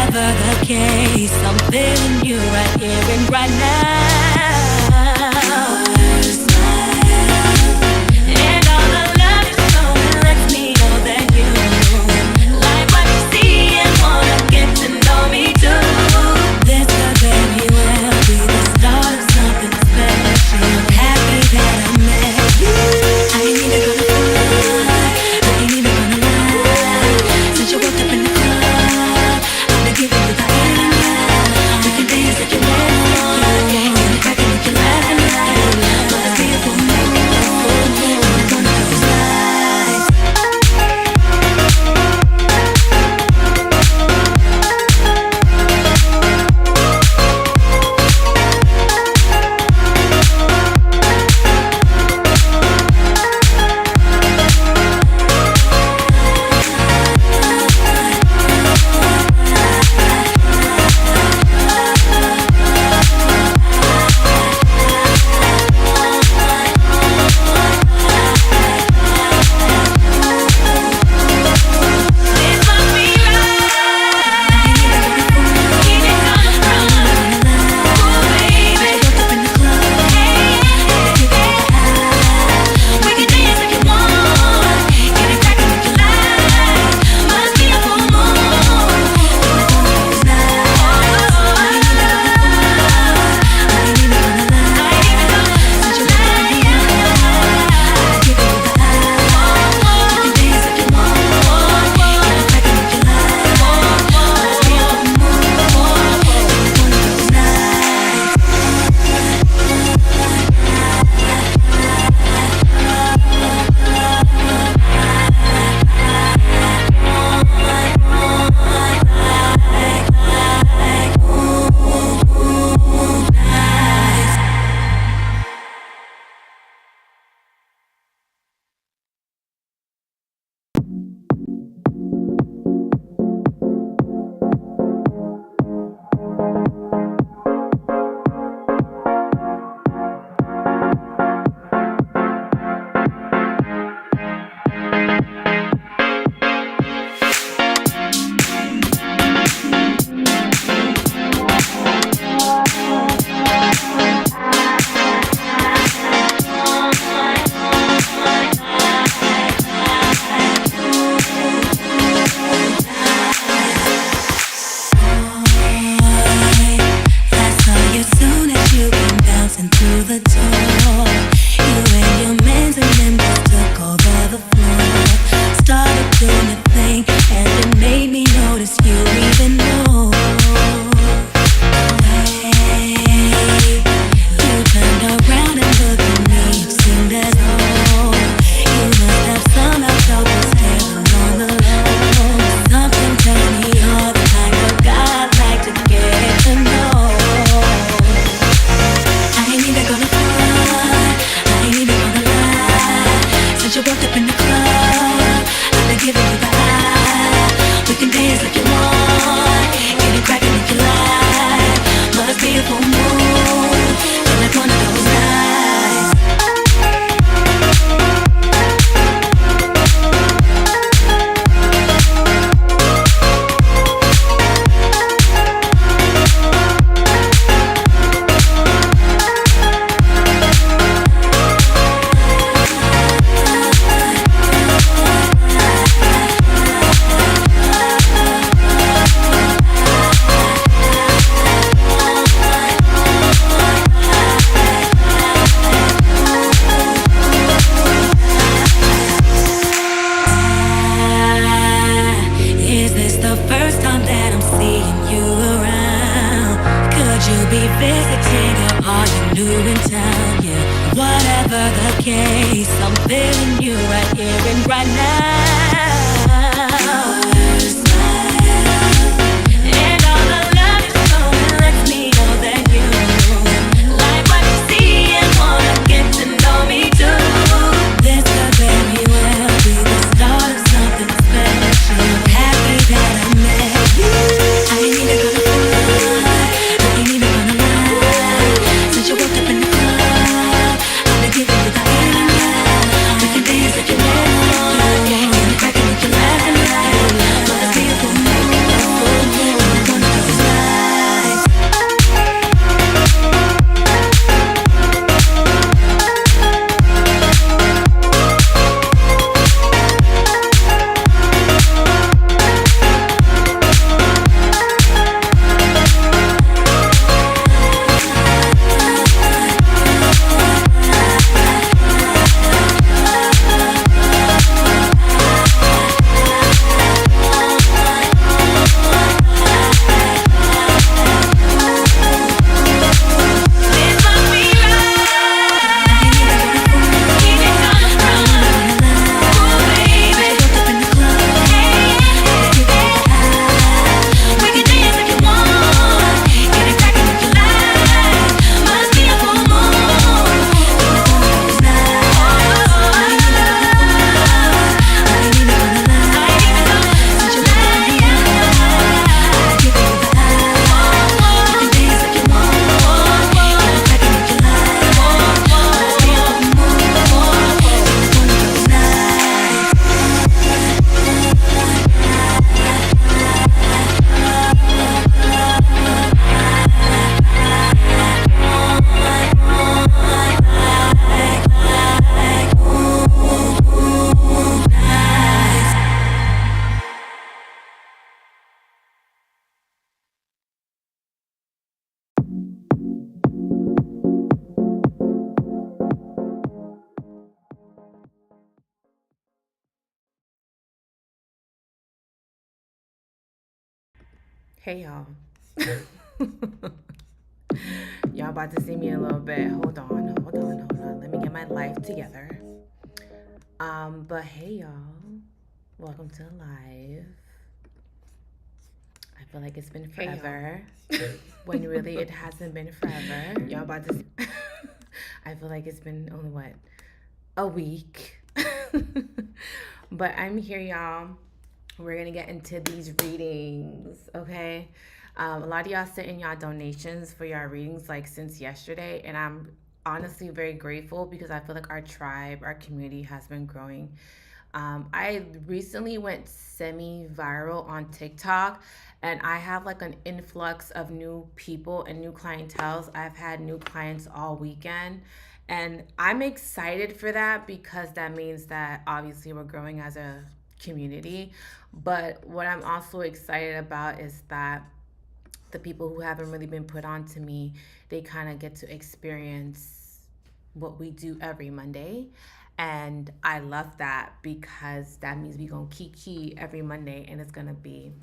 Whatever the case, I'm feeling you right here and right now. Your smile and all the love you show me lets me know that you like what you see and wanna get to know me too. This could very well be the start of something special. I'm happy that I met you. I ain't even gonna lie, I ain't even gonna lie. Since you walked up in the club, I've been giving you the hand. We can dance like you want. You're cracking like you're laughing like. Must be a full moon. One of those nights. Giving you the hand, we can dance like you want. Hey y'all. Y'all about to see me a little bit. Hold on. Let me get my life together. But hey y'all. Welcome to live. I feel like it's been forever. When really it hasn't been forever. Y'all about to I feel like it's been only what? A week. But I'm here, y'all. We're gonna get into these readings, okay? A lot of y'all sent in y'all donations for y'all readings like since yesterday, and I'm honestly very grateful because I feel like our tribe, our community has been growing. I recently went semi-viral on TikTok, and I have like an influx of new people and new clientels. I've had new clients all weekend, and I'm excited for that because that means that obviously we're growing as a community. But what I'm also excited about is that the people who haven't really been put on to me, they kind of get to experience what we do every Monday. And I love that because that means we gonna kiki every Monday, and it's gonna be,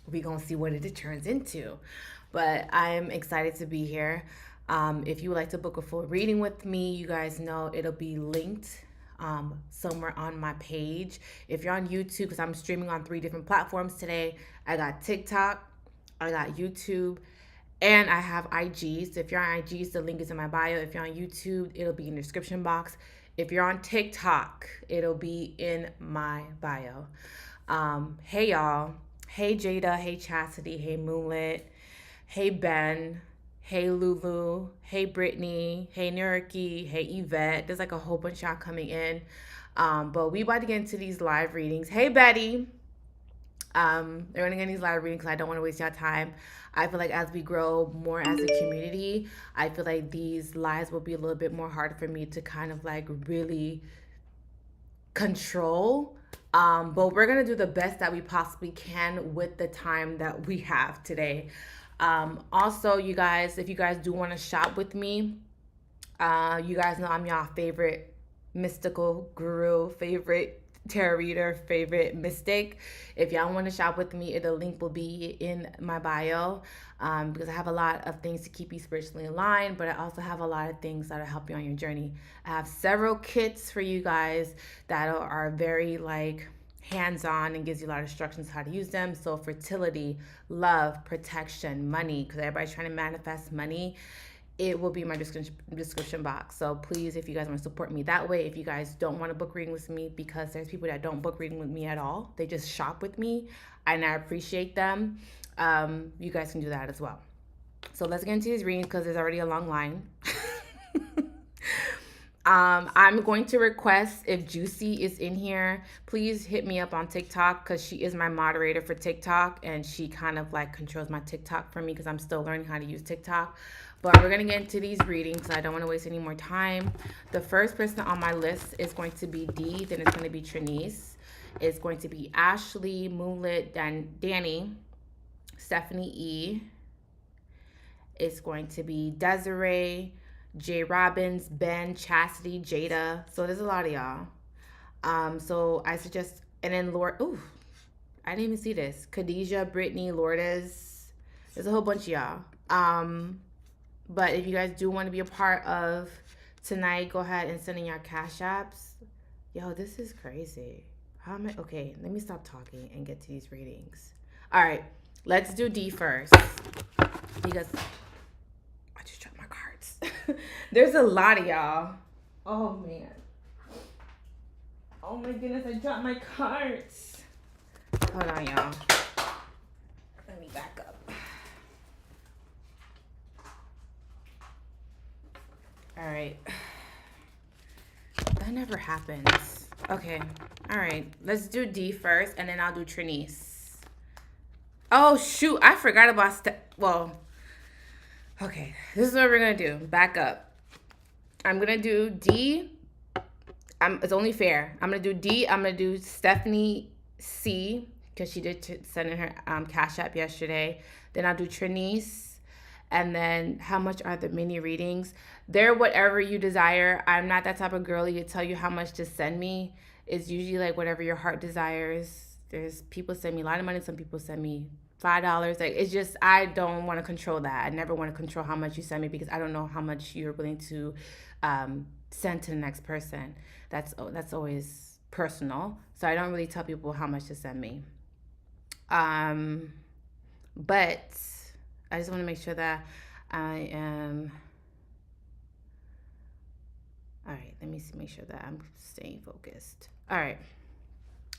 we gonna see what it turns into. But I'm excited to be here. If you would like to book a full reading with me, you guys know it'll be linked somewhere on my page. If you're on YouTube, because I'm streaming on 3 different platforms today, I got TikTok, I got YouTube, and I have IG. So if you're on IG, the link is in my bio. If you're on YouTube, it'll be in the description box. If you're on TikTok, it'll be in my bio. Hey y'all. Hey Jada. Hey Chastity. Hey Moonlit. Hey Ben. Hey Lulu. Hey Brittany. Hey Nurki. Hey Yvette. There's like a whole bunch of y'all coming in. But we about to get into these live readings. Hey Betty. They're gonna get these live readings because I don't want to waste your time. I feel like as we grow more as a community, I feel like these lives will be a little bit more hard for me to kind of like really control. But we're gonna do the best that we possibly can with the time that we have today. Also, you guys, if you guys do want to shop with me, you guys know I'm y'all favorite mystical guru, favorite tarot reader, favorite mystic. If y'all want to shop with me, the link will be in my bio, because I have a lot of things to keep you spiritually aligned, but I also have a lot of things that'll help you on your journey. I have several kits for you guys that are very like hands-on and gives you a lot of instructions how to use them. So fertility, love, protection, money, because everybody's trying to manifest money. It will be in my description box. So please, if you guys want to support me that way, if you guys don't want to book reading with me, because there's people that don't book reading with me at all, they just shop with me, and I appreciate them. You guys can do that as well. So let's get into these readings because there's already a long line. I'm going to request if Juicy is in here, please hit me up on TikTok because she is my moderator for TikTok, and she kind of like controls my TikTok for me because I'm still learning how to use TikTok. But we're going to get into these readings. I don't want to waste any more time. The first person on my list is going to be Dee. Then it's going to be Trinice. It's going to be Ashley, Moonlit, Danny, Stephanie E. It's going to be Desiree, J. Robbins, Ben, Chastity, Jada. So there's a lot of y'all. So I suggest, and then ooh, I didn't even see this. Khadijah, Brittany, Lourdes. There's a whole bunch of y'all. But if you guys do want to be a part of tonight, go ahead and send in your cash apps. Yo, this is crazy. How am I? Okay, let me stop talking and get to these readings. All right, let's do D first. Because I just dropped my cards. There's a lot of y'all. Oh, man. Oh, my goodness, I dropped my cards. Hold on, y'all. Let me back up. All right. That never happens. Okay. All right. Let's do D first, and then I'll do Trinice. Oh, shoot. I forgot about okay. This is what we're going to do. Back up. I'm going to do D. It's only fair. I'm going to do D. I'm going to do Stephanie C, because she did send in her Cashapp yesterday. Then I'll do Trinice. And then how much are the mini readings? They're whatever you desire. I'm not that type of girly to tell you how much to send me. It's usually like whatever your heart desires. There's people send me a lot of money. Some people send me $5. Like, it's just, I don't want to control that. I never want to control how much you send me because I don't know how much you're willing to send to the next person. That's always personal. So I don't really tell people how much to send me. But I just want to make sure that I am. All right, let me make sure that I'm staying focused. All right,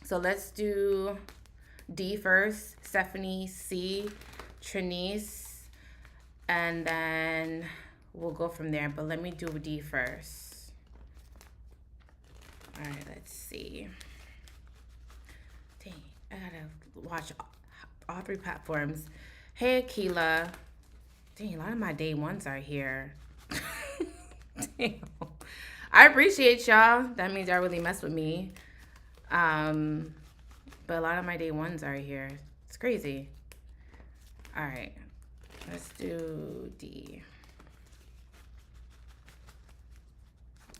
so let's do D first, Stephanie, C, Trinice, and then we'll go from there. But let me do D first. All right, let's see. Dang, I gotta watch all 3 platforms. Hey, Akila. Dang, a lot of my day ones are here. Damn. I appreciate y'all. That means y'all really mess with me. But a lot of my day ones are here. It's crazy. All right. Let's do D.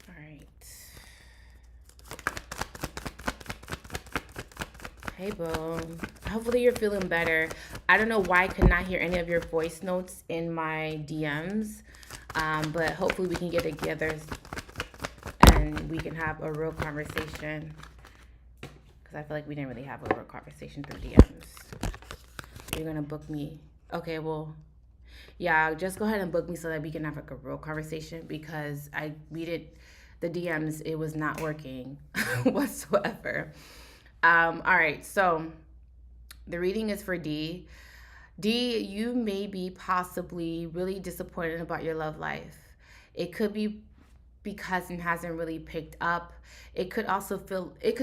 All right. Hey, Bo. Hopefully you're feeling better. I don't know why I could not hear any of your voice notes in my DMs. But hopefully we can get together and we can have a real conversation. Because I feel like we didn't really have a real conversation through DMs. You're going to book me. Okay, well, yeah, just go ahead and book me so that we can have like a real conversation. Because we did the DMs, it was not working whatsoever. All right, so the reading is for D. D, you may be possibly really disappointed about your love life. It could be because it hasn't really picked up. It could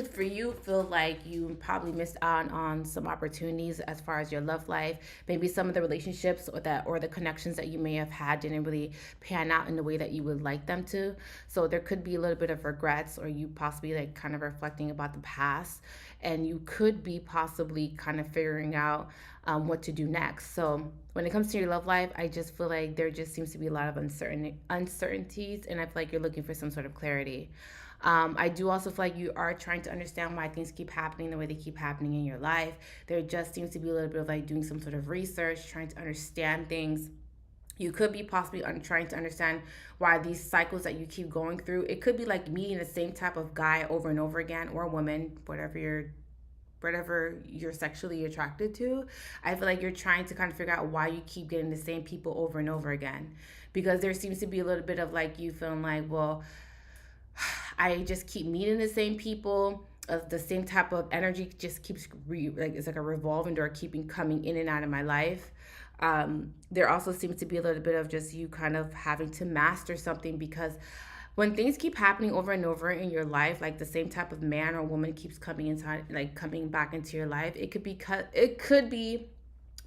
for you feel like you probably missed out on some opportunities as far as your love life. Maybe some of the relationships or the connections that you may have had didn't really pan out in the way that you would like them to. So there could be a little bit of regrets, or you possibly like kind of reflecting about the past, and you could be possibly kind of figuring out what to do next. So when it comes to your love life, I just feel like there just seems to be a lot of uncertainties, and I feel like you're looking for some sort of clarity. I do also feel like you are trying to understand why things keep happening the way they keep happening in your life. There just seems to be a little bit of like doing some sort of research, trying to understand things. You could be possibly trying to understand why these cycles that you keep going through. It could be like meeting the same type of guy over and over again, or woman, whatever you're sexually attracted to. I feel like you're trying to kind of figure out why you keep getting the same people over and over again. Because there seems to be a little bit of like you feeling like, well, I just keep meeting the same people. The same type of energy just keeps it's like a revolving door keeping coming in and out of my life. There also seems to be a little bit of just you kind of having to master something, because when things keep happening over and over in your life, like the same type of man or woman keeps coming back into your life, it could be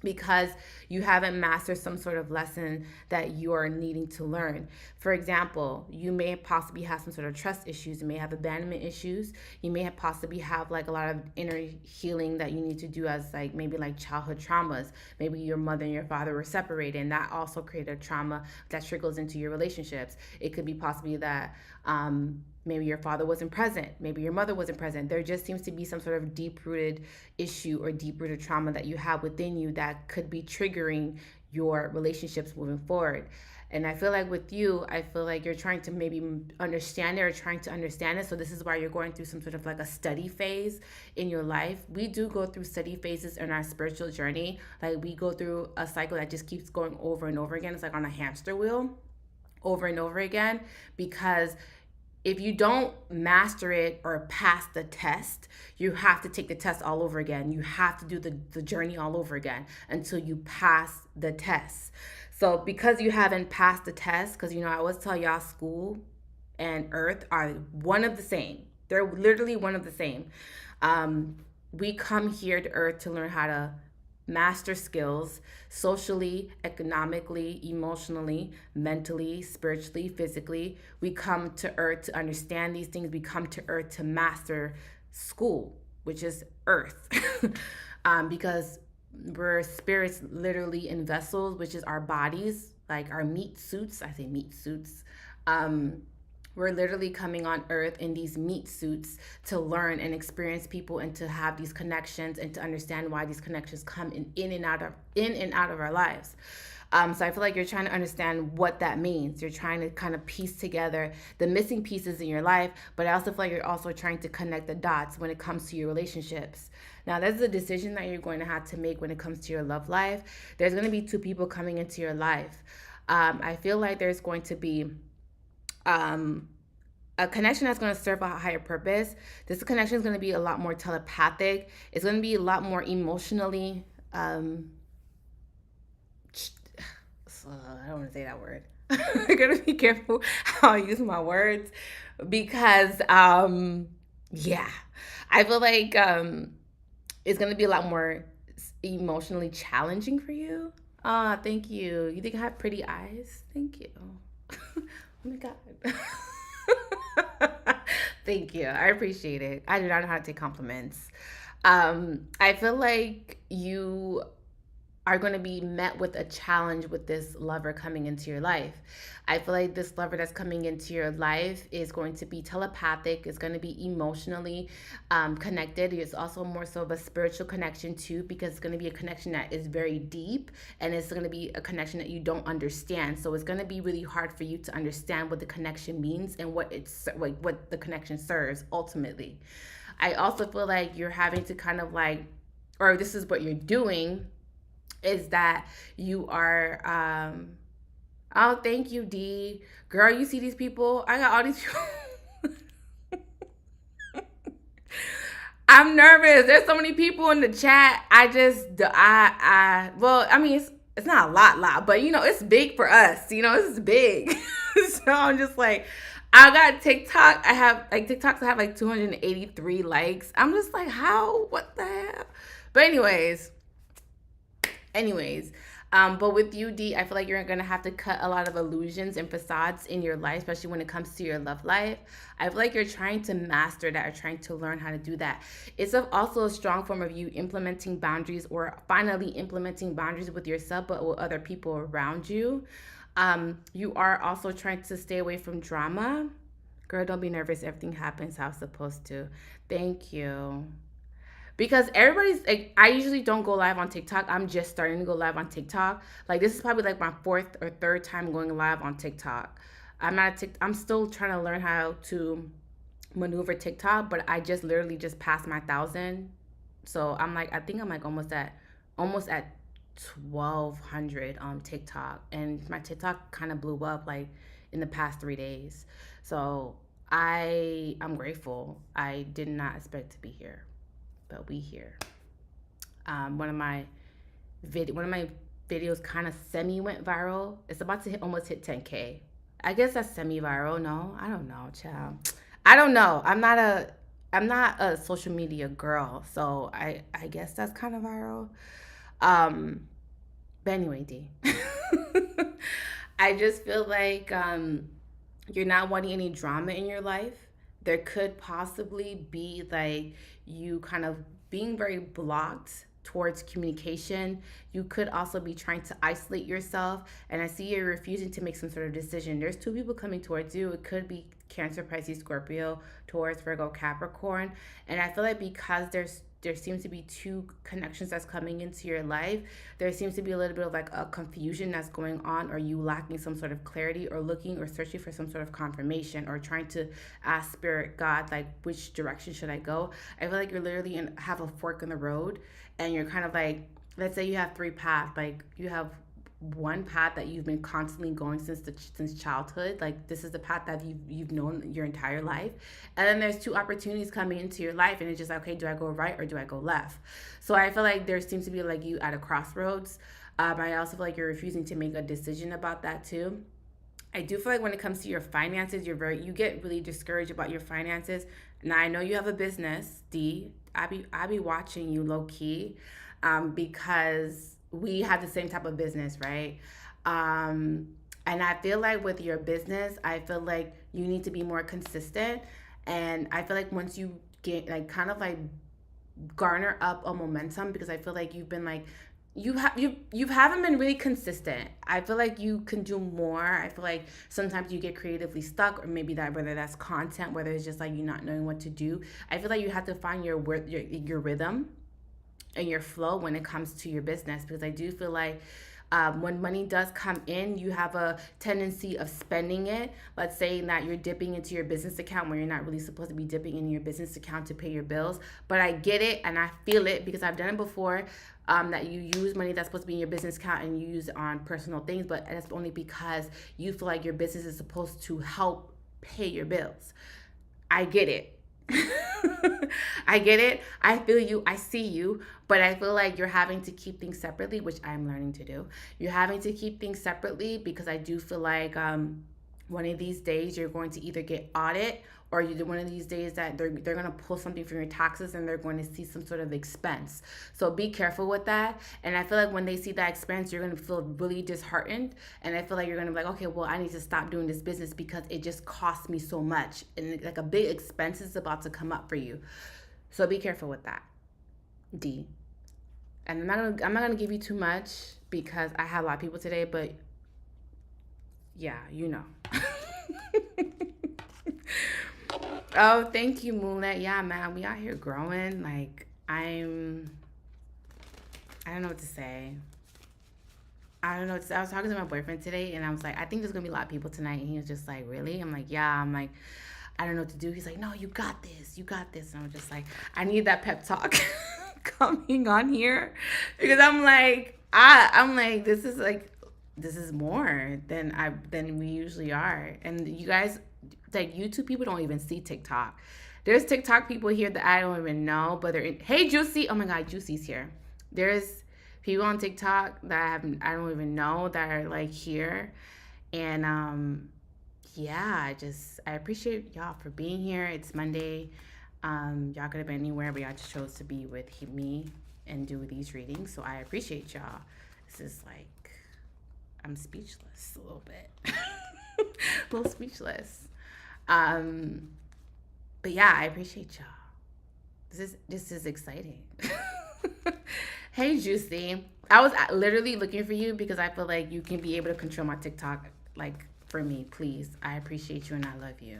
because you haven't mastered some sort of lesson that you are needing to learn. For example, you may possibly have some sort of trust issues. You may have abandonment issues. You may possibly have like a lot of inner healing that you need to do, as like maybe like childhood traumas. Maybe your mother and your father were separated, and that also created a trauma that trickles into your relationships. It could be possibly that maybe your father wasn't present. Maybe your mother wasn't present. There just seems to be some sort of deep-rooted issue or deep-rooted trauma that you have within you that could be triggering your relationships moving forward. And I feel like with you, I feel like you're trying to maybe understand it or trying to understand it. So this is why you're going through some sort of like a study phase in your life. We do go through study phases in our spiritual journey. Like we go through a cycle that just keeps going over and over again. It's like on a hamster wheel over and over again, because if you don't master it or pass the test, you have to take the test all over again. You have to do the journey all over again until you pass the test. So because you haven't passed the test, because I always tell y'all school and earth are one of the same. They're literally one of the same. We come here to earth to learn how to master skills socially, economically, emotionally, mentally, spiritually, physically. We come to earth to understand these things. We come to earth to master school, which is earth. Because we're spirits literally in vessels, which is our bodies, like our meat suits. I say meat suits. We're literally coming on earth in these meat suits to learn and experience people and to have these connections and to understand why these connections come in and out of our lives. So I feel like you're trying to understand what that means. You're trying to kind of piece together the missing pieces in your life, but I also feel like you're also trying to connect the dots when it comes to your relationships. Now, that's a decision that you're going to have to make when it comes to your love life. There's going to be two people coming into your life. I feel like there's going to be a connection that's going to serve a higher purpose. This connection is going to be a lot more telepathic. It's going to be a lot more emotionally. I don't want to say that word. I'm going to be careful how I use my words because, yeah, I feel like it's going to be a lot more emotionally challenging for you. Thank you. You think I have pretty eyes? Thank you. Oh my God. Thank you. I appreciate it. I do not know how to take compliments. I feel like you are going to be met with a challenge with this lover coming into your life. I feel like this lover that's coming into your life is going to be telepathic, is going to be emotionally connected. It's also more so of a spiritual connection too, because it's going to be a connection that is very deep and it's going to be a connection that you don't understand. So it's going to be really hard for you to understand what the connection means and what the connection serves ultimately. I also feel like you're having to kind of like, or this is what you're doing, is that you are oh, thank you, D. Girl, you see these people? I got all these people. I'm nervous. There's so many people in the chat. Well, I mean, it's not a lot, but you know, it's big for us. You know, it's big. So I'm just like, I got TikTok. I have like TikToks. I have like 283 likes. I'm just like, how? What the hell? But anyways, but with you, D, I feel like you're gonna have to cut a lot of illusions and facades in your life, especially when it comes to your love life. I feel like you're trying to master that or trying to learn how to do that. It's also a strong form of you implementing boundaries or finally implementing boundaries with yourself, but with other people around you. You are also trying to stay away from drama. Girl, don't be nervous. Everything happens how it's supposed to. Thank you. Because everybody's like, I usually don't go live on TikTok. I'm just starting to go live on TikTok. Like, this is probably like my fourth or third time going live on TikTok. I'm still trying to learn how to maneuver TikTok, but I just literally just passed my 1,000. So I think I'm like almost at 1,200 on TikTok, and my TikTok kind of blew up like in the past 3 days. So I'm grateful. I did not expect to be here, but we here. One of my videos kind of semi went viral. It's about to almost hit 10K. I guess that's semi viral. No, I don't know, child. I don't know. I'm not a social media girl, so I guess that's kind of viral. But anyway, D. I just feel like you're not wanting any drama in your life. There could possibly be like you kind of being very blocked towards communication. You could also be trying to isolate yourself, and I see you're refusing to make some sort of decision. There's two people coming towards you. It could be Cancer, Pisces, Scorpio, Taurus, Virgo, Capricorn, and I feel like because there seems to be two connections that's coming into your life, there seems to be a little bit of like a confusion that's going on, or you lacking some sort of clarity, or looking or searching for some sort of confirmation, or trying to ask Spirit, God, like, which direction should I go? I feel like you're literally have a fork in the road, and you're kind of like, let's say you have three paths. Like, you have one path that you've been constantly going since childhood. Like, this is the path that you've known your entire life, and then there's two opportunities coming into your life, and it's just like, okay, do I go right or do I go left? So I feel like there seems to be like you at a crossroads. I also feel like you're refusing to make a decision about that too. I do feel like when it comes to your finances, you get really discouraged about your finances. Now, I know you have a business, D. I be watching you low key, because we have the same type of business, right? And I feel like with your business, I feel like you need to be more consistent. And I feel like once you get like kind of like garner up a momentum, because I feel like you've been like you haven't been really consistent. I feel like you can do more. I feel like sometimes you get creatively stuck, or maybe that, whether that's content, whether it's just like you not knowing what to do. I feel like you have to find your rhythm and your flow when it comes to your business, because I do feel like when money does come in, you have a tendency of spending it. Let's say that you're dipping into your business account when you're not really supposed to be dipping in your business account to pay your bills. But I get it and I feel it because I've done it before. That you use money that's supposed to be in your business account and you use it on personal things, but that's only because you feel like your business is supposed to help pay your bills. I get it. I get it. I feel you. I see you. But I feel like you're having to keep things separately, which I'm learning to do. You're having to keep things separately because I do feel like one of these days you're going to either get audit, or you do one of these days that they're going to pull something from your taxes and they're going to see some sort of expense. So be careful with that. And I feel like when they see that expense, you're going to feel really disheartened. And I feel like you're going to be like, okay, well, I need to stop doing this business because it just costs me so much. And like a big expense is about to come up for you. So be careful with that. D. And I'm not gonna give you too much because I have a lot of people today, but yeah, you know. Oh, thank you, Moonlit. Yeah, man, we out here growing. Like, I don't know what to say. I don't know. I was talking to my boyfriend today, and I was like, I think there's going to be a lot of people tonight. And he was just like, really? I'm like, yeah. I'm like, I don't know what to do. He's like, no, you got this. You got this. And I'm just like, I need that pep talk coming on here. Because I'm like, this is more than we usually are. And you guys, like, YouTube people don't even see TikTok. There's TikTok people here that I don't even know, but they're in. Hey, Juicy. Oh my God, Juicy's here. There's people on TikTok that I don't even know that are like here. And yeah, I appreciate y'all for being here. It's Monday. Y'all could have been anywhere, but y'all just chose to be with me and do these readings. So I appreciate y'all. This is like, I'm speechless a little bit. A little speechless. But yeah, I appreciate y'all. This is exciting. Hey, Juicy. I was literally looking for you because I feel like you can be able to control my TikTok, like, for me, please. I appreciate you and I love you.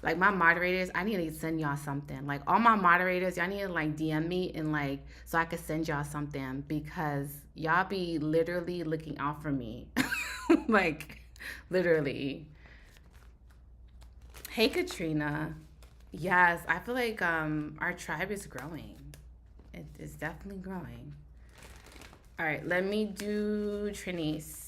Like, my moderators, I need to send y'all something. Like, all my moderators, y'all need to, like, DM me and, like, so I could send y'all something because y'all be literally looking out for me. Like, literally. Hey, Katrina. Yes, I feel like our tribe is growing. It is definitely growing. All right, let me do Trinice.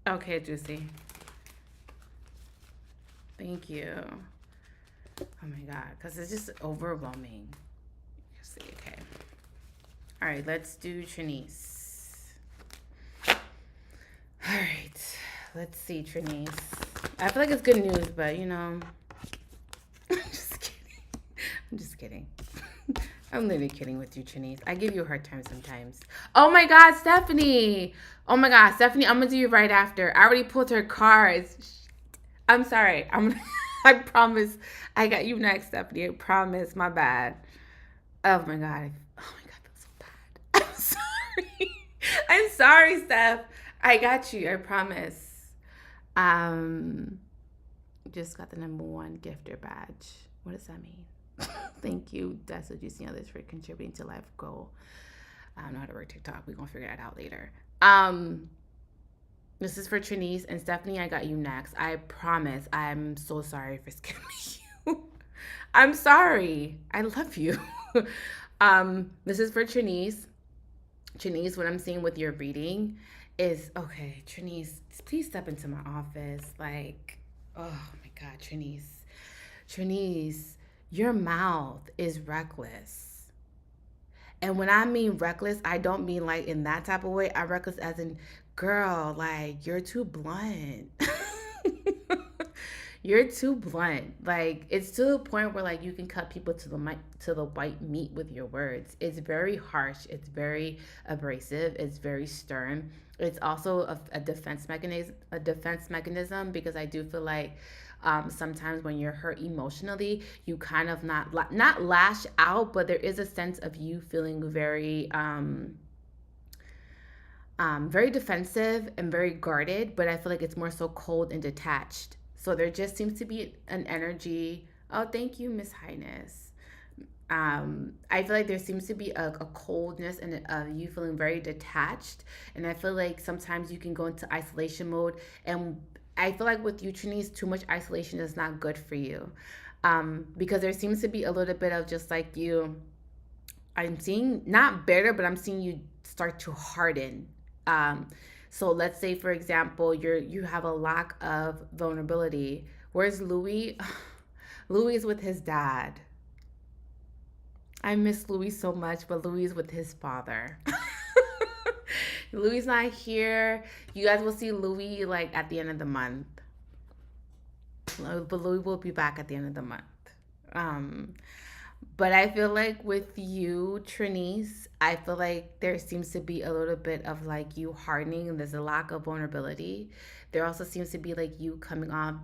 Okay, Juicy. Thank you. Oh my God, because it's just overwhelming. Let's see, okay. All right, let's do Trinice. All right, let's see, Trinice. I feel like it's good news, but you know, I'm just kidding. I'm just kidding. I'm literally kidding with you, Trinice. I give you a hard time sometimes. Oh my God, Stephanie. Oh my God, Stephanie, I'm gonna do you right after. I already pulled her cards. Shit. I'm sorry. I promise. I got you next, Stephanie. I promise. My bad. Oh my God. Oh my God, I feel so bad. I'm sorry. I'm sorry, Steph. I got you. I promise. Just got the #1 gifter badge. What does that mean? Thank you. That's what you see others for contributing to life goal. I don't know how to work TikTok. We're gonna figure that out later. This is for Trinice and Stephanie. I got you next. I promise. I'm so sorry for skipping you. I'm sorry. I love you. This is for Trinice. Trinice, what I'm seeing with your reading is, okay, Trinice, please step into my office. Like, oh my God, Trinice, your mouth is reckless. And when I mean reckless, I don't mean like in that type of way. I reckless as in, girl, like, you're too blunt. You're too blunt. Like, it's to the point where, like, you can cut people to the white meat with your words. It's very harsh. It's very abrasive. It's very stern. It's also a defense mechanism because I do feel like Sometimes when you're hurt emotionally, you kind of not lash out, but there is a sense of you feeling very defensive and very guarded, but I feel like it's more so cold and detached. So there just seems to be an energy. Oh, thank you, Miss Highness. I feel like there seems to be a coldness and you feeling very detached. And I feel like sometimes you can go into isolation mode. And I feel like with you, Trinise, too much isolation is not good for you. Because there seems to be a little bit of just like you, I'm seeing not bitter, but I'm seeing you start to harden. So let's say, for example, you have a lack of vulnerability. Where's Louis? Louis is with his dad. I miss Louis so much, but Louis is with his father. Louis is not here. You guys will see Louis like at the end of the month. But Louis will be back at the end of the month. But I feel like with you, Trinise, I feel like there seems to be a little bit of like you hardening and there's a lack of vulnerability. There also seems to be like you coming off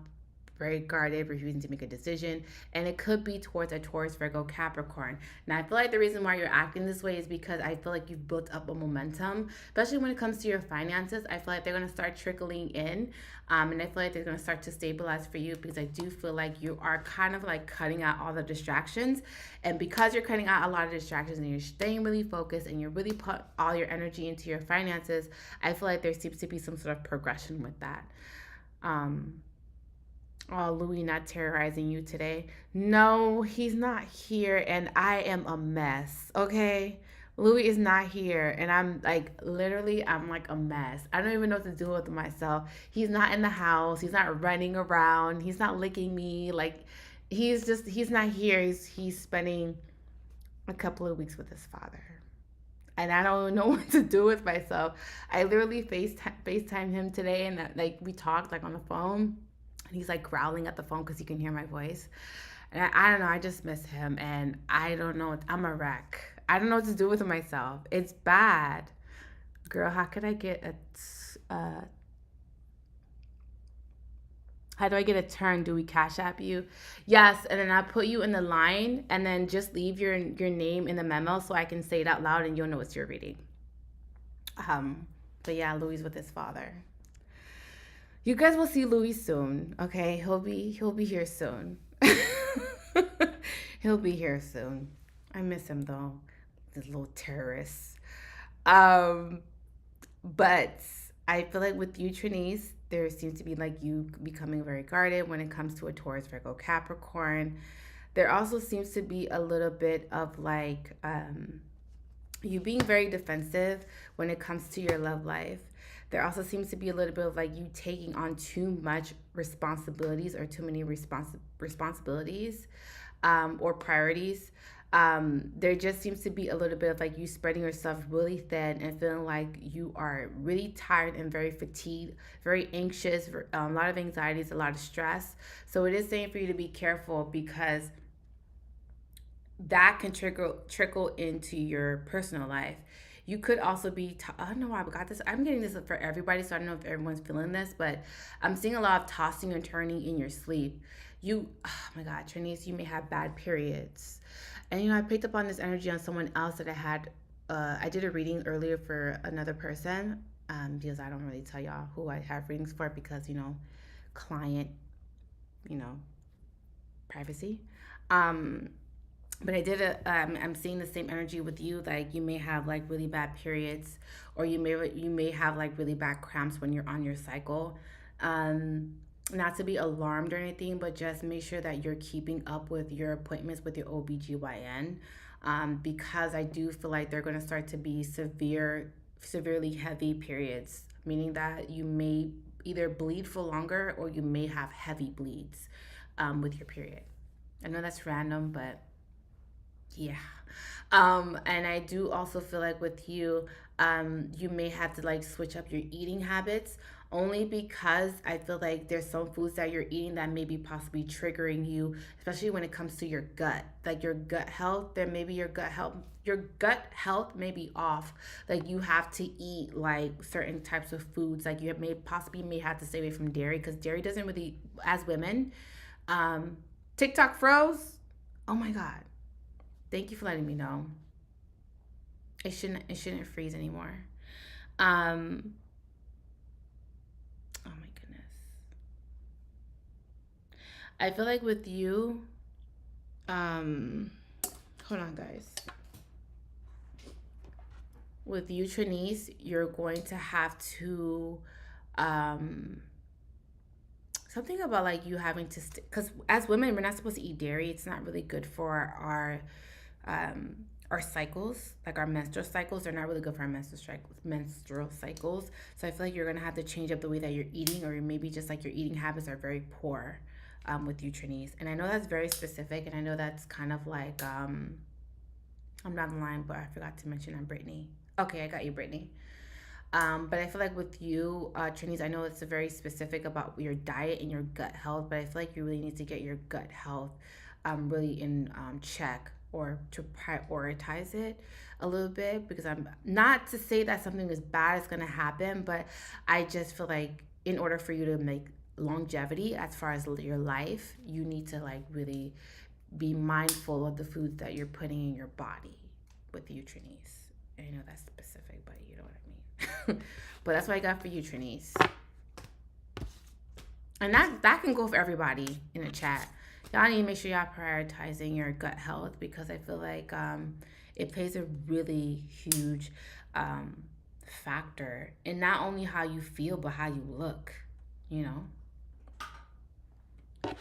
very guarded, refusing to make a decision, and it could be towards a Taurus, Virgo, Capricorn. Now, I feel like the reason why you're acting this way is because I feel like you've built up a momentum, especially when it comes to your finances. I feel like they're going to start trickling in, and I feel like they're going to start to stabilize for you because I do feel like you are kind of like cutting out all the distractions, and because you're cutting out a lot of distractions and you're staying really focused and you're really put all your energy into your finances, I feel like there seems to be some sort of progression with that. Oh, Louis not terrorizing you today. No, he's not here, and I am a mess, okay? Louis is not here, and I'm like, literally, I'm like a mess. I don't even know what to do with myself. He's not in the house. He's not running around. He's not licking me. Like, he's not here. He's spending a couple of weeks with his father. And I don't know what to do with myself. I literally FaceTime him today, and like we talked like on the phone. And he's like growling at the phone because he can hear my voice. And I don't know, I just miss him. And I don't know, I'm a wreck. I don't know what to do with myself. It's bad. Girl, how could I get how do I get a turn? Do we Cashapp you? Yes, and then I'll put you in the line and then just leave your name in the memo so I can say it out loud and you'll know what you're reading. But yeah, Louis with his father. You guys will see Louis soon, okay? He'll be here soon. He'll be here soon. I miss him though, this little terrorist. But I feel like with you, Trinise, there seems to be like you becoming very guarded when it comes to a Taurus, Virgo, Capricorn. There also seems to be a little bit of like you being very defensive when it comes to your love life. There also seems to be a little bit of like you taking on too much responsibilities or too many responsibilities or priorities. There just seems to be a little bit of like you spreading yourself really thin and feeling like you are really tired and very fatigued, very anxious, a lot of anxieties, a lot of stress. So it is saying for you to be careful because that can trickle into your personal life. You could also be, I don't know why I got this. I'm getting this for everybody, so I don't know if everyone's feeling this, but I'm seeing a lot of tossing and turning in your sleep. Oh my God, Trinise, you may have bad periods. And, I picked up on this energy on someone else that I did a reading earlier for another person because I don't really tell y'all who I have readings for because, client, privacy. But I'm seeing the same energy with you. Like you may have like really bad periods, or you may have like really bad cramps when you're on your cycle. Not to be alarmed or anything, but just make sure that you're keeping up with your appointments with your OBGYN, because I do feel like they're going to start to be severely heavy periods, meaning that you may either bleed for longer or you may have heavy bleeds with your period. I know that's random, but yeah. And I do also feel like with you, you may have to like switch up your eating habits only because I feel like there's some foods that you're eating that may be possibly triggering you, especially when it comes to your gut, like your gut health. Then maybe your gut health may be off. Like you have to eat like certain types of foods. Like you may have to stay away from dairy, because dairy doesn't really, as women, TikTok froze. Oh my God. Thank you for letting me know. It shouldn't freeze anymore. Oh my goodness. I feel like with you, hold on guys. With you, Trinice, you're going to have to, something about like you having to, because as women, we're not supposed to eat dairy. It's not really good for our cycles, like our menstrual cycles. They're not really good for our menstrual cycles. So I feel like you're gonna have to change up the way that you're eating, or maybe just like your eating habits are very poor with you, Trinice. And I know that's very specific, and I know that's kind of like I'm not in line, but I forgot to mention I'm Brittany. Okay, I got you, Brittany. But I feel like with you, Trinice, I know it's very specific about your diet and your gut health, but I feel like you really need to get your gut health really in check, or to prioritize it a little bit, because I'm not to say that something is bad is going to happen, but I just feel like in order for you to make longevity as far as your life, you need to like really be mindful of the foods that you're putting in your body with you, Trinice. I know that's specific, but you know what I mean. But that's what I got for you, Trinice. And that can go for everybody in the chat. Y'all need to make sure y'all prioritizing your gut health, because I feel like it plays a really huge factor in not only how you feel, but how you look, you know? All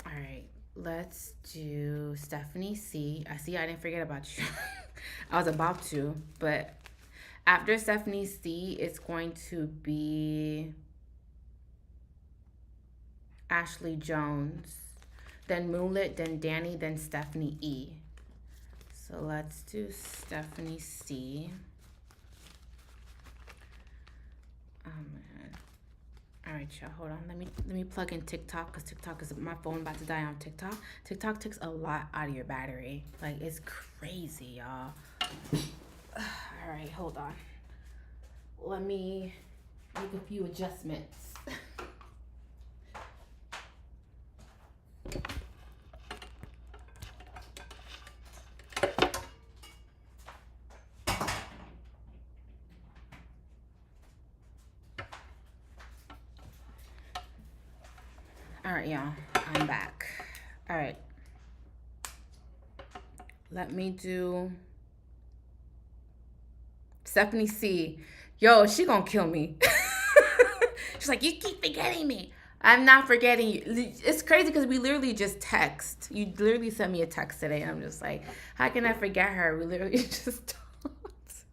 right, let's do Stephanie C. I see I didn't forget about you. I was about to, but after Stephanie C, it's going to be Ashley Jones, then Moonlit, then Danny, then Stephanie E. So let's do Stephanie C. Oh man. All right, y'all, hold on. Let me plug in TikTok, because TikTok is, my phone about to die on TikTok. TikTok takes a lot out of your battery. Like, it's crazy, y'all. All right, hold on. Let me make a few adjustments. All right, y'all, I'm back. All right. Let me do Stephanie C. Yo, she gonna kill me. She's like, you keep forgetting me. I'm not forgetting you. It's crazy because we literally just text. You literally sent me a text today, and I'm just like, how can I forget her? We literally just talked.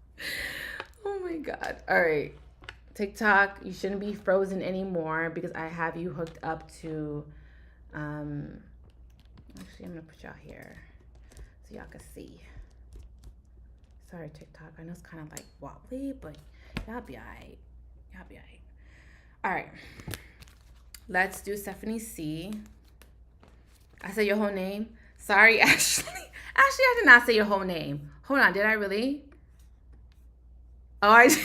Oh my God. All right. TikTok, you shouldn't be frozen anymore, because I have you hooked up to, actually, I'm gonna put y'all here so y'all can see. Sorry, TikTok, I know it's kind of like wobbly, but y'all be all right. Y'all be all right. All right, let's do Stephanie C. I said your whole name. Sorry, Ashley. Ashley, I did not say your whole name. Hold on, did I really? Oh, I did.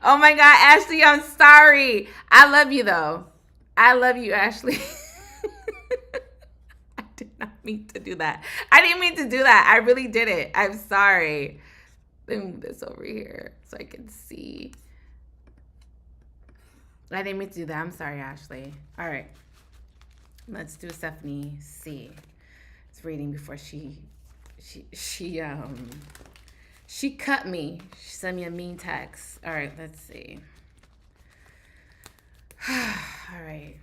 Oh my God, Ashley, I'm sorry. I love you though. I love you, Ashley. I did not mean to do that. I didn't mean to do that. I really didn't. I'm sorry. Let me move this over here so I can see. I didn't mean to do that. I'm sorry, Ashley. All right. Let's do Stephanie C. It's reading before she cut me. She sent me a mean text. All right, let's see. All right.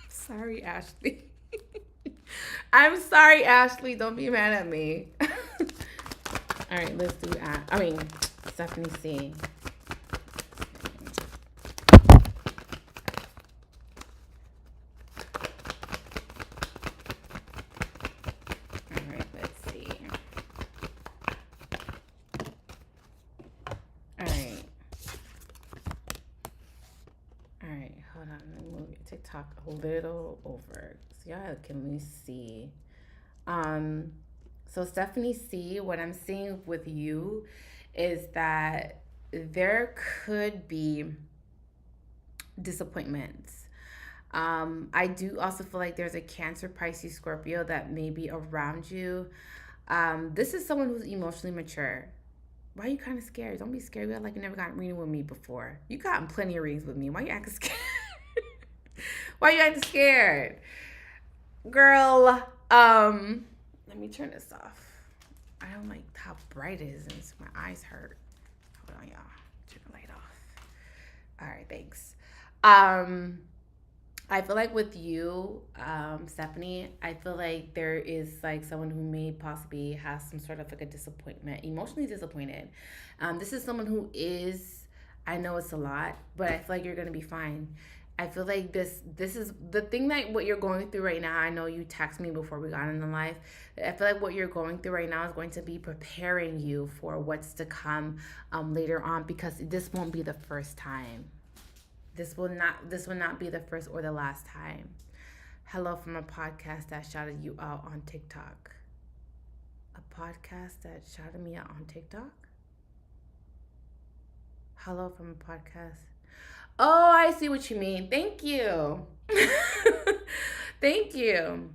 Sorry, Ashley. I'm sorry, Ashley. Don't be mad at me. All right, let's do Stephanie C. Hold on, let me move your TikTok a little over so y'all can at least see. So Stephanie C, what I'm seeing with you is that there could be disappointments. I do also feel like there's a Cancer, Pisces, Scorpio that may be around you. This is someone who's emotionally mature. Why are you kind of scared? Don't be scared. You act like you never got reading with me before. You gotten plenty of readings with me. Why you acting scared? Why you acting scared? Girl, let me turn this off. I don't like how bright it is and my eyes hurt. Hold on, y'all. Turn the light off. All right, thanks. I feel like with you, Stephanie, I feel like there is like someone who may possibly have some sort of like a disappointment, emotionally disappointed. This is someone who is, I know it's a lot, but I feel like you're gonna be fine. I feel like this is the thing that what you're going through right now. I know you texted me before we got in the live. I feel like what you're going through right now is going to be preparing you for what's to come later on, because this won't be the first time. This will not be the first or the last time. Hello from a podcast that shouted you out on TikTok. A podcast that shouted me out on TikTok? Hello from a podcast. Oh, I see what you mean. Thank you. Thank you.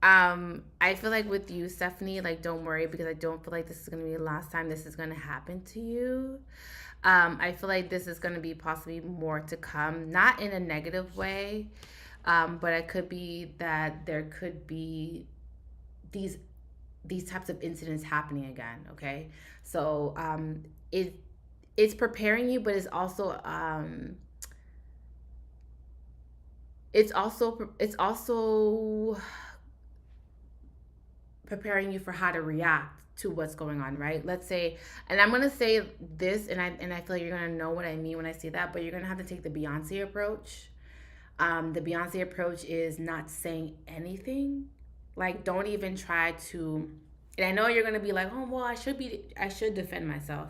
I feel like with you, Stephanie, like don't worry, because I don't feel like this is gonna be the last time this is gonna happen to you. I feel like this is gonna be possibly more to come, not in a negative way, but it could be that there could be these types of incidents happening again. Okay, so it's preparing you, but it's also preparing you for how to react to what's going on, right? Let's say, and I'm gonna say this, and I feel like you're gonna know what I mean when I say that, but you're gonna have to take the Beyonce approach. The Beyonce approach is not saying anything. Like, don't even try to. And I know you're gonna be like, oh well, I should defend myself,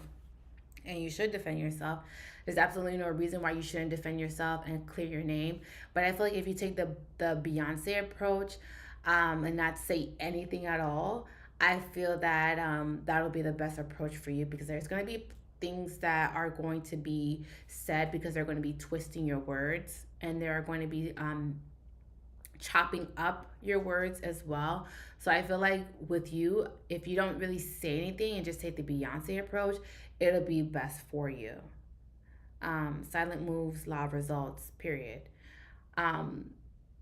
and you should defend yourself. There's absolutely no reason why you shouldn't defend yourself and clear your name. But I feel like if you take the Beyonce approach, and not say anything at all, I feel that that'll be the best approach for you, because there's going to be things that are going to be said, because they're going to be twisting your words, and they're going to be chopping up your words as well. So I feel like with you, if you don't really say anything and just take the Beyonce approach, it'll be best for you. Silent moves, loud results, period.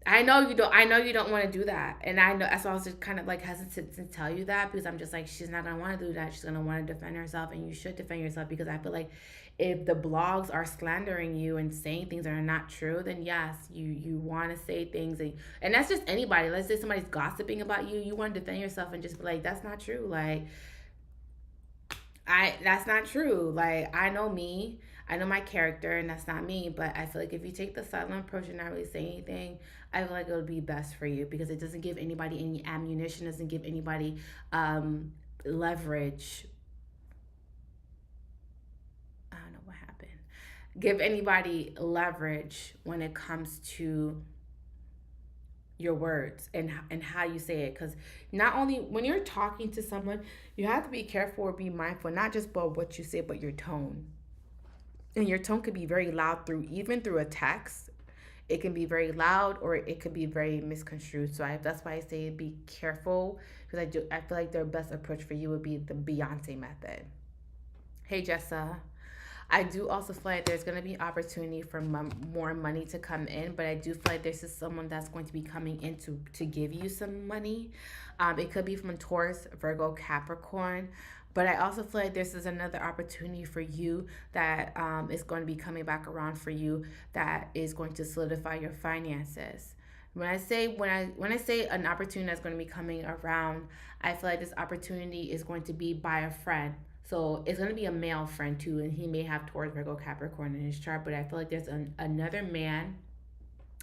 I know you don't want to do that, and I know that's why I was just kind of like hesitant to tell you that, because I'm just like, she's not gonna want to do that. She's gonna want to defend herself, and you should defend yourself, because I feel like if the blogs are slandering you and saying things that are not true, then yes, you want to say things, and that's just anybody. Let's say somebody's gossiping about you, you want to defend yourself and just be like, that's not true. Like, that's not true. Like, I know me. I know my character, and that's not me. But I feel like if you take the silent approach and not really say anything, I feel like it would be best for you, because it doesn't give anybody any ammunition, doesn't give anybody leverage. I don't know what happened. Give anybody leverage when it comes to your words and how you say it, because not only when you're talking to someone, you have to be careful or be mindful, not just about what you say, but your tone. And your tone could be very loud even through a text. It can be very loud, or it could be very misconstrued. So that's why I say be careful, because I feel like their best approach for you would be the Beyonce method. Hey Jessa, I do also feel like there's going to be opportunity for more money to come in, but I do feel like this is someone that's going to be coming in to give you some money. It could be from Taurus, Virgo, Capricorn. But I also feel like this is another opportunity for you that is going to be coming back around for you, that is going to solidify your finances. When I say an opportunity that's going to be coming around, I feel like this opportunity is going to be by a friend. So it's going to be a male friend too, and he may have Taurus, Virgo, Capricorn in his chart. But I feel like there's another man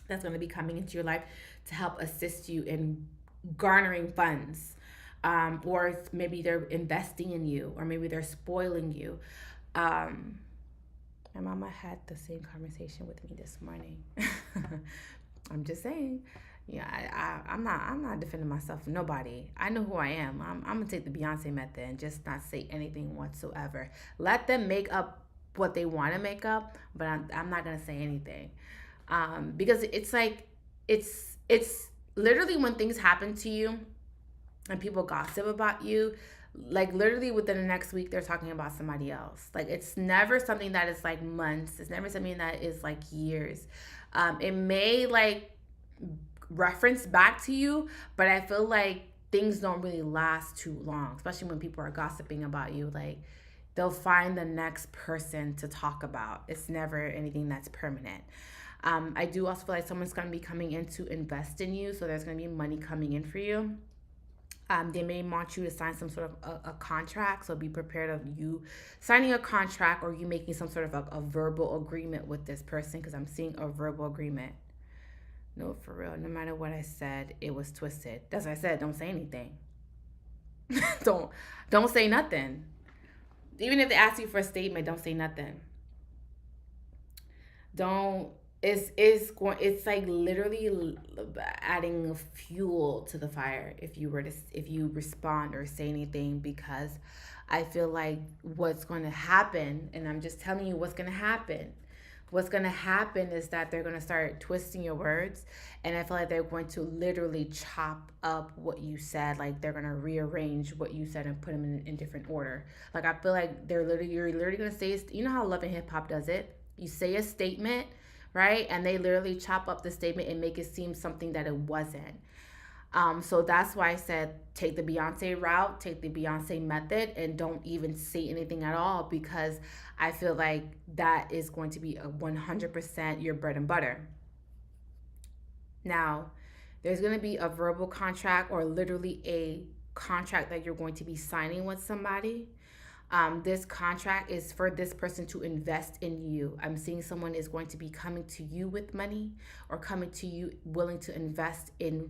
that's going to be coming into your life to help assist you in garnering funds. Or maybe they're investing in you, or maybe they're spoiling you. My mama had the same conversation with me this morning. I'm just saying. Yeah, I'm not defending myself for nobody. I know who I am. I'm gonna take the Beyonce method and just not say anything whatsoever. Let them make up what they want to make up, but I'm not gonna say anything, because it's like it's literally when things happen to you and people gossip about you, like literally within the next week they're talking about somebody else. Like it's never something that is like months. It's never something that is like years. It may like reference back to you, but I feel like things don't really last too long, especially when people are gossiping about you. Like they'll find the next person to talk about. It's never anything that's permanent. I do also feel like someone's going to be coming in to invest in you, so there's going to be money coming in for you. They may want you to sign some sort of a contract, so be prepared of you signing a contract or you making some sort of a verbal agreement with this person, because I'm seeing a verbal agreement. No, for real. No matter what I said, it was twisted. That's what I said. Don't say anything. don't say nothing. Even if they ask you for a statement, don't say nothing. Don't. It's like literally adding fuel to the fire if you respond or say anything, because I feel like what's going to happen, and I'm just telling you what's going to happen. What's going to happen is that they're going to start twisting your words, and I feel like they're going to literally chop up what you said. Like they're going to rearrange what you said and put them in different order. Like I feel like you're literally going to say, you know how Love and Hip Hop does it? You say a statement, right? And they literally chop up the statement and make it seem something that it wasn't. So that's why I said take the Beyonce route, take the Beyonce method, and don't even say anything at all, because I feel like that is going to be a 100% your bread and butter. Now, there's going to be a verbal contract or literally a contract that you're going to be signing with somebody. This contract is for this person to invest in you. I'm seeing someone is going to be coming to you with money or coming to you willing to invest in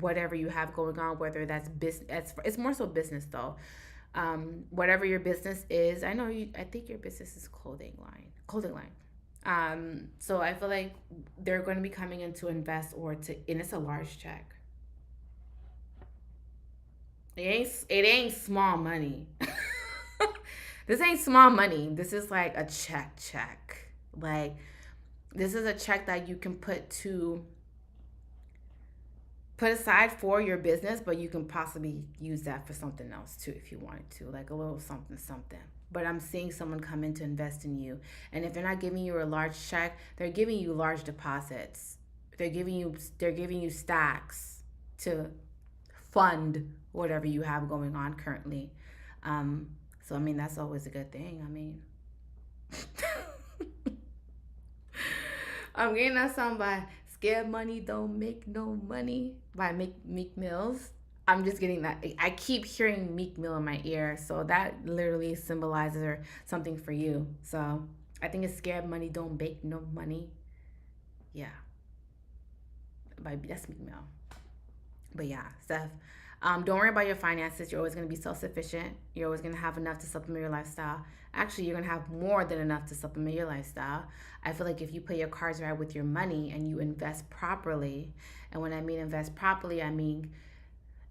whatever you have going on, whether that's business. It's more so business though. Whatever your business is, I think your business is clothing line. So I feel like they're going to be coming in to invest and it's a large check. It ain't small money. This ain't small money. This is like a check. Like this is a check that you can put aside for your business, but you can possibly use that for something else too if you wanted to, like a little something. But I'm seeing someone come in to invest in you, and if they're not giving you a large check, they're giving you large deposits. They're giving you stacks to fund whatever you have going on currently. So I mean that's always a good thing. I mean, I'm getting that song by Scared Money Don't Make No Money by Meek Mills. I'm just getting that. I keep hearing Meek Mill in my ear, so that literally symbolizes something for you. So I think it's Scared Money Don't Make No Money. Yeah. That's Meek Mill. But yeah, Steph, don't worry about your finances. You're always going to be self-sufficient. You're always going to have enough to supplement your lifestyle. Actually, you're going to have more than enough to supplement your lifestyle. I feel like if you play your cards right with your money and you invest properly, and when I mean invest properly, I mean,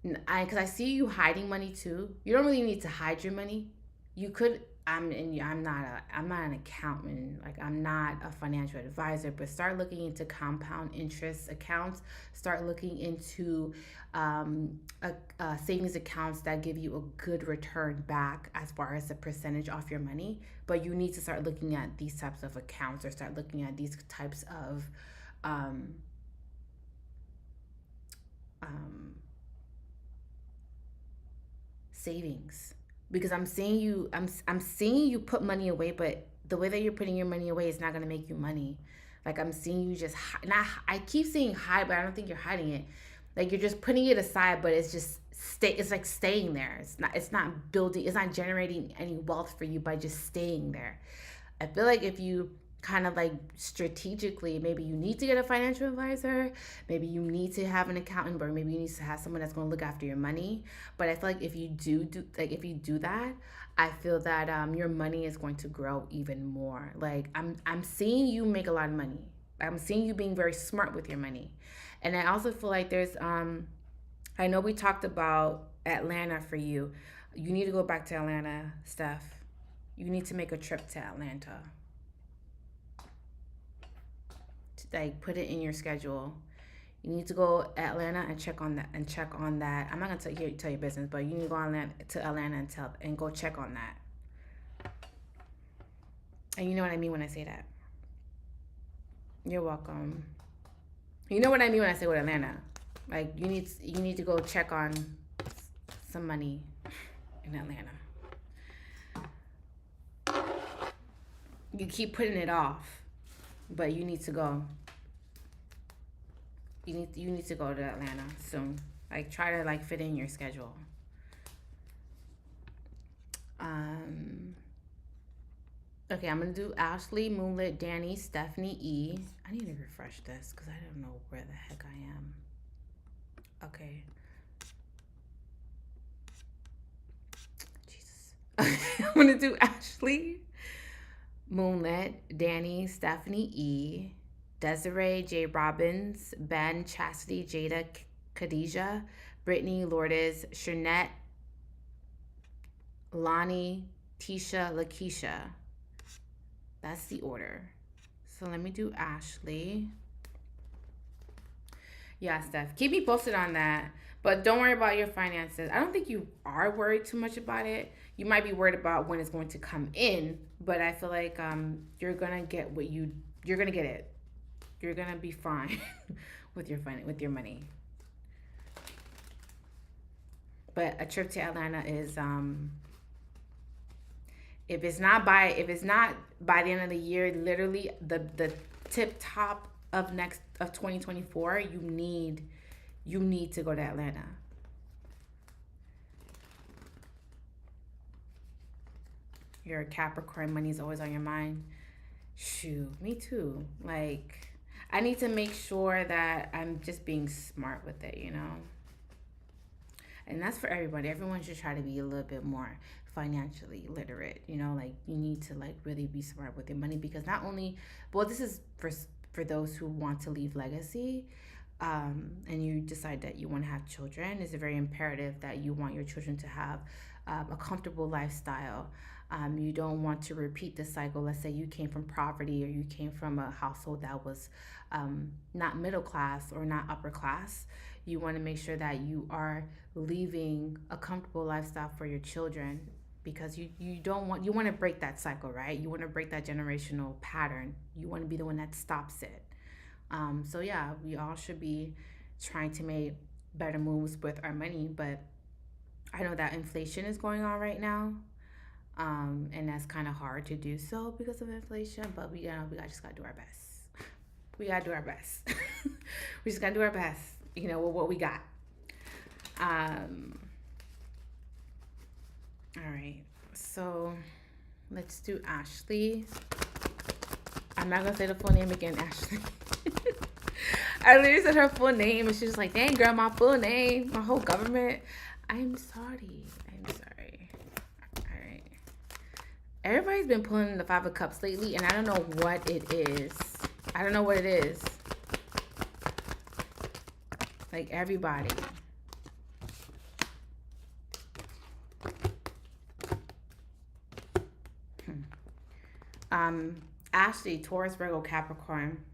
because I see you hiding money too. You don't really need to hide your money. You could. I'm not an accountant. Like I'm not a financial advisor. But start looking into compound interest accounts. Start looking into savings accounts that give you a good return back as far as the percentage off your money. But you need to start looking at these types of accounts, or start looking at these types of savings, because I'm seeing you put money away, but the way that you're putting your money away is not going to make you money. Like I'm seeing you just I keep saying hide, but I don't think you're hiding it. Like you're just putting it aside, but it's just it's like staying there. It's not building, it's not generating any wealth for you by just staying there. I feel like kind of like strategically, maybe you need to get a financial advisor, maybe you need to have an accountant, or maybe you need to have someone that's going to look after your money. But I feel like if you do that, I feel that your money is going to grow even more. Like I'm seeing you make a lot of money. I'm seeing you being very smart with your money. And I also feel like there's I know we talked about Atlanta for you. You need to go back to Atlanta, Steph. You need to make a trip to Atlanta. Like, put it in your schedule. You need to go to Atlanta and check on that. I'm not gonna tell your business, but you need to go to Atlanta and go check on that. And you know what I mean when I say that. You're welcome. You know what I mean when I say with Atlanta. Like, you need to go check on some money in Atlanta. You keep putting it off, but you need to go. You need to go to Atlanta soon. Like, try to like fit in your schedule. Okay, I'm gonna do Ashley, Moonlit, Danny, Stephanie, E. I need to refresh this because I don't know where the heck I am. Okay. Jesus. I'm gonna do Ashley, Moonlit, Danny, Stephanie, E. Desiree, J. Robbins, Ben, Chastity, Jada, Khadijah, Brittany, Lourdes, Shernette, Lonnie, Tisha, Lakeisha. That's the order. So let me do Ashley. Yeah, Steph. Keep me posted on that. But don't worry about your finances. I don't think you are worried too much about it. You might be worried about when it's going to come in, but I feel like you're gonna get you're gonna get it. You're gonna be fine with your money. But a trip to Atlanta is if it's not by the end of the year, literally the tip top of 2024, you need to go to Atlanta. You're a Capricorn, money's always on your mind. Shoot, me too. Like, I need to make sure that I'm just being smart with it, you know? And that's for everybody. Everyone should try to be a little bit more financially literate, you know? Like, you need to like really be smart with your money, because not only, well, this is for those who want to leave legacy, and you decide that you want to have children. It's very imperative that you want your children to have a comfortable lifestyle. You don't want to repeat the cycle. Let's say you came from poverty, or you came from a household that was not middle class or not upper class. You want to make sure that you are leaving a comfortable lifestyle for your children, because you want to break that cycle, right? You want to break that generational pattern. You want to be the one that stops it. So yeah, we all should be trying to make better moves with our money, but I know that inflation is going on right now. And that's kind of hard to do so because of inflation, but we just gotta do our best. We gotta do our best. We just gotta do our best, you know, with what we got. All right, so let's do Ashley. I'm not gonna say the full name again, Ashley. I literally said her full name, and she's just like, dang girl, my full name, my whole government. I'm sorry. Everybody's been pulling the Five of Cups lately, and I don't know what it is. Like, everybody. Ashley, Taurus, Virgo, Capricorn.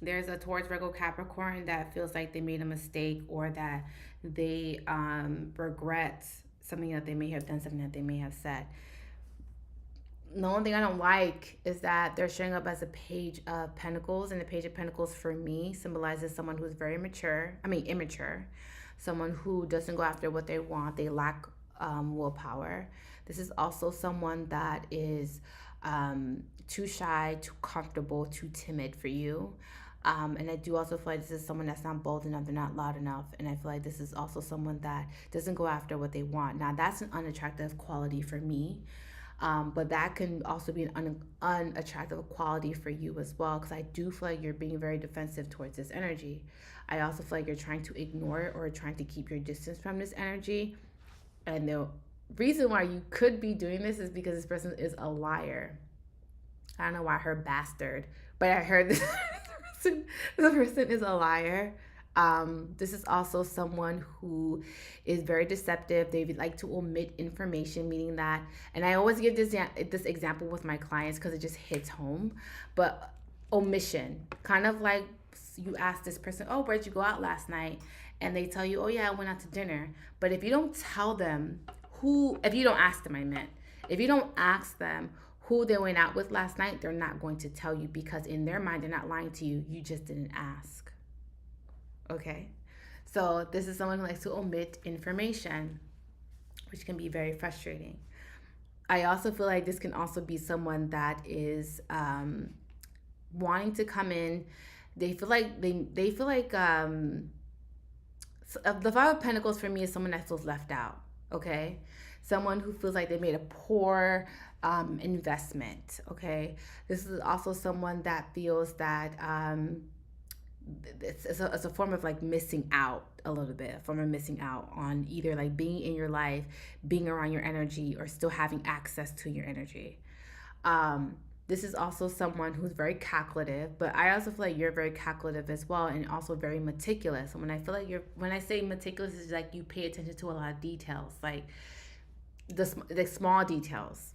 There's a Taurus, Virgo, Capricorn that feels like they made a mistake, or that they regret something that they may have done, something that they may have said. The only thing I don't like is that they're showing up as a Page of Pentacles, and the Page of Pentacles for me symbolizes someone who's very immature, someone who doesn't go after what they want. They lack willpower. This is also someone that is too shy, too comfortable, too timid for you. And I do also feel like this is someone that's not bold enough, they're not loud enough. And I feel like this is also someone that doesn't go after what they want. Now, that's an unattractive quality for me. But that can also be an unattractive quality for you as well, because I do feel like you're being very defensive towards this energy. I also feel like you're trying to ignore it or trying to keep your distance from this energy. And the reason why you could be doing this is because this person is a liar. I don't know why I heard bastard, but I heard this person is a liar. This is also someone who is very deceptive. They like to omit information, meaning that, and I always give this example with my clients because it just hits home, but omission, kind of like you ask this person, oh, where'd you go out last night? And they tell you, oh yeah, I went out to dinner. But if you don't tell them if you don't ask them, if you don't ask them who they went out with last night, they're not going to tell you, because in their mind, they're not lying to you. You just didn't ask. Okay? So this is someone who likes to omit information, which can be very frustrating. I also feel like this can also be someone that is wanting to come in. They feel like the Five of Pentacles for me is someone that feels left out. Okay, someone who feels like they made a poor investment. Okay, this is also someone that feels that it's a form of like missing out a little bit, a form of missing out on either like being in your life, being around your energy, or still having access to your energy. This is also someone who's very calculative, but I also feel like you're very calculative as well, and also very meticulous. And when I say meticulous, it's like you pay attention to a lot of details, like the small details.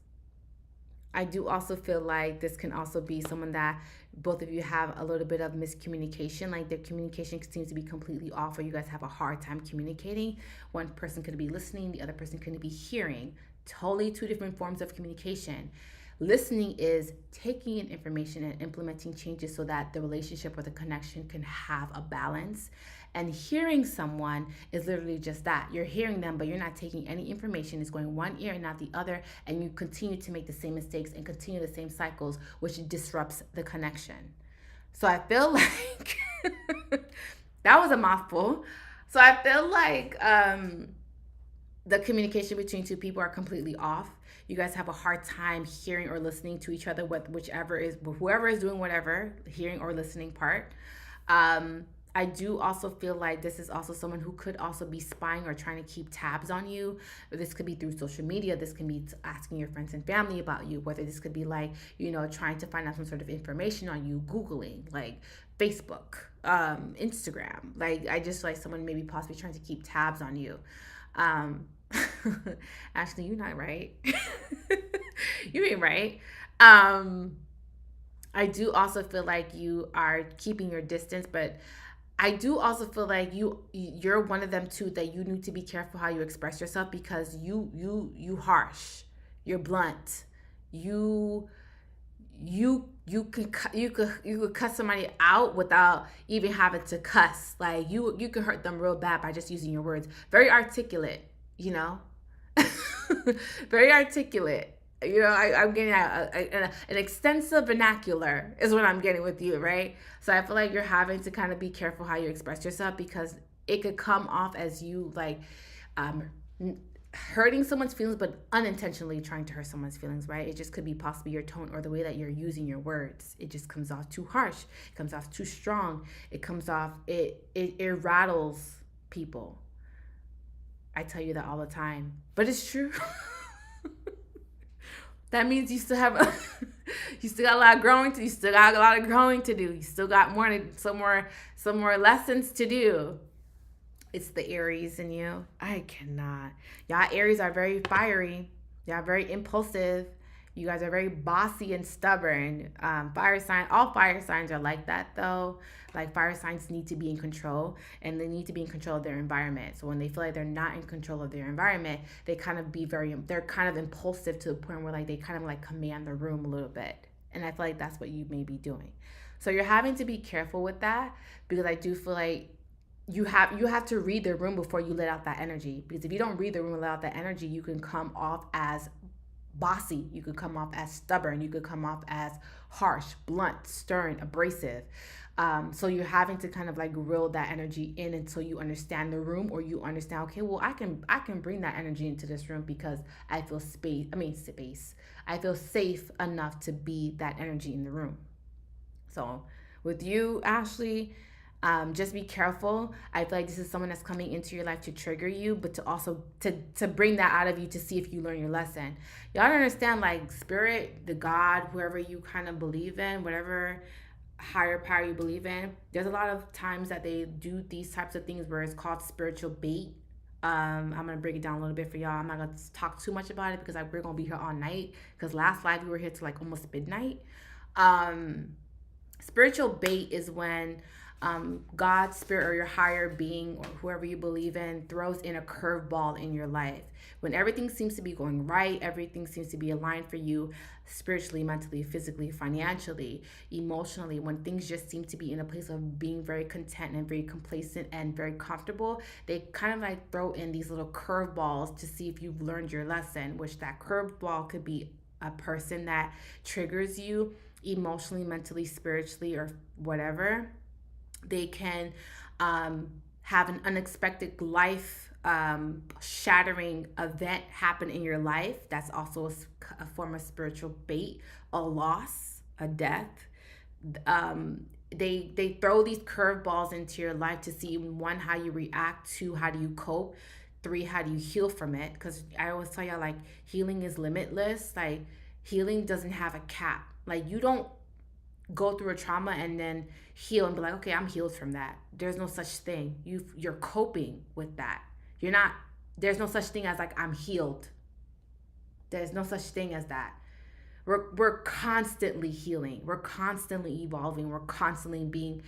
I do also feel like this can also be someone that both of you have a little bit of miscommunication, like their communication seems to be completely off, or you guys have a hard time communicating. One person could be listening, the other person could be hearing. Totally two different forms of communication. Listening is taking in information and implementing changes so that the relationship or the connection can have a balance. And hearing someone is literally just that. You're hearing them, but you're not taking any information. It's going one ear and not the other, and you continue to make the same mistakes and continue the same cycles, which disrupts the connection. So I feel like that was a mouthful. So I feel like the communication between two people are completely off. You guys have a hard time hearing or listening to each other, whoever is doing whatever, hearing or listening part. I do also feel like this is also someone who could also be spying or trying to keep tabs on you. This could be through social media. This can be asking your friends and family about you. Whether this could be like, trying to find out some sort of information on you, Googling, like Facebook, Instagram. Like, I just like someone maybe possibly trying to keep tabs on you. Ashley, you're not right. You ain't right. I do also feel like you are keeping your distance, but I do also feel like you're one of them too, that you need to be careful how you express yourself, because you harsh, you're blunt, you could cuss somebody out without even having to cuss. Like you could hurt them real bad by just using your words. Very articulate, very articulate. I'm getting an extensive vernacular is what I'm getting with you, right? So I feel like you're having to kind of be careful how you express yourself, because it could come off as you like hurting someone's feelings, but unintentionally trying to hurt someone's feelings, right? It just could be possibly your tone or the way that you're using your words. It just comes off too harsh. It comes off too strong. It comes off, it rattles people. I tell you that all the time, but it's true. That means you still got a lot of growing to. You still got a lot of growing to do. You still got some more lessons to do. It's the Aries in you. I cannot. Y'all Aries are very fiery. Y'all very impulsive. You guys are very bossy and stubborn. Fire sign. All fire signs are like that though. Like fire signs need to be in control, and they need to be in control of their environment. So when they feel like they're not in control of their environment, they kind of they're kind of impulsive to the point where like they kind of like command the room a little bit. And I feel like that's what you may be doing. So you're having to be careful with that, because I do feel like you have to read the room before you let out that energy. Because if you don't read the room and let out that energy, you can come off as bossy, you could come off as stubborn, you could come off as harsh, blunt, stern, abrasive. So you're having to kind of like reel that energy in until you understand the room, or you understand, okay, well, I can bring that energy into this room because I feel space. I feel safe enough to be that energy in the room. So with you, Ashley, just be careful. I feel like this is someone that's coming into your life to trigger you, but to also to bring that out of you to see if you learn your lesson. Y'all don't understand, like, spirit, the God, whoever you kind of believe in, whatever higher power you believe in, there's a lot of times that they do these types of things where it's called spiritual bait. I'm gonna break it down a little bit for y'all. I'm not gonna talk too much about it because we're gonna be here all night. Because last live we were here till like almost midnight. Spiritual bait is when God's spirit or your higher being or whoever you believe in throws in a curveball in your life. When everything seems to be going right, everything seems to be aligned for you spiritually, mentally, physically, financially, emotionally, when things just seem to be in a place of being very content and very complacent and very comfortable, they kind of like throw in these little curveballs to see if you've learned your lesson, which that curveball could be a person that triggers you emotionally, mentally, spiritually, or whatever. They can have an unexpected life shattering event happen in your life. That's also a form of spiritual bait, a loss, a death. They throw these curveballs into your life to see, one, how you react, two, how do you cope, three, how do you heal from it? Because I always tell y'all, like, healing is limitless. Like, healing doesn't have a cap. Like, you don't go through a trauma and then heal and be like, okay, I'm healed from that. There's no such thing. You're coping with that. You're not. There's no such thing as like, I'm healed. There's no such thing as that. We're constantly healing. We're constantly evolving. We're constantly being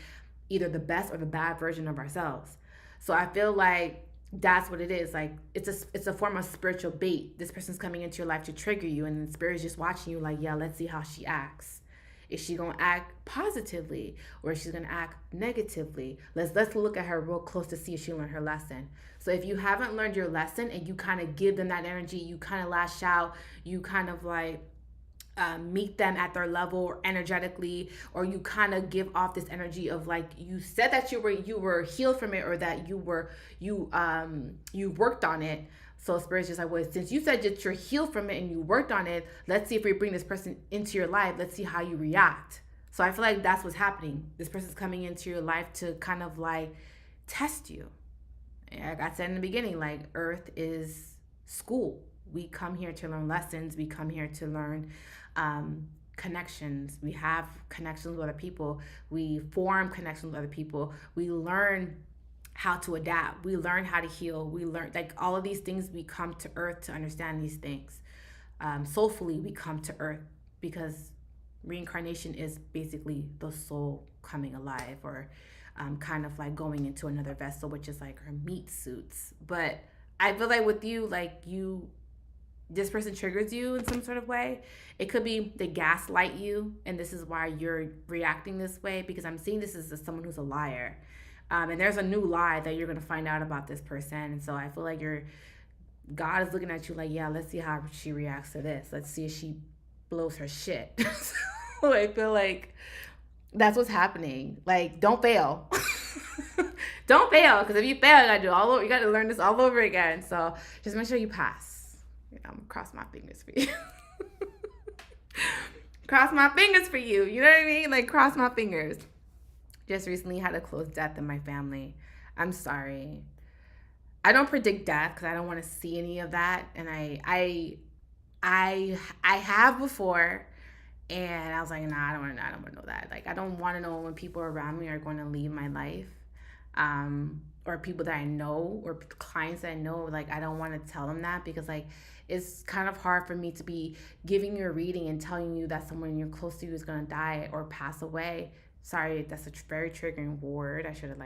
either the best or the bad version of ourselves. So I feel like that's what it is. Like, it's a form of spiritual bait. This person's coming into your life to trigger you, and the spirit is just watching you like, yeah, let's see how she acts. Is she gonna act positively or is she gonna act negatively? Let's look at her real close to see if she learned her lesson. So if you haven't learned your lesson and you kind of give them that energy, you kind of lash out, you kind of like meet them at their level or energetically, or you kind of give off this energy of like, you said that you were healed from it, or that you worked on it. So spirit's just like, well, since you said that you're healed from it and you worked on it, let's see if we bring this person into your life. Let's see how you react. So I feel like that's what's happening. This person's coming into your life to kind of like test you. Like I said in the beginning, like, earth is school. We come here to learn lessons. We come here to learn connections. We have connections with other people. We form connections with other people. We learn how to adapt. We learn how to heal. We learn, like, all of these things. We come to earth to understand these things. Soulfully, we come to earth because reincarnation is basically the soul coming alive, or kind of like going into another vessel, which is like our meat suits. But I feel like with you, like, this person triggers you in some sort of way. It could be they gaslight you, and this is why you're reacting this way, because I'm seeing this as someone who's a liar. And there's a new lie that you're going to find out about this person. And so I feel like God is looking at you like, yeah, let's see how she reacts to this. Let's see if she blows her shit. So I feel like that's what's happening. Like, don't fail. Don't fail, because if you fail, you got to learn this all over again. So just make sure you pass. I'm gonna cross my fingers for you. Cross my fingers for you. You know what I mean? Like, cross my fingers. Just recently had a close death in my family. I'm sorry. I don't predict death because I don't want to see any of that. And I have before, and I was like, nah, I don't want to know that. Like, I don't want to know when people around me are going to leave my life, or people that I know, or clients that I know. Like, I don't want to tell them that, because like, it's kind of hard for me to be giving you a reading and telling you that someone you're close to is going to die or pass away. Sorry, that's a very triggering word. I should have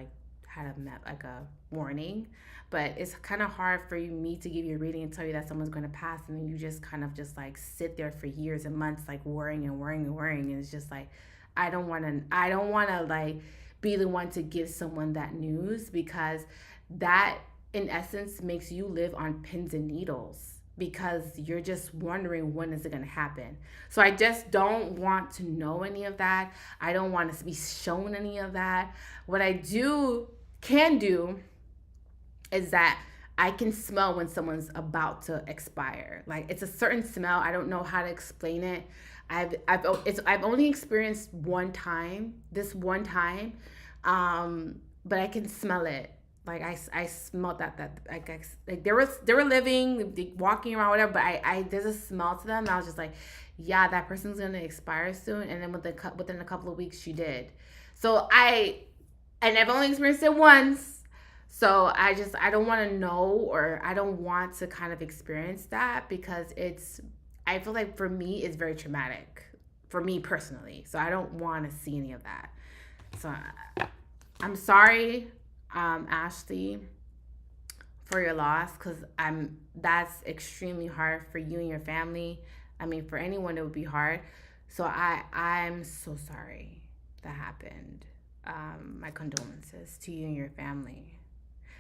had a warning. But it's kind of hard for me to give you a reading and tell you that someone's going to pass, and then you just kind of just like sit there for years and months, like worrying. And it's just like, I don't want to like be the one to give someone that news, because that in essence makes you live on pins and needles. because you're just wondering when is it going to happen. So I just don't want to know any of that. I don't want to be shown any of that. What I can do is that I can smell when someone's about to expire. Like, it's a certain smell. I don't know how to explain it. I've only experienced this one time, but I can smell it. Like, I smelled that like they were living, walking around, whatever. But I there's a smell to them. And I was just like, yeah, that person's gonna expire soon. And then within a couple of weeks, she did. So I've only experienced it once. So I don't want to know, or I don't want to kind of experience that, because I feel like for me, it's very traumatic for me personally. So I don't want to see any of that. So I'm sorry, Ashley, for your loss, because that's extremely hard for you and your family. I mean, for anyone, it would be hard. So I'm so sorry that happened. My condolences to you and your family.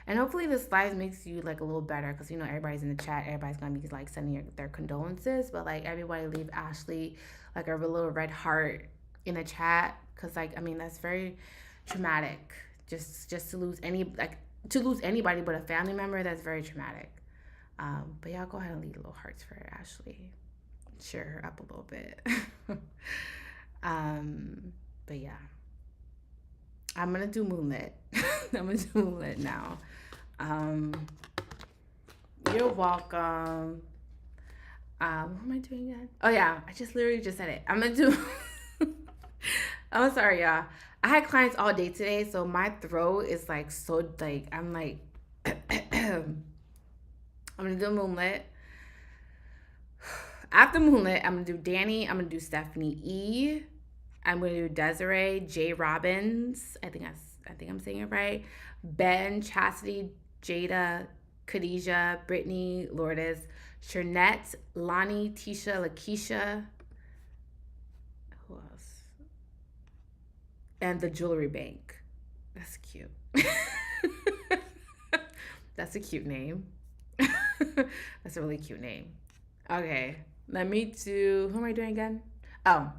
And hopefully this live makes you like a little better, because you know everybody's in the chat, everybody's gonna be like sending their condolences, but like everybody leave Ashley like a little red heart in the chat, because like, I mean, that's very traumatic. Just to lose anybody but a family member, that's very traumatic. But y'all go ahead and leave little hearts for Ashley. Cheer her up a little bit. But yeah, I'm gonna do Moonlit. I'm gonna do Moonlit now. You're welcome. What am I doing again? Oh yeah, I literally just said it. I'm gonna do. I'm sorry, y'all. I had clients all day today, so my throat is like so like I'm like. I'm gonna do Moonlit. After Moonlit, I'm gonna do Danny. I'm gonna do Stephanie E. I'm gonna do Desiree J. Robbins. I think I'm saying it right. Ben, Chastity, Jada, Khadijah, Brittany, Lourdes, Shernette, Lonnie, Tisha, Lakeisha. Who else? And the Jewelry Bank. That's cute. That's a cute name. That's a really cute name. Okay, let me do. Who am I doing again? Oh,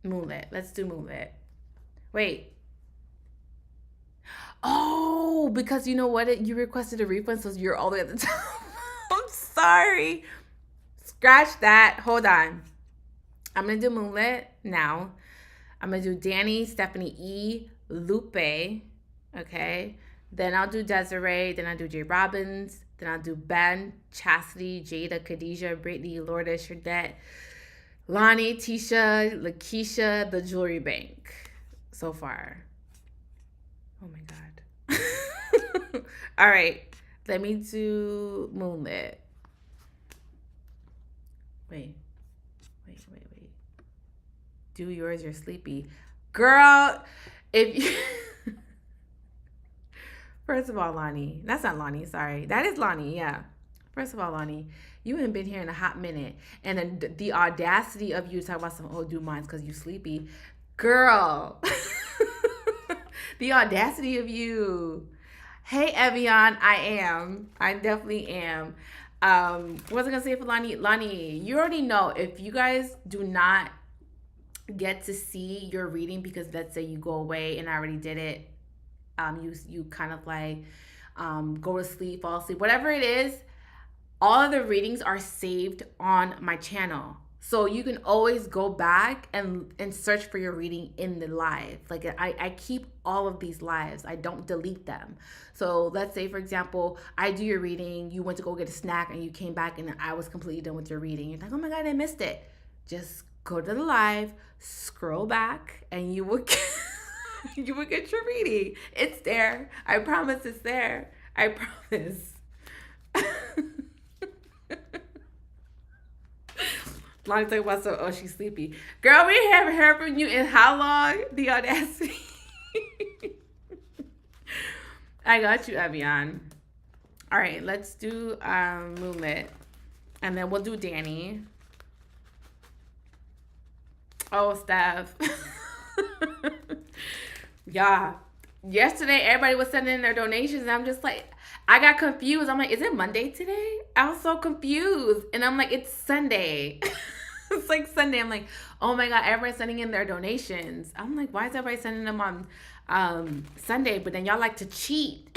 Moonlit. Let's do Moonlit. Wait. Oh, because you know what? You requested a refund, so you're all the way at the top. I'm sorry. Scratch that. Hold on. I'm going to do Moonlit now. I'm going to do Danny, Stephanie E, Lupe. Okay. Then I'll do Desiree. Then I'll do J. Robbins. Then I'll do Ben, Chastity, Jada, Khadijah, Brittany, Lourdes, Sherdette, Lonnie, Tisha, Lakeisha, the Jewelry Bank. So far. Oh my God. All right. Let me do Moonlit. Wait. Do yours, you're sleepy. Girl, if you... First of all, Lonnie. That's not Lonnie, sorry. That is Lonnie, yeah. First of all, Lonnie, you haven't been here in a hot minute. And then the audacity of you to talk about some, do mine because you sleepy. Girl. The audacity of you. Hey, Evian, I definitely am. What was I going to say for Lonnie? Lonnie, you already know, if you guys do not get to see your reading because let's say you go away and I already did it, you kind of like go to sleep, fall asleep, whatever it is, all of the readings are saved on my channel. So you can always go back and search for your reading in the live. Like I keep all of these lives. I don't delete them. So let's say, for example, I do your reading, you went to go get a snack and you came back and I was completely done with your reading. You're like, oh my God, I missed it. Just go to the live, scroll back, and you will you will get your reading. It's there. I promise it's there. I promise. Lonnie talking about she's sleepy. Girl, we haven't heard from you in how long? The audacity. I got you, Evian. All right, let's do Moonlit. And then we'll do Danny. Oh, Steph. Yeah. yesterday everybody was sending in their donations, and I'm just like, I got confused. I'm like, is it Monday today? I was so confused, and I'm like, it's Sunday. It's like Sunday. I'm like, oh my god, everybody's sending in their donations. I'm like, why is everybody sending them on Sunday? But then y'all like to cheat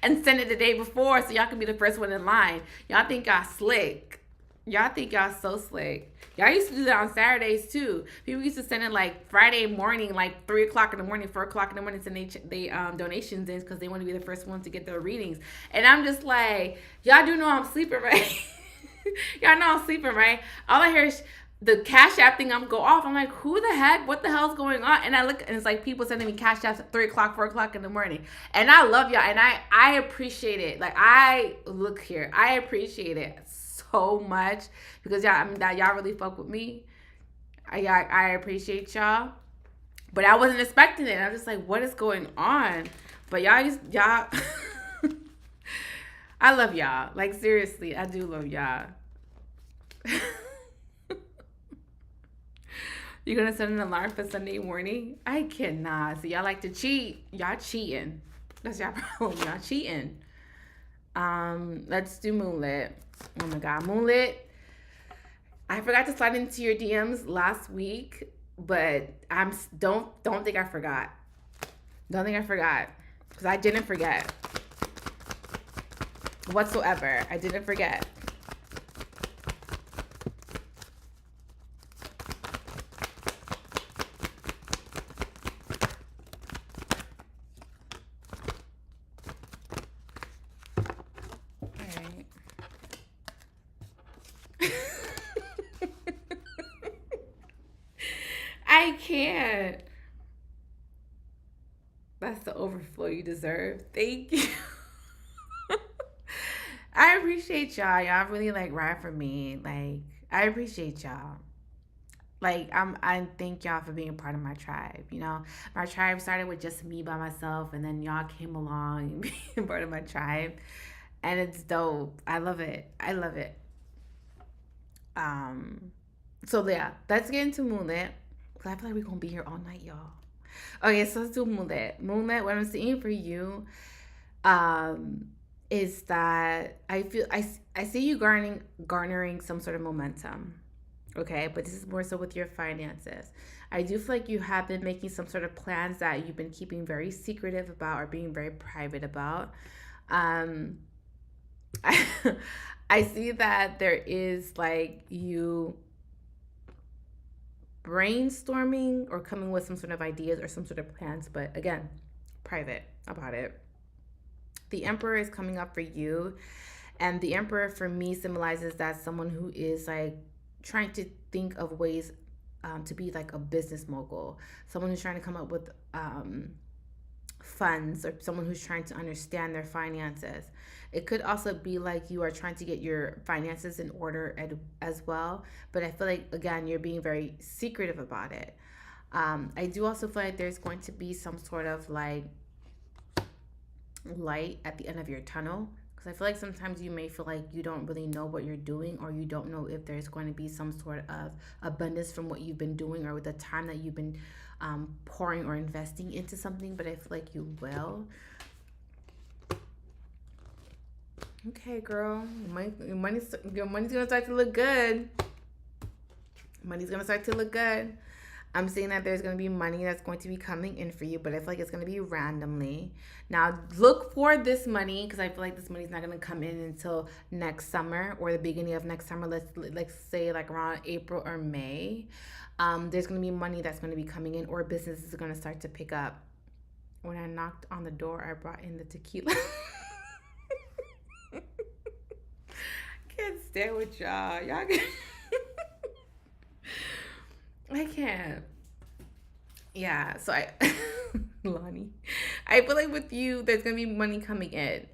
and send it the day before so y'all can be the first one in line. Y'all think y'all slick. Y'all think y'all so slick. Y'all used to do that on Saturdays too. People used to send it like Friday morning, like 3 o'clock in the morning, 4 o'clock in the morning, send they donations in because they want to be the first ones to get their readings. And I'm just like, y'all do know I'm sleeping, right? Y'all know I'm sleeping, right? All I hear is the Cashapp thing. I'm go off. I'm like, who the heck? What the hell's going on? And I look, and it's like people sending me Cashapps at 3 o'clock, 4 o'clock in the morning. And I love y'all, and I appreciate it. Like, I look here, I appreciate it so much because y'all, I mean, that y'all really fuck with me. I appreciate y'all, but I wasn't expecting it. I'm just like, what is going on? But y'all. I love y'all. Like, seriously, I do love y'all. You're gonna set an alarm for Sunday morning? I cannot. So y'all like to cheat. Y'all cheating. That's y'all problem. Y'all cheating. Let's do Moonlit. Oh my god, Moonlit. I forgot to slide into your DMs last week, but don't think I forgot. Don't think I forgot. Because I didn't forget. Whatsoever. I didn't forget. Alright. I can't. That's the overflow you deserve. Thank you. I appreciate y'all. Y'all really like ride for me. Like, I appreciate y'all. Like, I thank y'all for being part of my tribe. You know, my tribe started with just me by myself, and then y'all came along and being part of my tribe, and it's dope. I love it. I love it. So yeah, let's get into Moonlit because I feel like we're gonna be here all night, y'all. Okay, so let's do Moonlit. Moonlit. What I'm seeing for you, is that I see you garnering some sort of momentum. Okay, but this is more so with your finances. I do feel like you have been making some sort of plans that you've been keeping very secretive about or being very private about. Um, I, I see that there is like you brainstorming or coming with some sort of ideas or some sort of plans, but again, private about it. The Emperor is coming up for you, and the Emperor for me symbolizes that someone who is like trying to think of ways to be like a business mogul, someone who's trying to come up with funds, or someone who's trying to understand their finances. It could also be like you are trying to get your finances in order as well, but I feel like, again, you're being very secretive about it. I do also feel like there's going to be some sort of like light at the end of your tunnel, because I feel like sometimes you may feel like you don't really know what you're doing, or you don't know if there's going to be some sort of abundance from what you've been doing or with the time that you've been pouring or investing into something, but I feel like you will. Okay, girl, your money's gonna start to look good. Money's gonna start to look good. I'm seeing that there's going to be money that's going to be coming in for you, but I feel like it's going to be randomly. Now, look for this money, because I feel like this money's not going to come in until next summer or the beginning of next summer. Let's say like around April or May. There's going to be money that's going to be coming in, or business is going to start to pick up. When I knocked on the door, I brought in the tequila. Can't stand with y'all. Y'all can... I can't. Yeah, so Lonnie, I feel like with you, there's gonna be money coming in.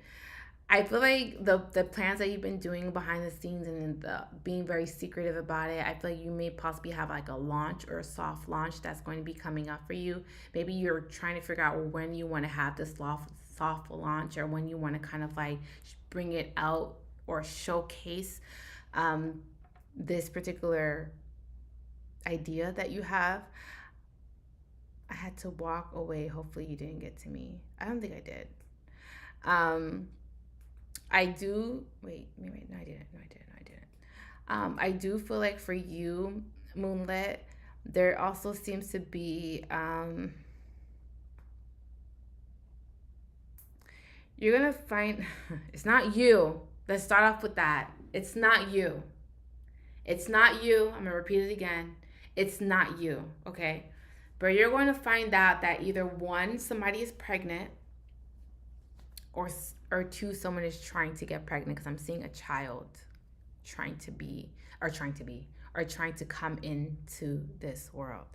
I feel like the plans that you've been doing behind the scenes and being very secretive about it, I feel like you may possibly have like a launch or a soft launch that's going to be coming up for you. Maybe you're trying to figure out when you want to have this soft launch, or when you want to kind of like bring it out or showcase this particular idea that you have. I had to walk away. Hopefully you didn't get to me. I don't think I did. I do. Wait. No, I didn't. I do feel like for you, Moonlit, there also seems to be. You're gonna find. It's not you. Let's start off with that. It's not you. It's not you. I'm gonna repeat it again. It's not you. Okay. But you're going to find out that either one, somebody is pregnant, or two, someone is trying to get pregnant, because I'm seeing a child trying to come into this world.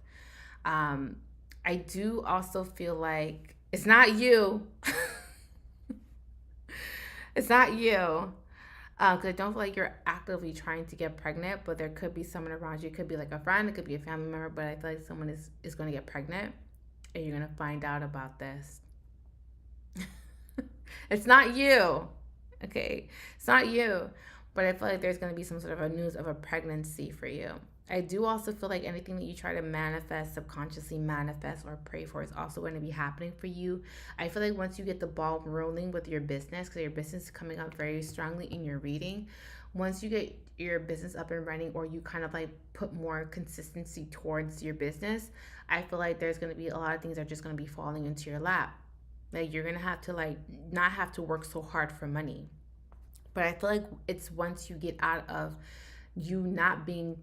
I do also feel like it's not you. It's not you. Because I don't feel like you're actively trying to get pregnant, but there could be someone around you. It could be like a friend, it could be a family member, but I feel like someone is going to get pregnant, and you're going to find out about this. It's not you. Okay? It's not you. But I feel like there's going to be some sort of a news of a pregnancy for you. I do also feel like anything that you try to manifest, subconsciously manifest or pray for, is also going to be happening for you. I feel like once you get the ball rolling with your business, because your business is coming up very strongly in your reading, once you get your business up and running, or you kind of like put more consistency towards your business, I feel like there's going to be a lot of things that are just going to be falling into your lap. Like you're going to have to like not have to work so hard for money. But I feel like it's once you get out of you not being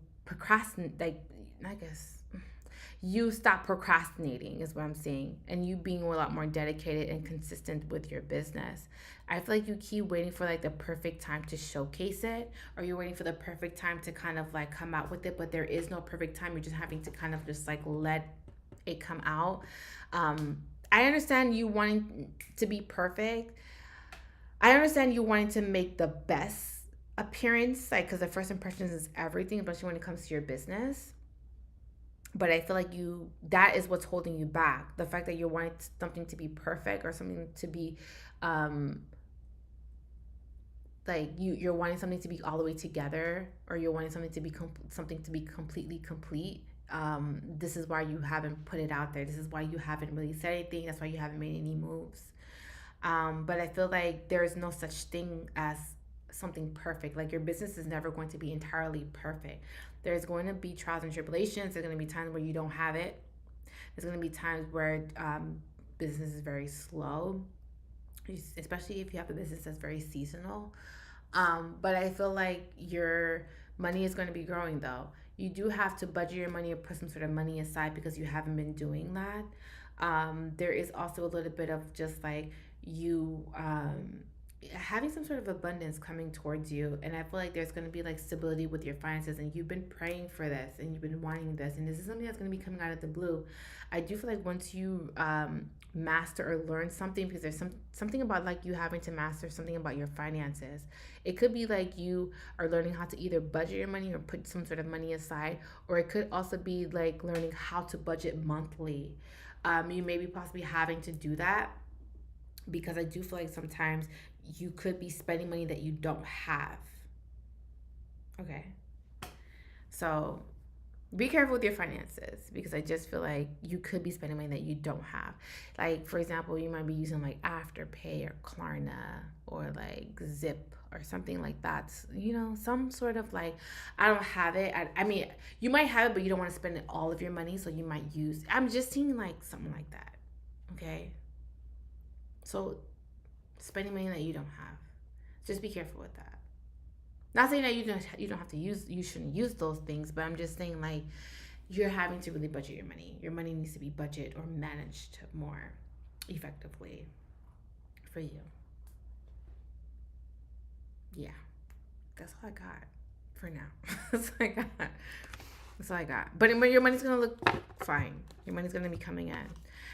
you stop procrastinating is what I'm saying, and you being a lot more dedicated and consistent with your business. I feel like you keep waiting for like the perfect time to showcase it, or you're waiting for the perfect time to kind of like come out with it, but there is no perfect time. You're just having to kind of just like let it come out. I understand you wanting to be perfect. I understand you wanting to make the best appearance, like, because the first impressions is everything, especially when it comes to your business. But I feel like that is what's holding you back. The fact that you're wanting something to be perfect, or something to be like you're wanting something to be all the way together, or you're wanting something to be completely complete. This is why you haven't put it out there. This is why you haven't really said anything. That's why you haven't made any moves. But I feel like there is no such thing as something perfect. Like your business is never going to be entirely perfect. There's going to be trials and tribulations. There's going to be times where you don't have it. There's going to be times where business is very slow, especially if you have a business that's very seasonal. But I feel like your money is going to be growing though. You do have to budget your money or put some sort of money aside, because you haven't been doing that. There is also a little bit of just like you having some sort of abundance coming towards you, and I feel like there's going to be like stability with your finances, and you've been praying for this and you've been wanting this, and this is something that's going to be coming out of the blue. I do feel like once you master or learn something, because there's something about like you having to master something about your finances. It could be like you are learning how to either budget your money or put some sort of money aside, or it could also be like learning how to budget monthly. You may be possibly having to do that, because I do feel like sometimes you could be spending money that you don't have. Okay. So be careful with your finances, because I just feel like you could be spending money that you don't have. Like, for example, you might be using like Afterpay or Klarna or like Zip or something like that. Some sort of like, I don't have it. I mean, you might have it, but you don't want to spend all of your money. So you might I'm just seeing like something like that. Okay. So spending money that you don't have, just be careful with that. Not saying that you don't have to you shouldn't use those things, but I'm just saying like you're having to really budget your money. Your money needs to be budgeted or managed more effectively for you. Yeah, that's all I got for now. That's all I got. But your money's gonna look fine. Your money's gonna be coming in.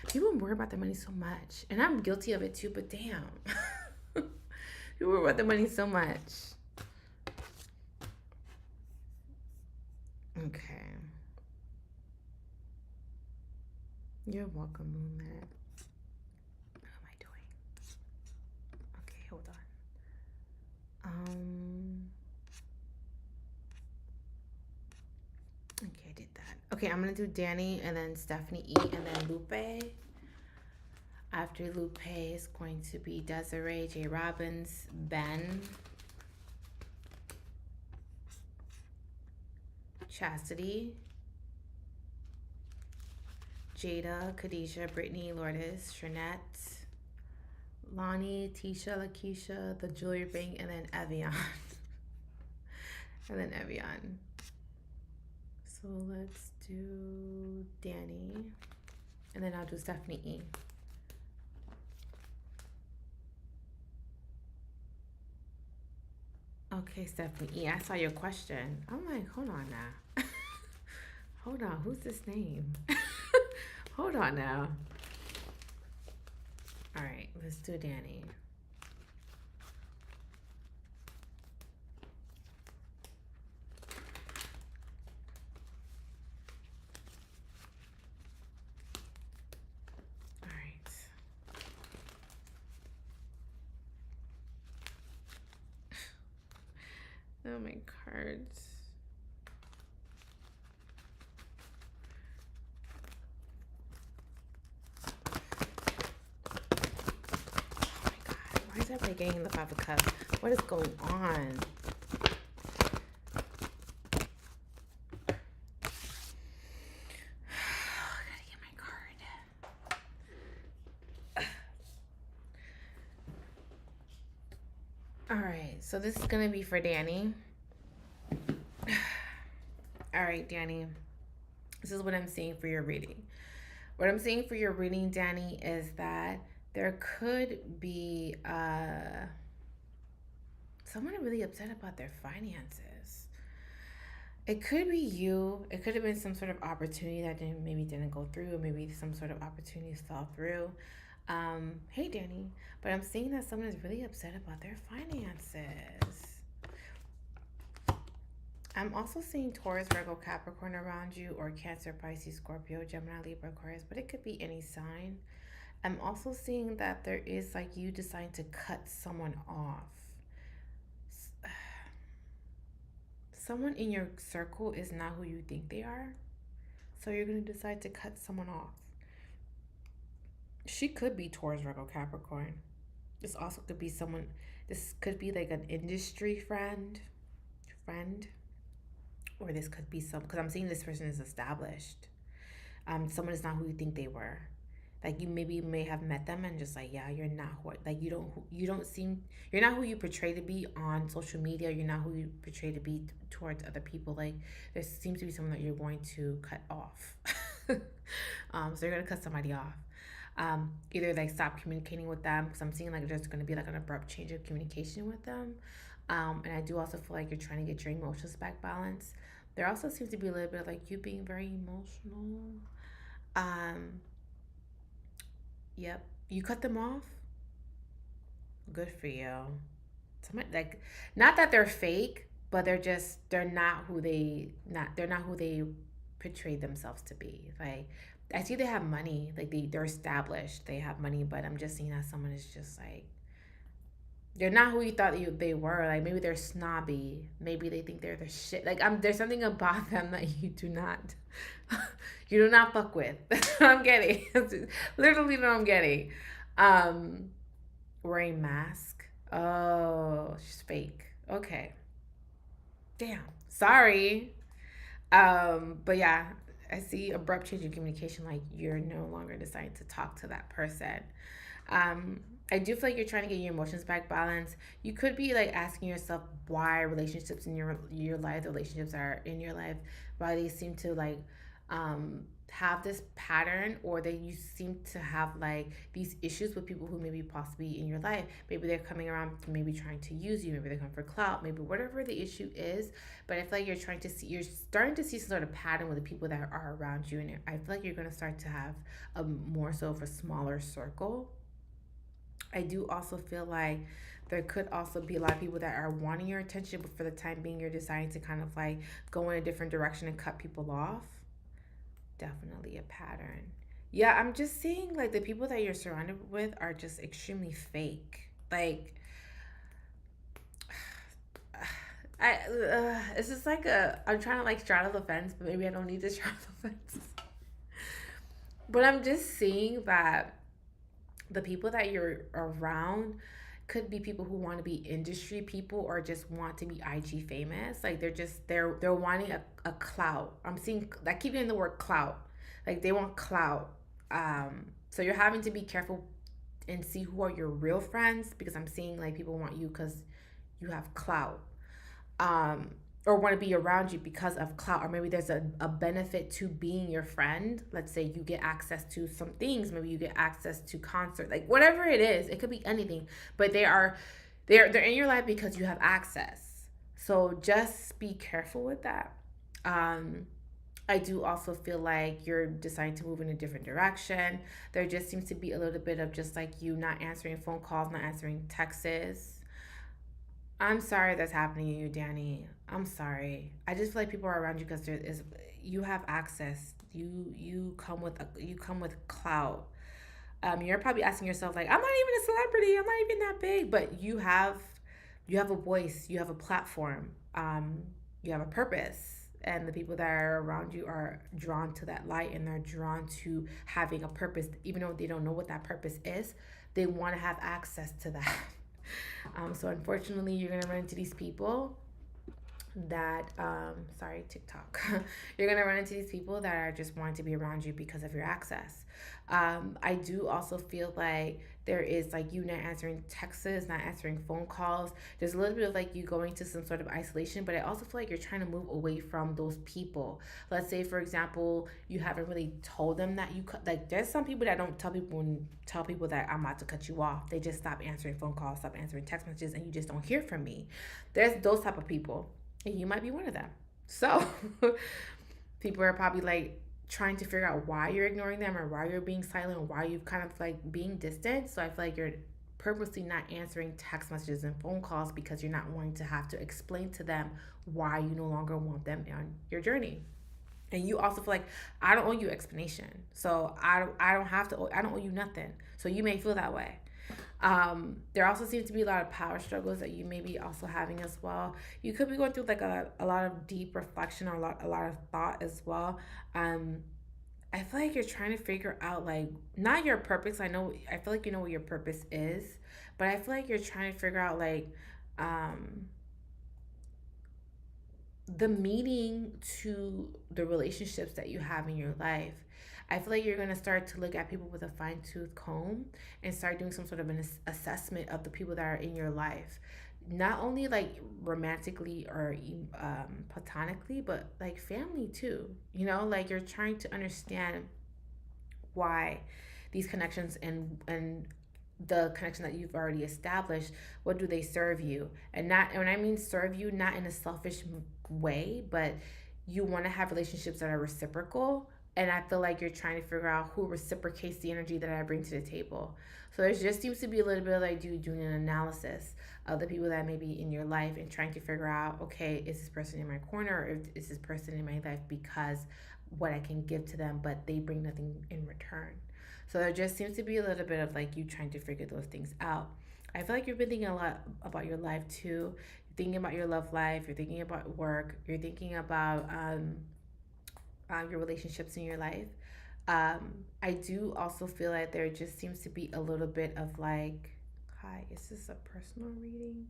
People worry about their money so much, and I'm guilty of it too. But damn, people worry about their money so much. Okay. You're welcome, Moonlit. What am I doing? Okay, hold on. Okay, I did that. Okay, I'm gonna do Danny and then Stephanie E and then Lupe. After Lupe is going to be Desiree, J. Robbins, Ben, Chastity, Jada, Khadijah, Brittany, Lourdes, Shanette, Lonnie, Tisha, Lakeisha, the Jewelry Bank, and then Evian. And then Evian. So let's do Danny. And then I'll do Stephanie E. Okay, Stephanie E. I saw your question. I'm like, hold on now. Hold on, who's this name? Hold on now. All right, let's do Danny. All right. Oh, my cards. Why is everybody getting the 5 of Cups? What is going on? I gotta get my card. All right, so this is gonna be for Danny. All right, Danny. This is what I'm seeing for your reading. What I'm seeing for your reading, Danny, is that there could be someone really upset about their finances. It could be you. It could have been some sort of opportunity that maybe didn't go through, or maybe some sort of opportunity fell through. Hey, Danny, but I'm seeing that someone is really upset about their finances. I'm also seeing Taurus, Virgo, Capricorn around you, or Cancer, Pisces, Scorpio, Gemini, Libra, Aquarius, but it could be any sign. I'm also seeing that there is like you deciding to cut someone off. Someone in your circle is not who you think they are. So you're going to decide to cut someone off. She could be Taurus, Virgo, Capricorn. This also could be someone, this could be like an industry friend. Or this could be some, because I'm seeing this person is established. Someone is not who you think they were. Like you may have met them and just like, yeah, you're not who, like you don't seem, you're not who you portray to be on social media. You're not who you portray to be towards other people. Like there seems to be someone that you're going to cut off. So you're going to cut somebody off. Either like stop communicating with them, because I'm seeing like there's going to be like an abrupt change of communication with them. And I do also feel like you're trying to get your emotions back balanced. There also seems to be a little bit of like you being very emotional. Yep. You cut them off? Good for you. Somebody, like, not that they're fake, but they're not who they portrayed themselves to be. Like I see they have money, like they're established, they have money, but I'm just seeing that someone is just like, they're not who you thought they were. Like maybe they're snobby. Maybe they think they're the shit. Like there's something about them that you do not fuck with. That's what I'm getting. Literally what I'm getting. Wearing mask. Oh, she's fake. Okay. Damn. Sorry. But yeah, I see abrupt change in communication. Like you're no longer deciding to talk to that person. I do feel like you're trying to get your emotions back balanced. You could be like asking yourself why relationships in your life, the relationships are in your life, why they seem to like have this pattern, or that you seem to have like these issues with people who maybe possibly in your life. Maybe they're coming around to maybe trying to use you, maybe they're coming for clout, maybe whatever the issue is. But I feel like you're starting to see some sort of pattern with the people that are around you, and I feel like you're going to start to have a more so of a smaller circle. I do also feel like there could also be a lot of people that are wanting your attention, but for the time being, you're deciding to kind of like go in a different direction and cut people off. Definitely a pattern. Yeah, I'm just seeing like the people that you're surrounded with are just extremely fake. Like, It's just like I'm trying to like straddle the fence, but maybe I don't need to straddle the fence. But I'm just seeing that the people that you're around could be people who want to be industry people or just want to be IG famous. Like they're wanting a clout. I'm seeing, I keep getting the word clout. Like they want clout. So you're having to be careful and see who are your real friends, because I'm seeing like people want you because you have clout. Or want to be around you because of clout, or maybe there's a benefit to being your friend. Let's say you get access to some things, maybe you get access to concert, like whatever it is, it could be anything, but they're in your life because you have access. So just be careful with that. I do also feel like you're deciding to move in a different direction. There just seems to be a little bit of just like you not answering phone calls, not answering texts. I'm sorry that's happening to you, Danny. I'm sorry. I just feel like people are around you because there is, you have access. You come with clout. You're probably asking yourself like, I'm not even a celebrity. I'm not even that big, but you have a voice. You have a platform. You have a purpose. And the people that are around you are drawn to that light, and they're drawn to having a purpose, even though they don't know what that purpose is. They want to have access to that. So unfortunately, you're gonna run into these people that sorry, TikTok. You're gonna run into these people that are just wanting to be around you because of your access. I do also feel like there is like you not answering texts, not answering phone calls. There's a little bit of like you going to some sort of isolation, but I also feel like you're trying to move away from those people. Let's say, for example, you haven't really told them that like. There's some people that don't tell people that I'm about to cut you off. They just stop answering phone calls, stop answering text messages, and you just don't hear from me. There's those type of people, and you might be one of them. So people are probably like trying to figure out why you're ignoring them, or why you're being silent, or why you kind of like being distant. So I feel like you're purposely not answering text messages and phone calls because you're not wanting to have to explain to them why you no longer want them on your journey. And you also feel like I don't owe you explanation, so I don't owe you nothing. So you may feel that way. There also seems to be a lot of power struggles that you may be also having as well. You could be going through like a lot of deep reflection, or a lot of thought as well. I feel like you're trying to figure out like not your purpose. I feel like you know what your purpose is, but I feel like you're trying to figure out like the meaning to the relationships that you have in your life. I feel like you're going to start to look at people with a fine tooth comb and start doing some sort of an assessment of the people that are in your life. Not only like romantically or platonically, but like family too. You know, like you're trying to understand why these connections and the connection that you've already established, what do they serve you? And not, and when I mean serve you, not in a selfish way, but you want to have relationships that are reciprocal. And I feel like you're trying to figure out who reciprocates the energy that I bring to the table. So there just seems to be a little bit of like you doing an analysis of the people that may be in your life and trying to figure out, okay, is this person in my corner, or is this person in my life because what I can give to them, but they bring nothing in return. So there just seems to be a little bit of like you trying to figure those things out. I feel like you've been thinking a lot about your life too. You're thinking about your love life. You're thinking about work. You're thinking about your relationships in your life. I do also feel like there just seems to be a little bit of like, hi, is this a personal reading?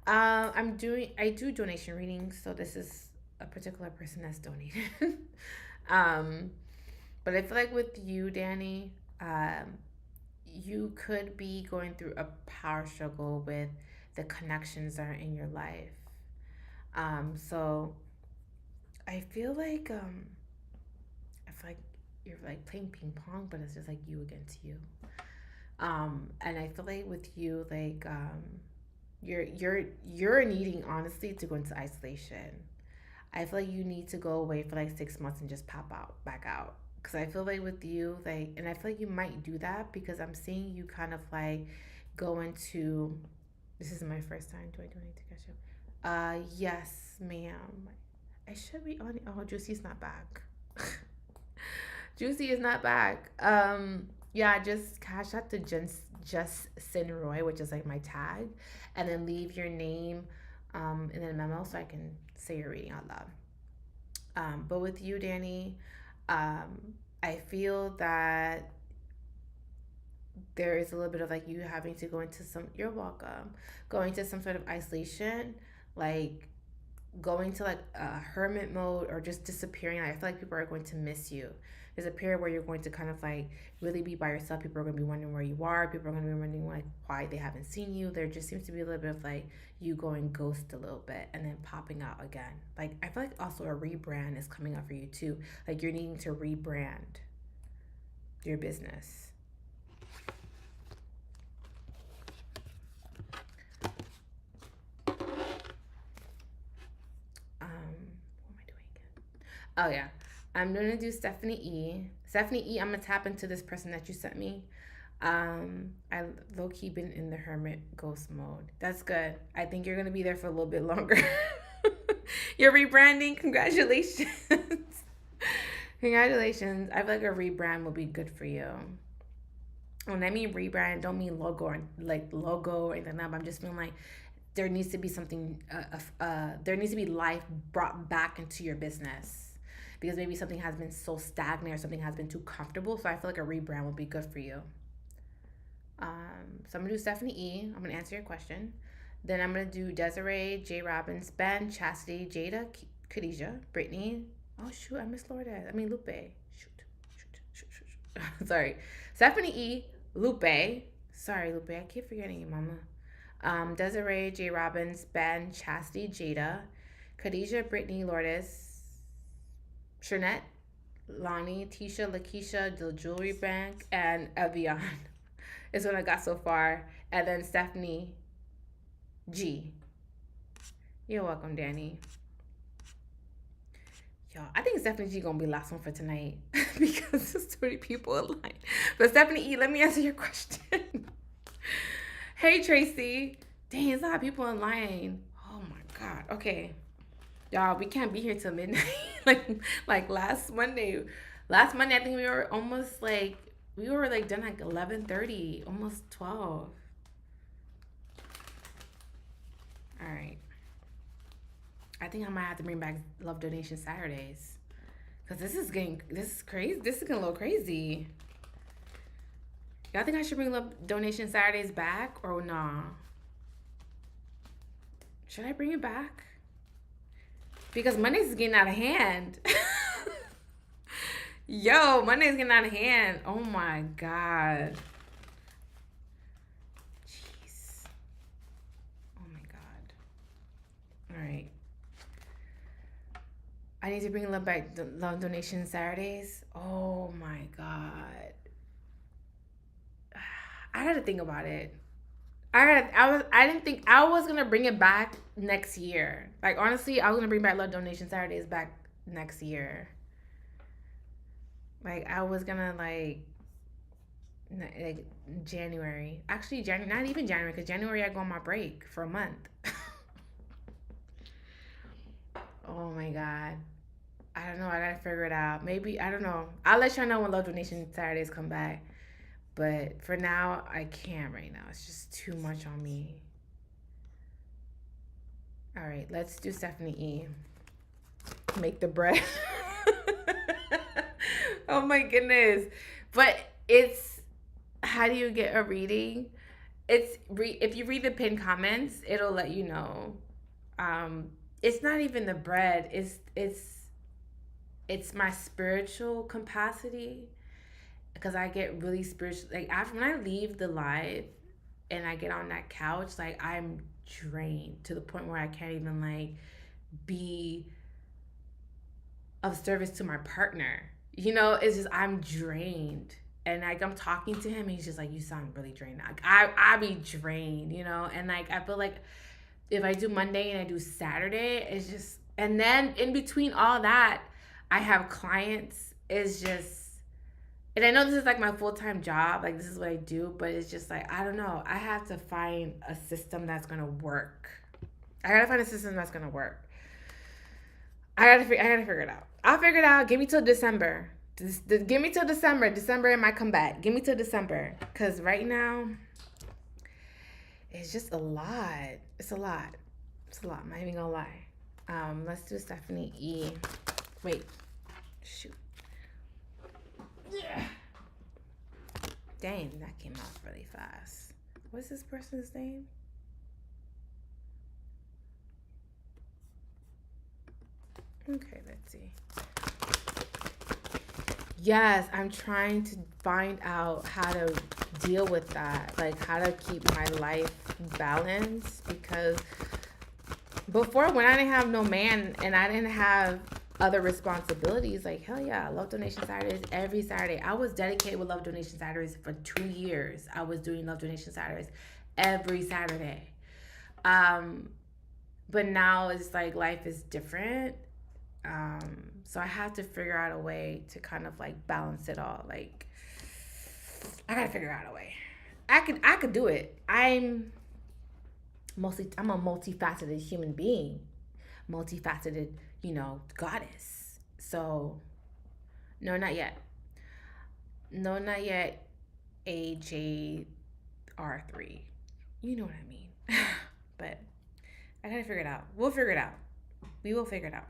I do donation readings, so this is a particular person that's donated. But I feel like with you, Danny, you could be going through a power struggle with the connections that are in your life. So I feel like you're like playing ping pong, but it's just like you against you. And I feel like with you, like you're needing honestly to go into isolation. I feel like you need to go away for like 6 months and just pop out back out. Cause I feel like with you, like, and I feel like you might do that because I'm seeing you kind of like go into. This is my first time. Do I donate to Cashapp? Yes, ma'am. I should be on. Oh, Juicy's not back. Juicy is not back. Yeah, just cash out to JustCynRoy, which is like my tag, and then leave your name, in a memo so I can say your reading out loud. But with you, Danny, I feel that there is a little bit of like you having to go into you're welcome, going to some sort of isolation, like going to like a hermit mode or just disappearing. I feel like people are going to miss you. There's a period where you're going to kind of like really be by yourself. People are going to be wondering where you are. People are going to be wondering like why they haven't seen you. There just seems to be a little bit of like you going ghost a little bit and then popping out again. Like I feel like also a rebrand is coming up for you too. Like you're needing to rebrand your business. Oh yeah, I'm gonna do Stephanie E. Stephanie E, I'm gonna tap into this person that you sent me. I low-key been in the hermit ghost mode. That's good. I think you're gonna be there for a little bit longer. You're rebranding. Congratulations. Congratulations. I feel like a rebrand will be good for you. When I mean rebrand, don't mean logo or like logo or anything like that. I'm just feeling like there needs to be something. There needs to be life brought back into your business. Because maybe something has been so stagnant or something has been too comfortable. So I feel like a rebrand would be good for you. So I'm going to do Stephanie E. I'm going to answer your question. Then I'm going to do Desiree, J. Robbins, Ben, Chastity, Jada, Khadijah, Brittany. Oh, shoot. I missed Lupe. Shoot. Sorry. Stephanie E. Lupe. Sorry, Lupe. I keep forgetting you, mama. Desiree, J. Robbins, Ben, Chastity, Jada, Khadijah, Brittany, Lourdes, Shernette, Lonnie, Tisha, Lakeisha, The Jewelry Bank, and Evian is what I got so far. And then Stephanie G. You're welcome, Danny. Yo, I think Stephanie G gonna be the last one for tonight because there's too many people in line. But Stephanie E, let me answer your question. Hey, Tracy. Dang, there's a lot of people in line. Oh my God. Okay. Y'all, we can't be here till midnight. like last Monday. Last Monday, I think we were almost like, done like 11:30, almost 12. All right. I think I might have to bring back Love Donation Saturdays. Because this is crazy. This is getting a little crazy. Y'all think I should bring Love Donation Saturdays back or nah? Should I bring it back? Because Mondays is getting out of hand. Yo, Monday's getting out of hand. Oh my God. Jeez. Oh my God. All right. I need to bring Love Donation Saturdays. Oh my God. I gotta think about it. I didn't think I was gonna bring it back next year. Like honestly, I was gonna bring back Love Donation Saturdays back next year. Like I was gonna like January. Actually, not even January, because January I go on my break for a month. Oh my God. I don't know. I gotta figure it out. Maybe, I don't know. I'll let y'all know when Love Donation Saturdays come back. But for now, I can't right now. It's just too much on me. All right, let's do Stephanie E. Make the bread. Oh my goodness. But it's, how do you get a reading? If you read the pinned comments, it'll let you know. It's not even the bread. It's my spiritual capacity. Because I get really spiritual. Like when I leave the live and I get on that couch, like I'm drained to the point where I can't even like be of service to my partner. You know, it's just I'm drained. And like I'm talking to him and he's just like, you sound really drained. Like I be drained, you know? And like I feel like if I do Monday and I do Saturday, it's just, and then in between all that, I have clients. It's just, and I know this is like my full-time job, like this is what I do, but it's just like, I don't know. I have to find a system that's gonna work. I gotta find a system that's gonna work. I gotta figure it out. I'll figure it out. Give me till December. Give me till December. December it might come back. Give me till December. Cause right now, it's just a lot. It's a lot. It's a lot. I'm not even gonna lie. Let's do Stephanie E. Wait. Shoot. Yeah. Dang, that came out really fast. What's this person's name? Okay, let's see. Yes, I'm trying to find out how to deal with that, like how to keep my life balanced, because before, when I didn't have no man and I didn't have other responsibilities, like hell yeah, Love Donation Saturdays every Saturday. I was dedicated with Love Donation Saturdays for 2 years. I was doing Love Donation Saturdays every Saturday. But now it's like life is different. So I have to figure out a way to kind of like balance it all. Like I gotta figure out a way. I could do it. I'm a multifaceted human being, multifaceted, goddess. So no, not yet. No, not yet. AJR3. You know what I mean. But I gotta figure it out. We'll figure it out. We will figure it out.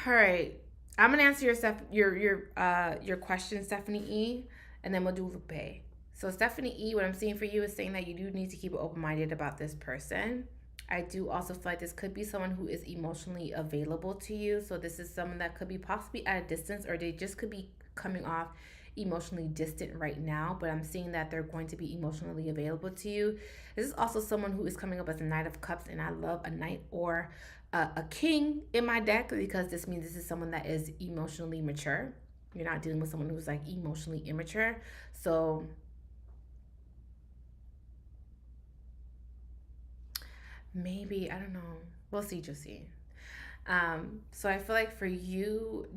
All right. I'm gonna answer your question, Stephanie E, and then we'll do Lupe. So Stephanie E, what I'm seeing for you is saying that you do need to keep open-minded about this person. I do also feel like this could be someone who is emotionally available to you. So this is someone that could be possibly at a distance, or they just could be coming off emotionally distant right now, but I'm seeing that they're going to be emotionally available to you. This is also someone who is coming up as a Knight of Cups, and I love a Knight or a King in my deck, because this means this is someone that is emotionally mature. You're not dealing with someone who's like emotionally immature. So maybe, I don't know. We'll see, Juicy. So I feel like for you,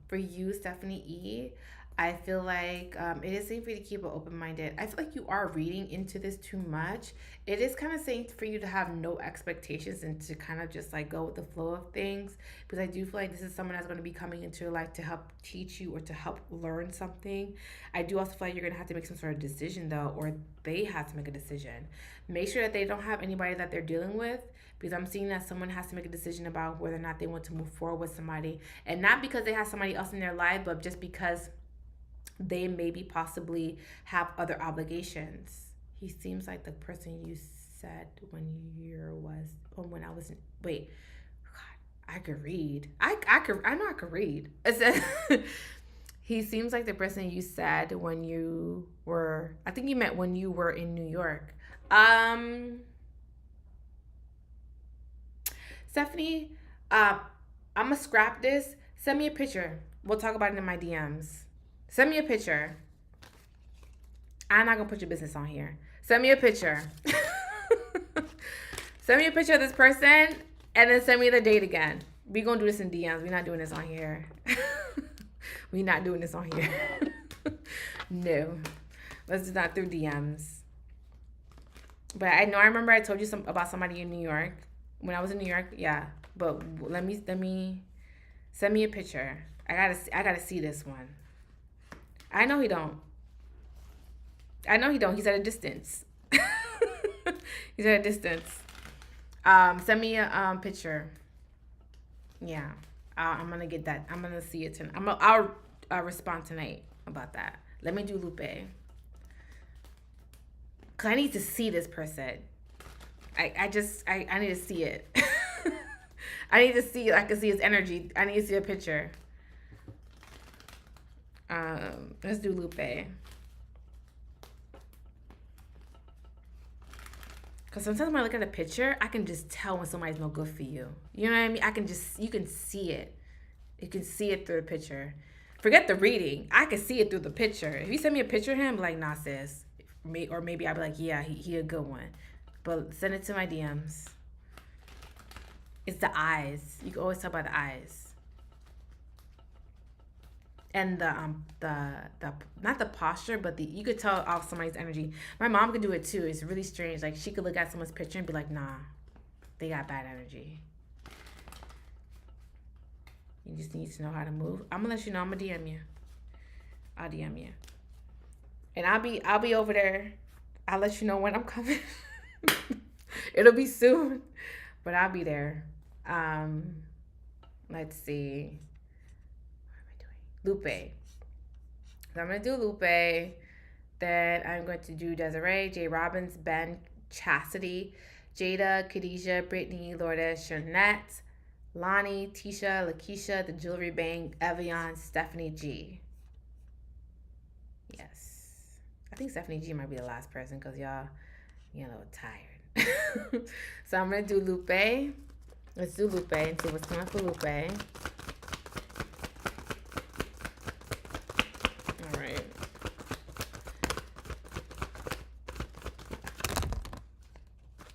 for you, Stephanie E, I feel like it is saying for you to keep it open-minded. I feel like you are reading into this too much. It is kind of saying for you to have no expectations and to kind of just like go with the flow of things, because I do feel like this is someone that's going to be coming into your life to help teach you or to help learn something. I do also feel like you're going to have to make some sort of decision though, or they have to make a decision. Make sure that they don't have anybody that they're dealing with, because I'm seeing that someone has to make a decision about whether or not they want to move forward with somebody, and not because they have somebody else in their life, but just because they maybe possibly have other obligations. He seems like the person you said when I was in, wait, God, I could read. I know I could read. It said, he seems like the person you said when you were, I think you meant when you were in New York. Stephanie, I'm gonna scrap this. Send me a picture. We'll talk about it in my DMs. Send me a picture. I'm not gonna put your business on here. Send me a picture. Send me a picture of this person, and then send me the date again. We're gonna do this in DMs. We're not doing this on here. We're not doing this on here. No. Let's do that through DMs. But I remember I told you about somebody in New York. When I was in New York, yeah. But let me send me a picture. I gotta see this one. I know he don't. He's at a distance. He's at a distance. Send me a picture. Yeah. I'm gonna get that. I'm gonna see it tonight. I'll respond tonight about that. Let me do Lupe. Cause I need to see this person. I need to see it. I need to see it. I can see his energy. I need to see a picture. Let's do Lupe. Because sometimes when I look at a picture, I can just tell when somebody's no good for you. You know what I mean? You can see it. You can see it through the picture. Forget the reading. I can see it through the picture. If you send me a picture of him, I'm like, nah, sis. Or maybe I'll be like, yeah, he a good one. But send it to my DMs. It's the eyes. You can always tell by the eyes. And the not the posture, but you could tell off somebody's energy. My mom could do it too. It's really strange. Like she could look at someone's picture and be like, nah, they got bad energy. You just need to know how to move. I'm gonna let you know. I'm gonna DM you. I'll DM you. And I'll be over there. I'll let you know when I'm coming. It'll be soon, but I'll be there. Let's see. What am I doing? Lupe. So I'm gonna do Lupe. Then I'm going to do Desiree, J. Robbins, Ben, Chastity, Jada, Khadijah, Brittany, Lourdes, Shanette, Lonnie, Tisha, Lakeisha, The Jewelry Bank, Evian, Stephanie G. Yes. I think Stephanie G might be the last person because y'all get a little tired. So I'm going to do Lupe. Let's do Lupe and see what's coming up for Lupe. All right.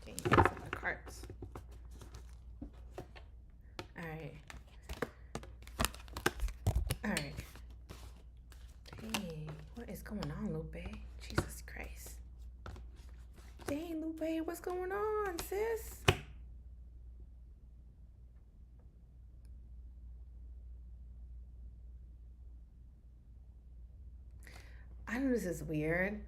Okay, some of the cards. All right. All right. Hey, what is going on, Lupe? Jesus Christ. Dang, Lupe, what's going on, sis? I know this is weird.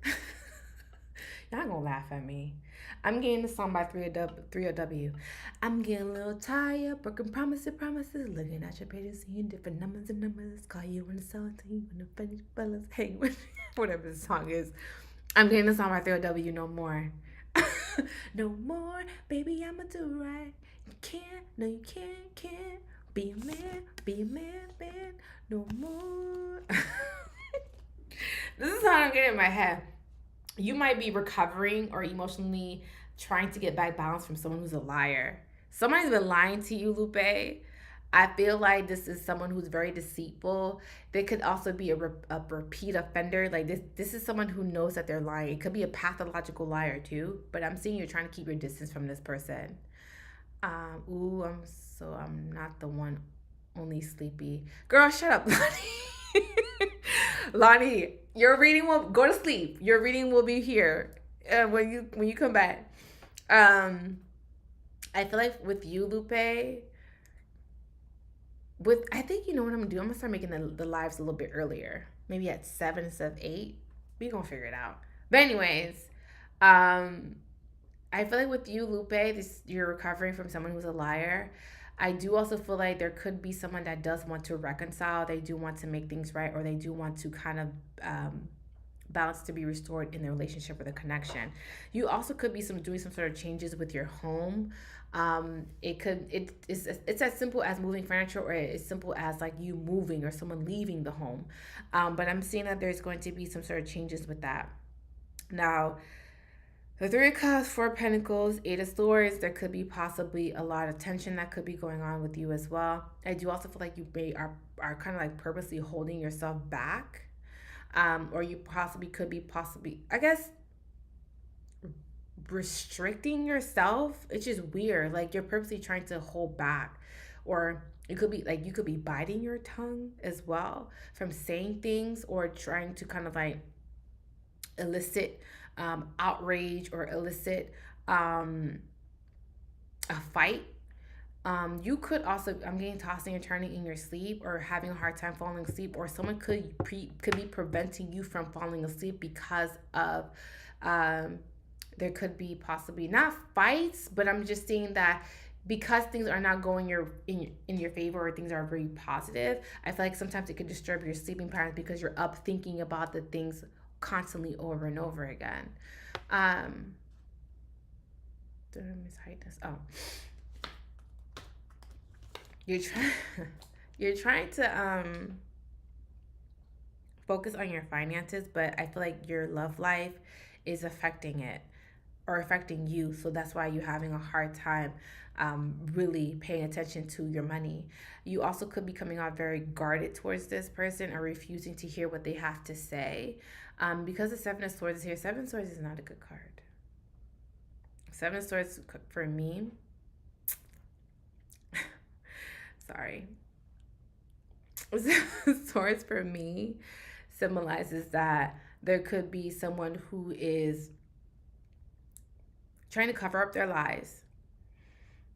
Y'all gonna laugh at me. I'm getting the song by 3OW. I'm getting a little tired, broken promises, looking at your pages, seeing different numbers and numbers. Call you when it's selling to you when the funny fellas hang with whatever the song is. I'm getting the song by 3OW, No More. No more, baby, I'ma do right. You can't, no you can't. Be a man, man. No more. This is how I'm getting in my head. You might be recovering or emotionally trying to get back balance from someone who's a liar. Somebody's been lying to you, Lupe. I feel like this is someone who's very deceitful. They could also be a repeat offender. Like this is someone who knows that they're lying. It could be a pathological liar too. But I'm seeing you're trying to keep your distance from this person. I'm not the one, only sleepy. Girl, shut up, Lonnie. Lonnie, your reading will go to sleep. Your reading will be here when you come back. I feel like with you, Lupe, I think you know what I'm gonna do. I'm gonna start making the lives a little bit earlier, maybe at 7 instead of 8. We gonna figure it out. But anyways, I feel like with you, Lupe, you're recovering from someone who's a liar. I do also feel like there could be someone that does want to reconcile. They do want to make things right, or they do want to kind of balance to be restored in the relationship or the connection. You also could be doing some sort of changes with your home. It's as simple as moving furniture, or as simple as like you moving or someone leaving the home. But I'm seeing that there's going to be some sort of changes with that. Now, the 3 of Cups, 4 of Pentacles, 8 of Swords, there could be possibly a lot of tension that could be going on with you as well. I do also feel like you are kind of like purposely holding yourself back. Or you could be I guess, restricting yourself. It's just weird. Like you're purposely trying to hold back. Or it could be like you could be biting your tongue as well from saying things, or trying to kind of like elicit outrage or elicit a fight. You could also, I'm getting tossing and turning in your sleep, or having a hard time falling asleep, or someone could be preventing you from falling asleep because of there could be possibly not fights, but I'm just saying that because things are not going in your favor, or things are very positive, I feel like sometimes it could disturb your sleeping patterns because you're up thinking about the things constantly over and over again. Did I mishide this? Oh. You're trying to focus on your finances, but I feel like your love life is affecting it, or affecting you. So that's why you're having a hard time really paying attention to your money. You also could be coming out very guarded towards this person, or refusing to hear what they have to say. Because the 7 of Swords is here, 7 of Swords is not a good card. 7 of Swords for me, sorry. Swords for me symbolizes that there could be someone who is trying to cover up their lies.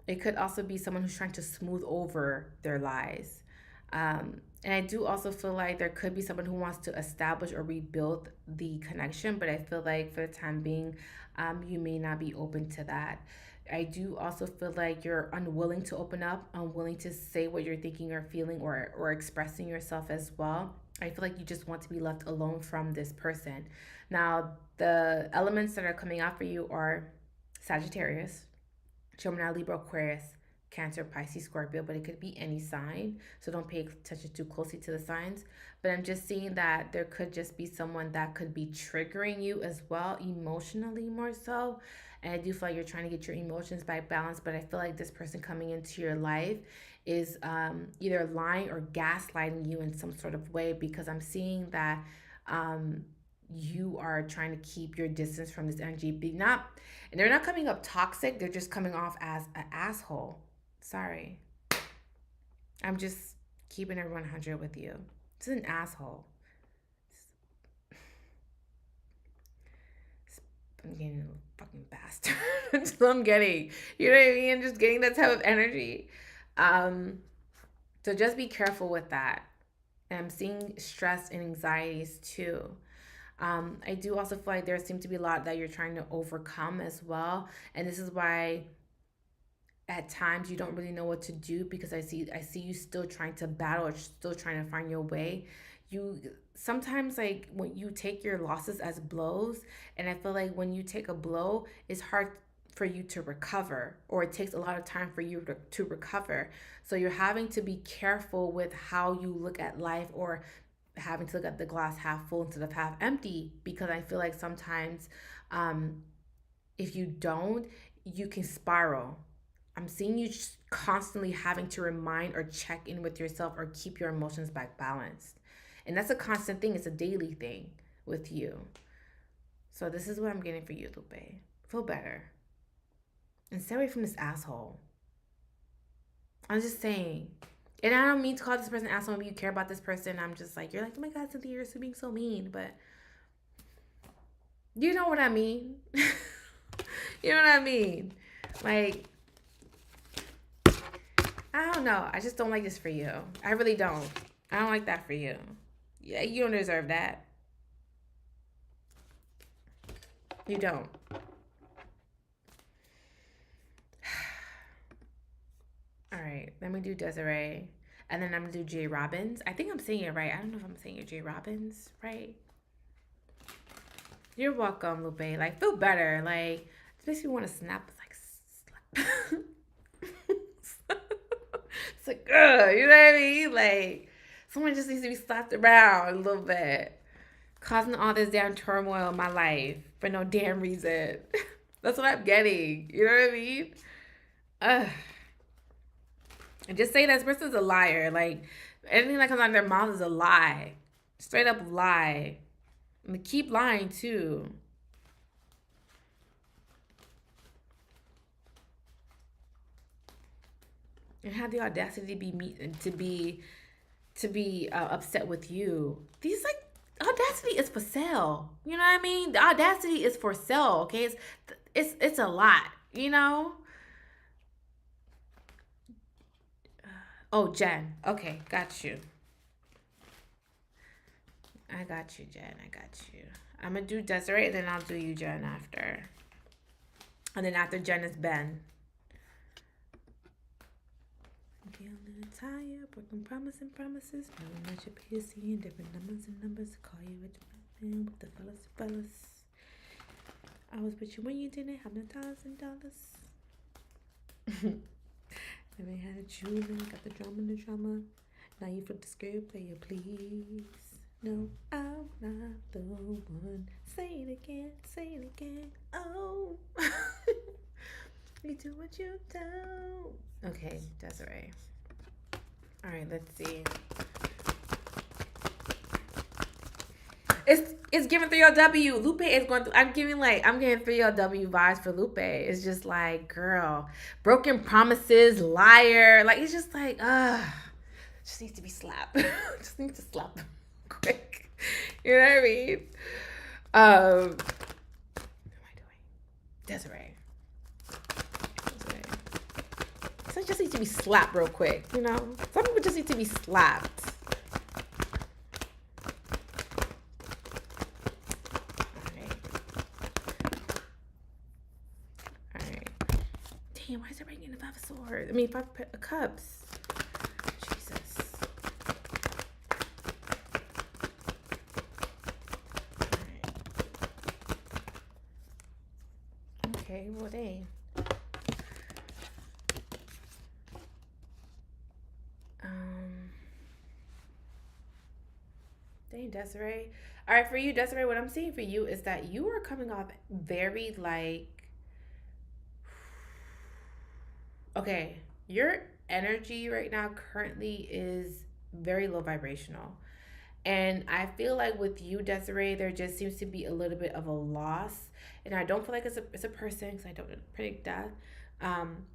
It could also be someone who's trying to smooth over their lies. And I do also feel like there could be someone who wants to establish or rebuild the connection, but I feel like for the time being, you may not be open to that. I do also feel like you're unwilling to open up, unwilling to say what you're thinking or feeling, or expressing yourself as well. I feel like you just want to be left alone from this person. Now, the elements that are coming out for you are Sagittarius, Gemini, Libra, Aquarius, Cancer, Pisces, Scorpio, but it could be any sign. So don't pay attention too closely to the signs. But I'm just seeing that there could just be someone that could be triggering you as well, emotionally more so. And I do feel like you're trying to get your emotions back balanced, but I feel like this person coming into your life is either lying or gaslighting you in some sort of way, because I'm seeing that you are trying to keep your distance from this energy. And they're not coming up toxic, they're just coming off as an asshole. Sorry. I'm just keeping it 100 with you. It's an asshole. I'm getting a fucking bastard. That's what I'm getting. You know what I mean? I'm just getting that type of energy. So just be careful with that. And I'm seeing stress and anxieties too. I do also feel like there seems to be a lot that you're trying to overcome as well. And this is why at times you don't really know what to do, because I see you still trying to battle or still trying to find your way. You sometimes, like, when you take your losses as blows, and I feel like when you take a blow, it's hard for you to recover, or it takes a lot of time for you to recover. So you're having to be careful with how you look at life, or having to look at the glass half full instead of half empty, because I feel like sometimes if you don't, you can spiral. I'm seeing you just constantly having to remind or check in with yourself or keep your emotions back balanced. And that's a constant thing. It's a daily thing with you. So this is what I'm getting for you, Lupe. Feel better. And stay away from this asshole. I'm just saying. And I don't mean to call this person an asshole. Maybe you care about this person. I'm just like, you're like, oh my God, Cynthia, you're being so mean. But you know what I mean. You know what I mean. Like, I don't know. I just don't like this for you. I really don't. I don't like that for you. Yeah, you don't deserve that. You don't. All right, let me do Desiree. And then I'm going to do J. Robbins. I think I'm saying it right. I don't know if I'm saying it J. Robbins, right? You're welcome, Lupe. Like, feel better. Like, it makes me want to snap. It's like, slap. It's like, ugh, you know what I mean? Like, someone just needs to be slapped around a little bit. Causing all this damn turmoil in my life for no damn reason. That's what I'm getting. You know what I mean? Ugh. And just say that this person's a liar. Like, anything that comes out of their mouth is a lie. Straight up lie. And keep lying too. And have the audacity to be upset with you. These, like, audacity is for sale. You know what I mean? The audacity is for sale. Okay, it's a lot. You know. Oh, Jen. Okay, got you. I got you, Jen. I got you. I'm going to do Desiree, and then I'll do you, Jen, after. And then after Jen is Ben. Get a little tired, broken promises. Knowing that you're busy and different numbers and numbers to call you a man with the fellas. I was with you when you didn't have no $1,000. Never had a jeweler, got the drama. Now you flip the script, player, please. No, I'm not the one. Say it again. Oh, you do what you do. Okay, Desiree. All right, let's see. It's giving 3LW. Lupe is going through. I'm getting 3LW vibes for Lupe. It's just like, girl, broken promises, liar. Like, it's just like, just needs to be slapped. Just needs to slap them quick. You know what I mean? What am I doing? Desiree. I just need to be slapped real quick, you know? Some people just need to be slapped. All right. Damn, why is it bringing the Five of Swords? I mean, Five of Cups. Jesus. All right. Okay, well, dang. Dang, Desiree. All right, for you, Desiree, what I'm seeing for you is that you are coming off very like, okay, your energy right now currently is very low vibrational. And I feel like with you, Desiree, there just seems to be a little bit of a loss. And I don't feel like it's a person because I don't predict death. Um,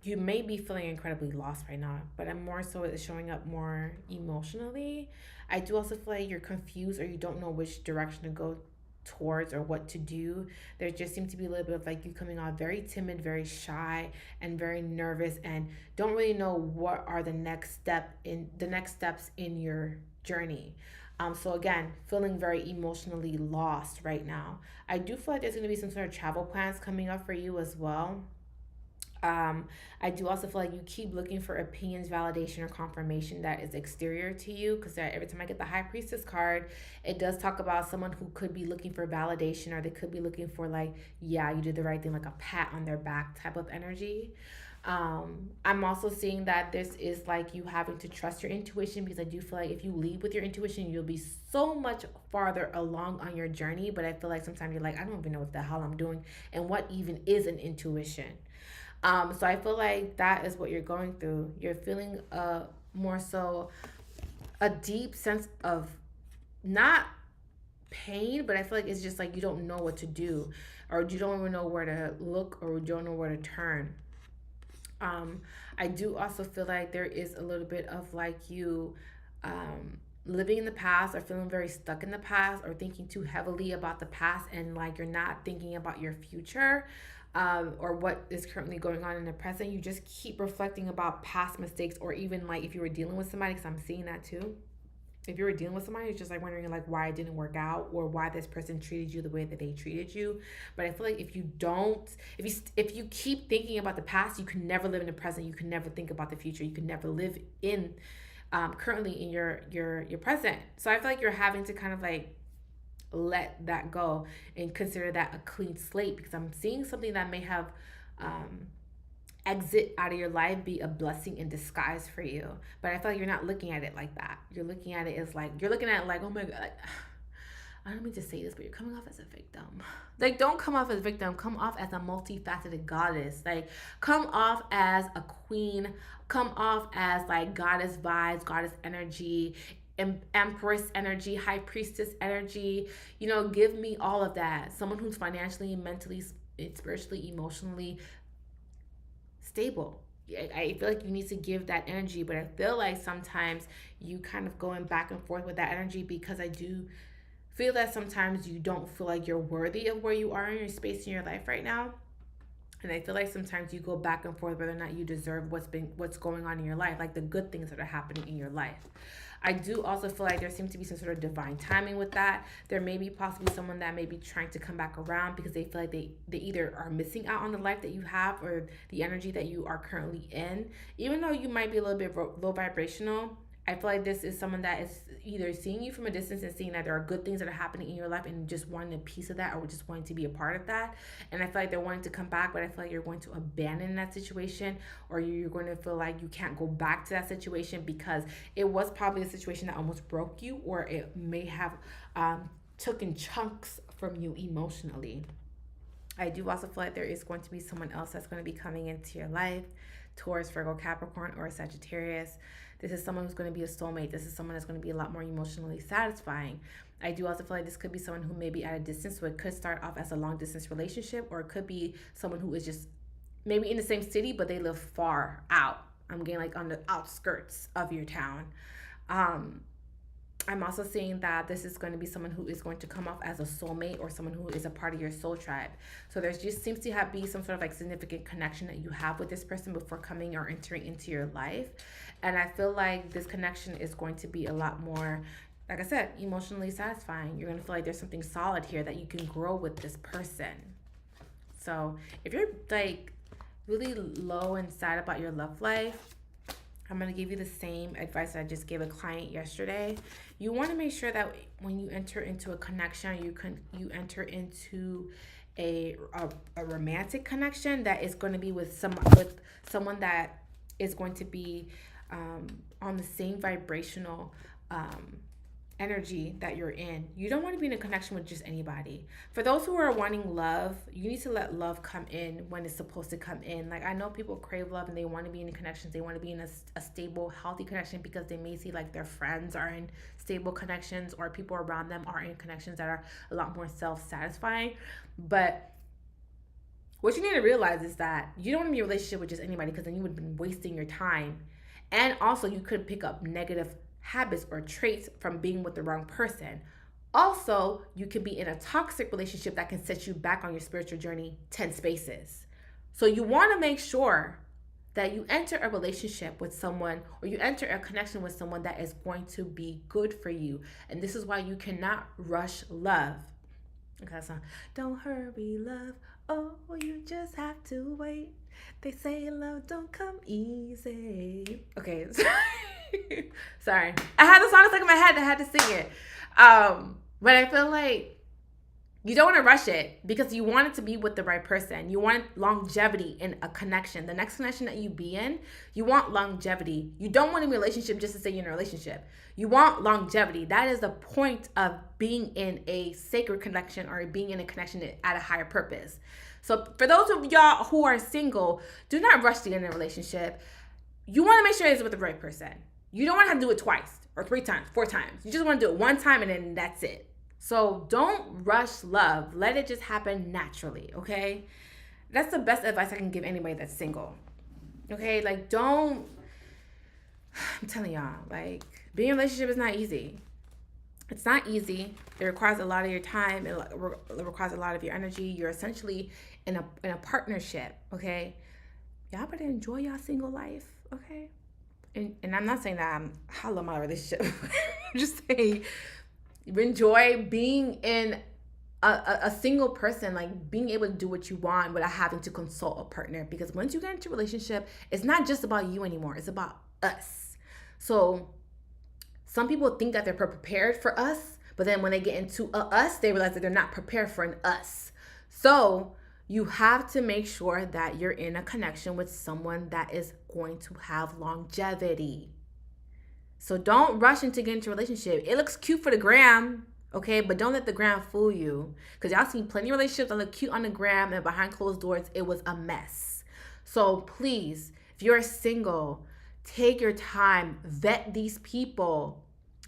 you may be feeling incredibly lost right now, but I'm more so it's showing up more emotionally. I do also feel like you're confused or you don't know which direction to go towards or what to do. There just seems to be a little bit of like you coming off very timid, very shy, and very nervous, and don't really know what are the next steps in your journey. So again, feeling very emotionally lost right now. I do feel like there's going to be some sort of travel plans coming up for you as well. I do also feel like you keep looking for opinions, validation, or confirmation that is exterior to you. Because every time I get the High Priestess card, it does talk about someone who could be looking for validation, or they could be looking for like, yeah, you did the right thing, like a pat on their back type of energy. I'm also seeing that this is like you having to trust your intuition, because I do feel like if you lead with your intuition, you'll be so much farther along on your journey. But I feel like sometimes you're like, I don't even know what the hell I'm doing, and what even is an intuition. So I feel like that is what you're going through. You're feeling more so a deep sense of not pain, but I feel like it's just like you don't know what to do, or you don't even know where to look, or you don't know where to turn. I do also feel like there is a little bit of like you living in the past, or feeling very stuck in the past, or thinking too heavily about the past, and like you're not thinking about your future, or what is currently going on in the present. You just keep reflecting about past mistakes, or even like if you were dealing with somebody, because I'm seeing that too. If you were dealing with somebody, it's just like wondering like why it didn't work out, or why this person treated you the way that they treated you. But I feel like if you keep thinking about the past, you can never live in the present. You can never think about the future. You can never live in currently in your present. So I feel like you're having to kind of like let that go and consider that a clean slate, because I'm seeing something that may have exit out of your life be a blessing in disguise for you. But I feel like you're not looking at it like that. You're looking at it as like, you're looking at it like, oh my God, like, I don't mean to say this, but you're coming off as a victim. Like, don't come off as a victim. Come off as a multifaceted goddess. Like, come off as a queen. Come off as like goddess vibes, goddess energy, empress energy, high priestess energy. You know, give me all of that. Someone who's financially, mentally, spiritually, emotionally stable. I feel like you need to give that energy, but I feel like sometimes you kind of going back and forth with that energy, because I do feel that sometimes you don't feel like you're worthy of where you are in your space in your life right now. And I feel like sometimes you go back and forth whether or not you deserve what's going on in your life, like the good things that are happening in your life. I do also feel like there seems to be some sort of divine timing with that. There may be possibly someone that may be trying to come back around, because they feel like they either are missing out on the life that you have, or the energy that you are currently in. Even though you might be a little bit low vibrational, I feel like this is someone that is either seeing you from a distance and seeing that there are good things that are happening in your life, and just wanting a piece of that, or just wanting to be a part of that. And I feel like they're wanting to come back, but I feel like you're going to abandon that situation, or you're going to feel like you can't go back to that situation, because it was probably a situation that almost broke you, or it may have taken chunks from you emotionally. I do also feel like there is going to be someone else that's going to be coming into your life. Taurus, Virgo, Capricorn, or Sagittarius. This is someone who's going to be a soulmate. This is someone that's going to be a lot more emotionally satisfying. I do also feel like this could be someone who may be at a distance, so it could start off as a long distance relationship, or it could be someone who is just maybe in the same city, but they live far out. I'm getting like on the outskirts of your town. I'm also seeing that this is going to be someone who is going to come off as a soulmate or someone who is a part of your soul tribe. So there's just seems to be some sort of like significant connection that you have with this person before coming or entering into your life. And I feel like this connection is going to be a lot more, like I said, emotionally satisfying. You're going to feel like there's something solid here that you can grow with this person. So if you're like really low and sad about your love life, I'm going to give you the same advice I just gave a client yesterday. You want to make sure that when you enter into a connection, you enter into a romantic connection that is going to be with someone that is going to be on the same vibrational energy that you're in. You don't want to be in a connection with just anybody. For those who are wanting love, you need to let love come in when it's supposed to come in. Like, I know people crave love and they want to be in connections. They want to be in a stable, healthy connection because they may see like their friends are in stable connections or people around them are in connections that are a lot more self-satisfying. But what you need to realize is that you don't want to be in a relationship with just anybody, because then you would have been wasting your time. And also you could pick up negative habits or traits from being with the wrong person. Also, you could be in a toxic relationship that can set you back on your spiritual journey 10 spaces. So you want to make sure that you enter a relationship with someone, or you enter a connection with someone that is going to be good for you. And this is why you cannot rush love. Okay, so don't hurry, love. Oh, you just have to wait. They say love don't come easy. Okay, sorry. I had the song stuck in my head. I had to sing it. But I feel like you don't want to rush it because you want it to be with the right person. You want longevity in a connection. The next connection that you be in, you want longevity. You don't want a relationship just to say you're in a relationship. You want longevity. That is the point of being in a sacred connection or being in a connection at a higher purpose. So for those of y'all who are single, do not rush to get in a relationship. You want to make sure it's with the right person. You don't want to have to do it twice or 3 times, 4 times. You just want to do it one time and then that's it. So don't rush love. Let it just happen naturally, okay? That's the best advice I can give anybody that's single. Okay? Like, don't... I'm telling y'all, like, being in a relationship is not easy. It's not easy. It requires a lot of your time. It requires a lot of your energy. You're essentially in a partnership, okay? Y'all better enjoy y'all single life, okay? And I'm not saying that I love my relationship. I'm just saying, enjoy being in a single person, like being able to do what you want without having to consult a partner. Because once you get into a relationship, it's not just about you anymore. It's about us. So some people think that they're prepared for us, but then when they get into us, they realize that they're not prepared for an us. So you have to make sure that you're in a connection with someone that is going to have longevity. So don't rush into getting into a relationship. It looks cute for the gram, okay? But don't let the gram fool you. Because y'all seen plenty of relationships that look cute on the gram and behind closed doors, it was a mess. So please, if you're single, take your time. Vet these people.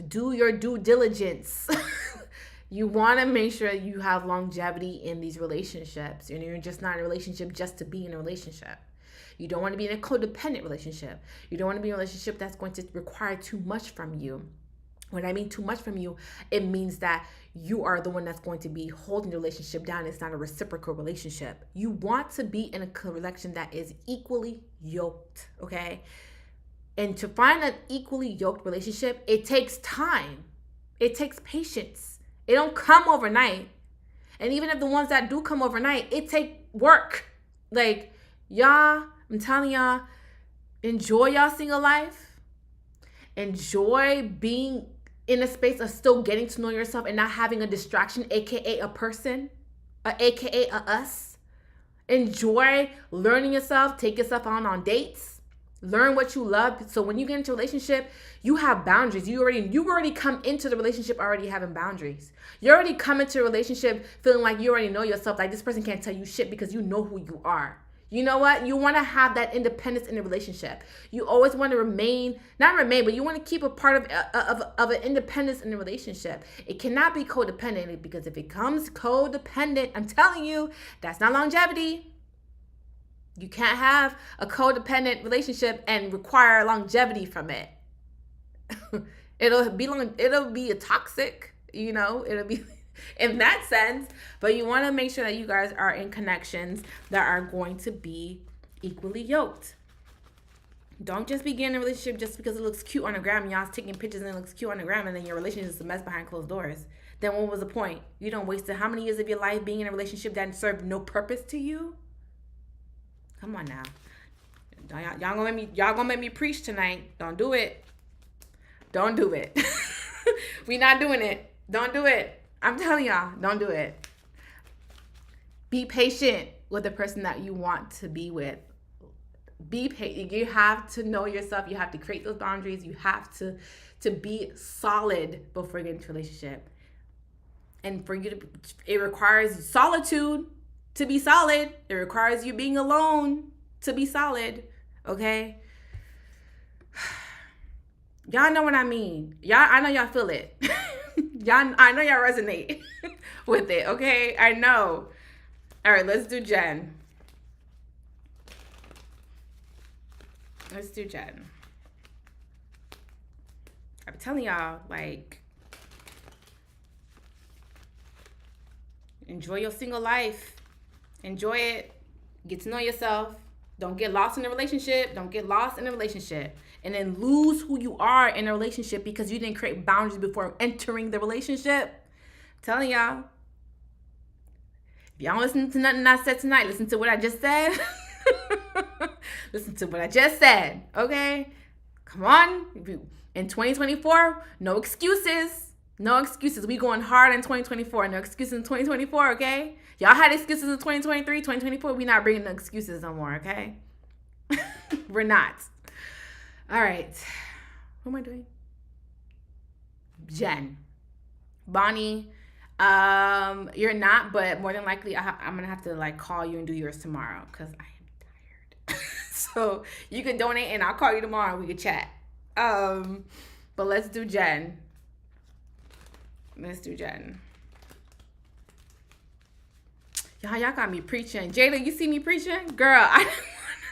Do your due diligence. You want to make sure you have longevity in these relationships. And you're just not in a relationship just to be in a relationship. You don't want to be in a codependent relationship. You don't want to be in a relationship that's going to require too much from you. When I mean too much from you, it means that you are the one that's going to be holding the relationship down. It's not a reciprocal relationship. You want to be in a connection that is equally yoked, okay? And to find an equally yoked relationship, it takes time. It takes patience. It don't come overnight. And even if the ones that do come overnight, it take work. Like, y'all, I'm telling y'all, enjoy y'all single life. Enjoy being in a space of still getting to know yourself and not having a distraction, aka a person, aka a us. Enjoy learning yourself. Take yourself on dates. Learn what you love. So when you get into a relationship, you have boundaries. You already come into the relationship already having boundaries. You already come into a relationship feeling like you already know yourself. Like, this person can't tell you shit because you know who you are. You know what? You want to have that independence in the relationship. You always want to but you want to keep a part of an independence in the relationship. It cannot be codependent, because if it becomes codependent, I'm telling you, that's not longevity. You can't have a codependent relationship and require longevity from it. It'll be a toxic, it'll be in that sense. But you want to make sure that you guys are in connections that are going to be equally yoked. Don't just be getting in a relationship just because it looks cute on the gram and y'all's taking pictures and it looks cute on the gram, and then your relationship is a mess behind closed doors. Then what was the point? You don't wasted how many years of your life being in a relationship that served no purpose to you? Come on now. Y'all gonna make me preach tonight. Don't do it. Don't do it. We not doing it. Don't do it. I'm telling y'all, don't do it. Be patient with the person that you want to be with. Be patient. You have to know yourself. You have to create those boundaries. You have to be solid before you get into a relationship. And for you it requires solitude to be solid. It requires you being alone to be solid. Okay? Y'all know what I mean. I know y'all feel it. I know y'all resonate with it. Okay? I know. All right, let's do Jen. Let's do Jen. I'm telling y'all, enjoy your single life. Enjoy it. Get to know yourself. Don't get lost in a relationship. Don't get lost in a relationship. And then lose who you are in a relationship because you didn't create boundaries before entering the relationship. I'm telling y'all. If y'all don't listen to nothing I said tonight, listen to what I just said. Listen to what I just said. Okay? Come on. In 2024, no excuses. No excuses. We going hard in 2024. No excuses in 2024, okay? Y'all had excuses in 2023, 2024. We not bringing no excuses no more, okay? We're not. All right. What am I doing? Jen. Bonnie. You're not, but more than likely, I'm going to have to, call you and do yours tomorrow because I am tired. So you can donate and I'll call you tomorrow and we can chat. But let's do Jen. Let's do Jen. Y'all got me preaching. Jada, you see me preaching? Girl, I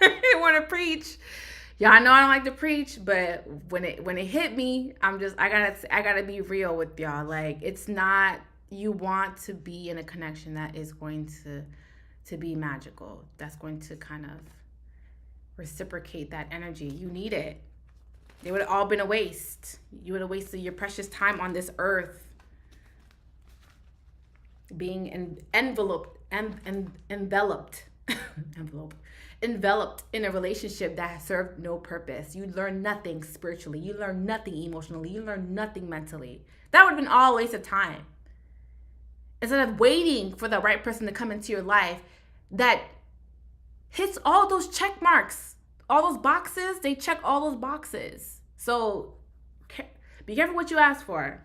didn't want to preach. Y'all know I don't like to preach, but when it hit me, I gotta be real with y'all. It's not, you want to be in a connection that is going to be magical. That's going to kind of reciprocate that energy. You need it. It would have all been a waste. You would have wasted your precious time on this earth being enveloped in a relationship that served no purpose. You learn nothing spiritually. You learn nothing emotionally. You learn nothing mentally. That would have been all a waste of time. Instead of waiting for the right person to come into your life that hits all those check marks, all those boxes, they check all those boxes. So be careful what you ask for.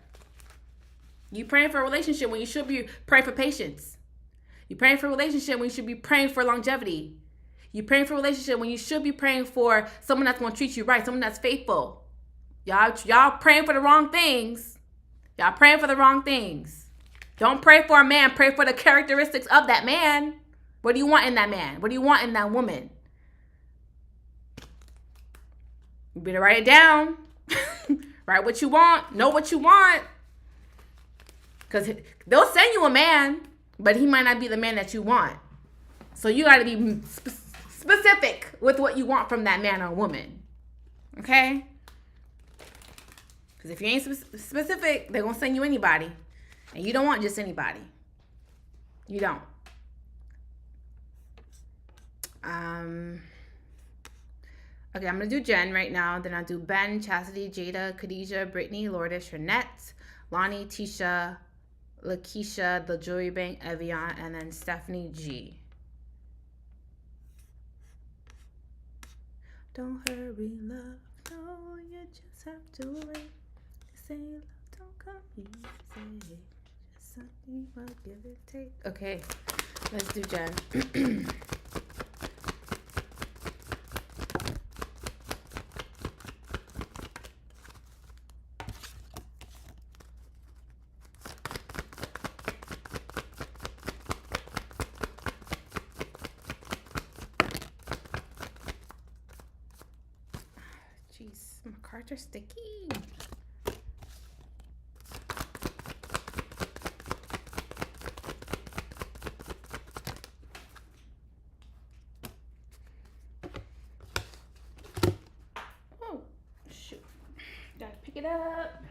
You praying for a relationship when you should be praying for patience. You praying for a relationship when you should be praying for longevity. You praying for a relationship when you should be praying for someone that's going to treat you right, someone that's faithful. Y'all praying for the wrong things. Y'all praying for the wrong things. Don't pray for a man. Pray for the characteristics of that man. What do you want in that man? What do you want in that woman? You better write it down. Write what you want. Know what you want. Because they'll send you a man, but he might not be the man that you want. So you got to be specific with what you want from that man or woman. Okay? Because if you ain't specific, they're going to send you anybody. And you don't want just anybody. You don't. Okay, I'm going to do Jen right now. Then I'll do Ben, Chastity, Jada, Khadijah, Brittany, Lourdes, Renette, Lonnie, Tisha, Lakeisha, The Jewelry Bank, Evian, and then Stephanie G. Don't hurry, love. No, you just have to wait. You say love don't come easy. Just something will give it take. Okay, let's do Jen. Jeez, my cards are sticky. up.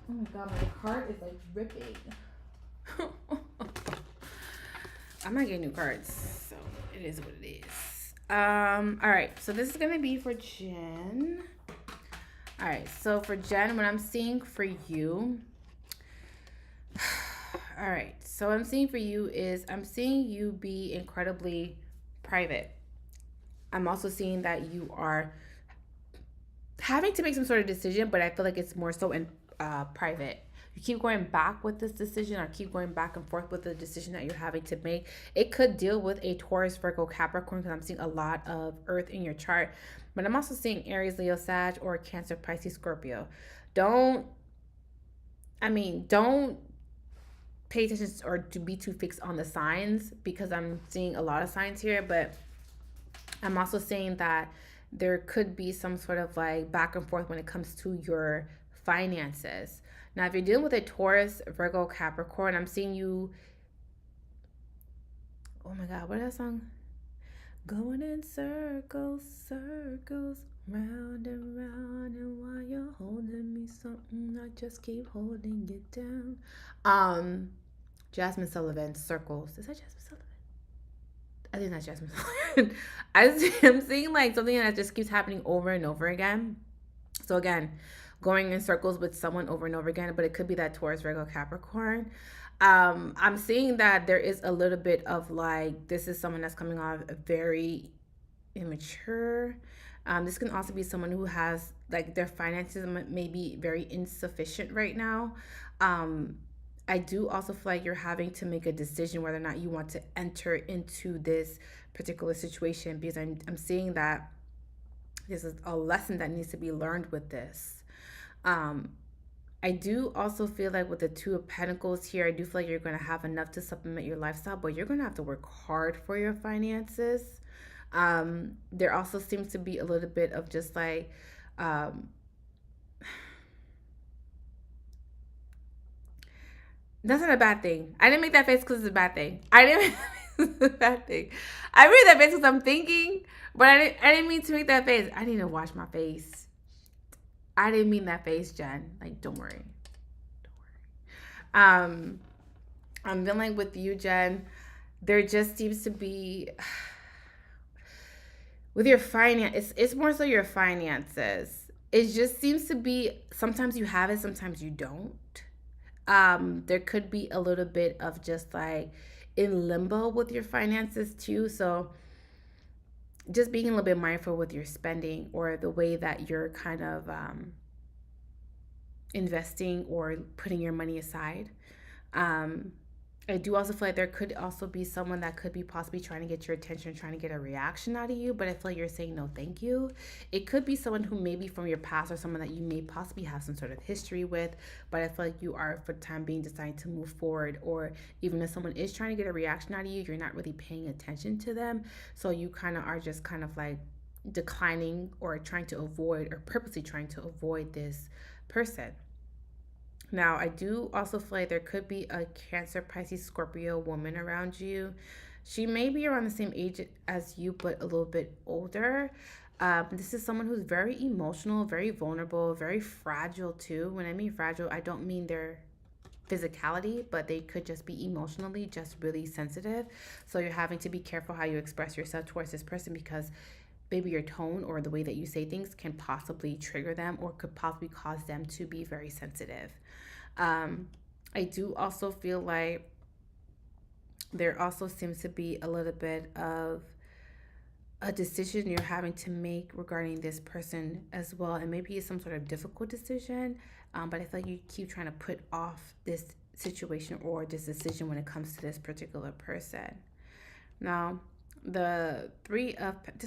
Oh my god, my card is like ripping. I'm not getting new cards, so it is what it is. All right, so this is gonna be for Jen. All right, so for Jen, what I'm seeing for you. All right, so what I'm seeing for you is I'm seeing you be incredibly private. I'm also seeing that you are having to make some sort of decision, but I feel like it's more so in private. You keep going back with this decision or keep going back and forth with the decision that you're having to make. It could deal with a Taurus, Virgo, Capricorn, because I'm seeing a lot of earth in your chart. But I'm also seeing Aries, Leo, Sag, or Cancer, Pisces, Scorpio. Don't pay attention or to be too fixed on the signs, because I'm seeing a lot of signs here. But I'm also saying that there could be some sort of like back and forth when it comes to your finances. Now, if you're dealing with a Taurus, Virgo, Capricorn, I'm seeing you. Oh my God, what is that song? Going in circles, circles, round and round, and while you're holding me something, I just keep holding it down. Jasmine Sullivan, Circles. Is that Jasmine Sullivan? I think that's Jasmine Sullivan. I'm seeing like something that just keeps happening over and over again. So again, going in circles with someone over and over again, but it could be that Taurus, Virgo, Capricorn. I'm seeing that there is a little bit of like, this is someone that's coming off very immature. This can also be someone who has like their finances may be very insufficient right now. I do also feel like you're having to make a decision whether or not you want to enter into this particular situation, because I'm seeing that this is a lesson that needs to be learned with this. I do also feel like with the Two of Pentacles here, I do feel like you're going to have enough to supplement your lifestyle, but you're going to have to work hard for your finances. There also seems to be a little bit of just like, that's not a bad thing. I didn't make that face because it's a bad thing. I didn't make it's a bad thing. I made that face because I'm thinking, but I didn't mean to make that face. I need to wash my face. I didn't mean that face, Jen. Like, don't worry. I'm feeling with you, Jen. There just seems to be with your finance. It's more so your finances. It just seems to be sometimes you have it, sometimes you don't. There could be a little bit of just like in limbo with your finances too. So just being a little bit mindful with your spending or the way that you're kind of investing or putting your money aside. I do also feel like there could also be someone that could be possibly trying to get your attention, trying to get a reaction out of you, but I feel like you're saying no thank you. It could be someone who may be from your past or someone that you may possibly have some sort of history with, but I feel like you are, for the time being, deciding to move forward. Or even if someone is trying to get a reaction out of you, you're not really paying attention to them, so you kind of are just kind of like declining or trying to avoid or purposely trying to avoid this person. Now, I do also feel like there could be a Cancer, Pisces, Scorpio woman around you. She may be around the same age as you, but a little bit older. This is someone who's very emotional, very vulnerable, very fragile too. When I mean fragile, I don't mean their physicality, but they could just be emotionally just really sensitive. So you're having to be careful how you express yourself towards this person, because maybe your tone or the way that you say things can possibly trigger them or could possibly cause them to be very sensitive. I do also feel like there also seems to be a little bit of a decision you're having to make regarding this person as well. And maybe it's some sort of difficult decision, but I feel like you keep trying to put off this situation or this decision when it comes to this particular person. Now, the there's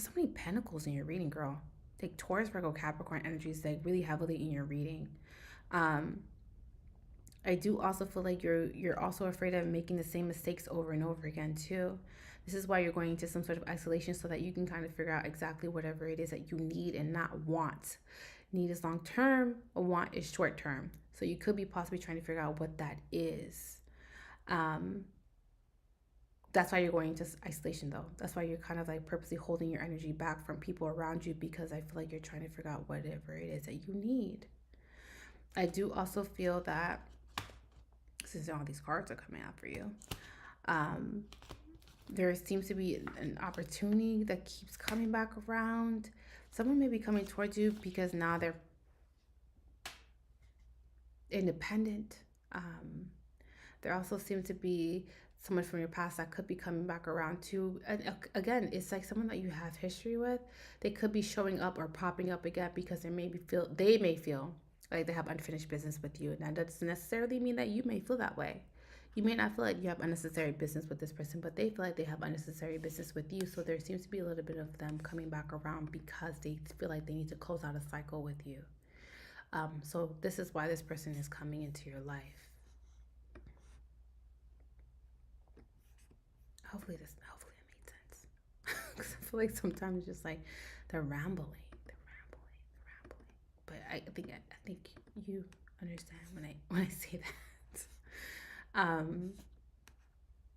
so many pentacles in your reading, girl. Like Taurus, Virgo, Capricorn energy is like really heavily in your reading. I do also feel like you're also afraid of making the same mistakes over and over again too. This is why you're going into some sort of isolation, so that you can kind of figure out exactly whatever it is that you need and not want. Need is long term, a want is short term. So you could be possibly trying to figure out what that is. That's why you're going into isolation though. That's why you're kind of like purposely holding your energy back from people around you, because I feel like you're trying to figure out whatever it is that you need. I do also feel that, since all these cards are coming out for you, there seems to be an opportunity that keeps coming back around. Someone may be coming towards you because now they're independent. There also seems to be someone from your past that could be coming back around too. And again, it's like someone that you have history with. They could be showing up or popping up again because they may feel like they have unfinished business with you. And that doesn't necessarily mean that you may feel that way. You may not feel like you have unnecessary business with this person, but they feel like they have unnecessary business with you. So there seems to be a little bit of them coming back around because they feel like they need to close out a cycle with you. So this is why this person is coming into your life. Hopefully it made sense. Because I feel like sometimes it's just like they're rambling. But I think you understand when I say that.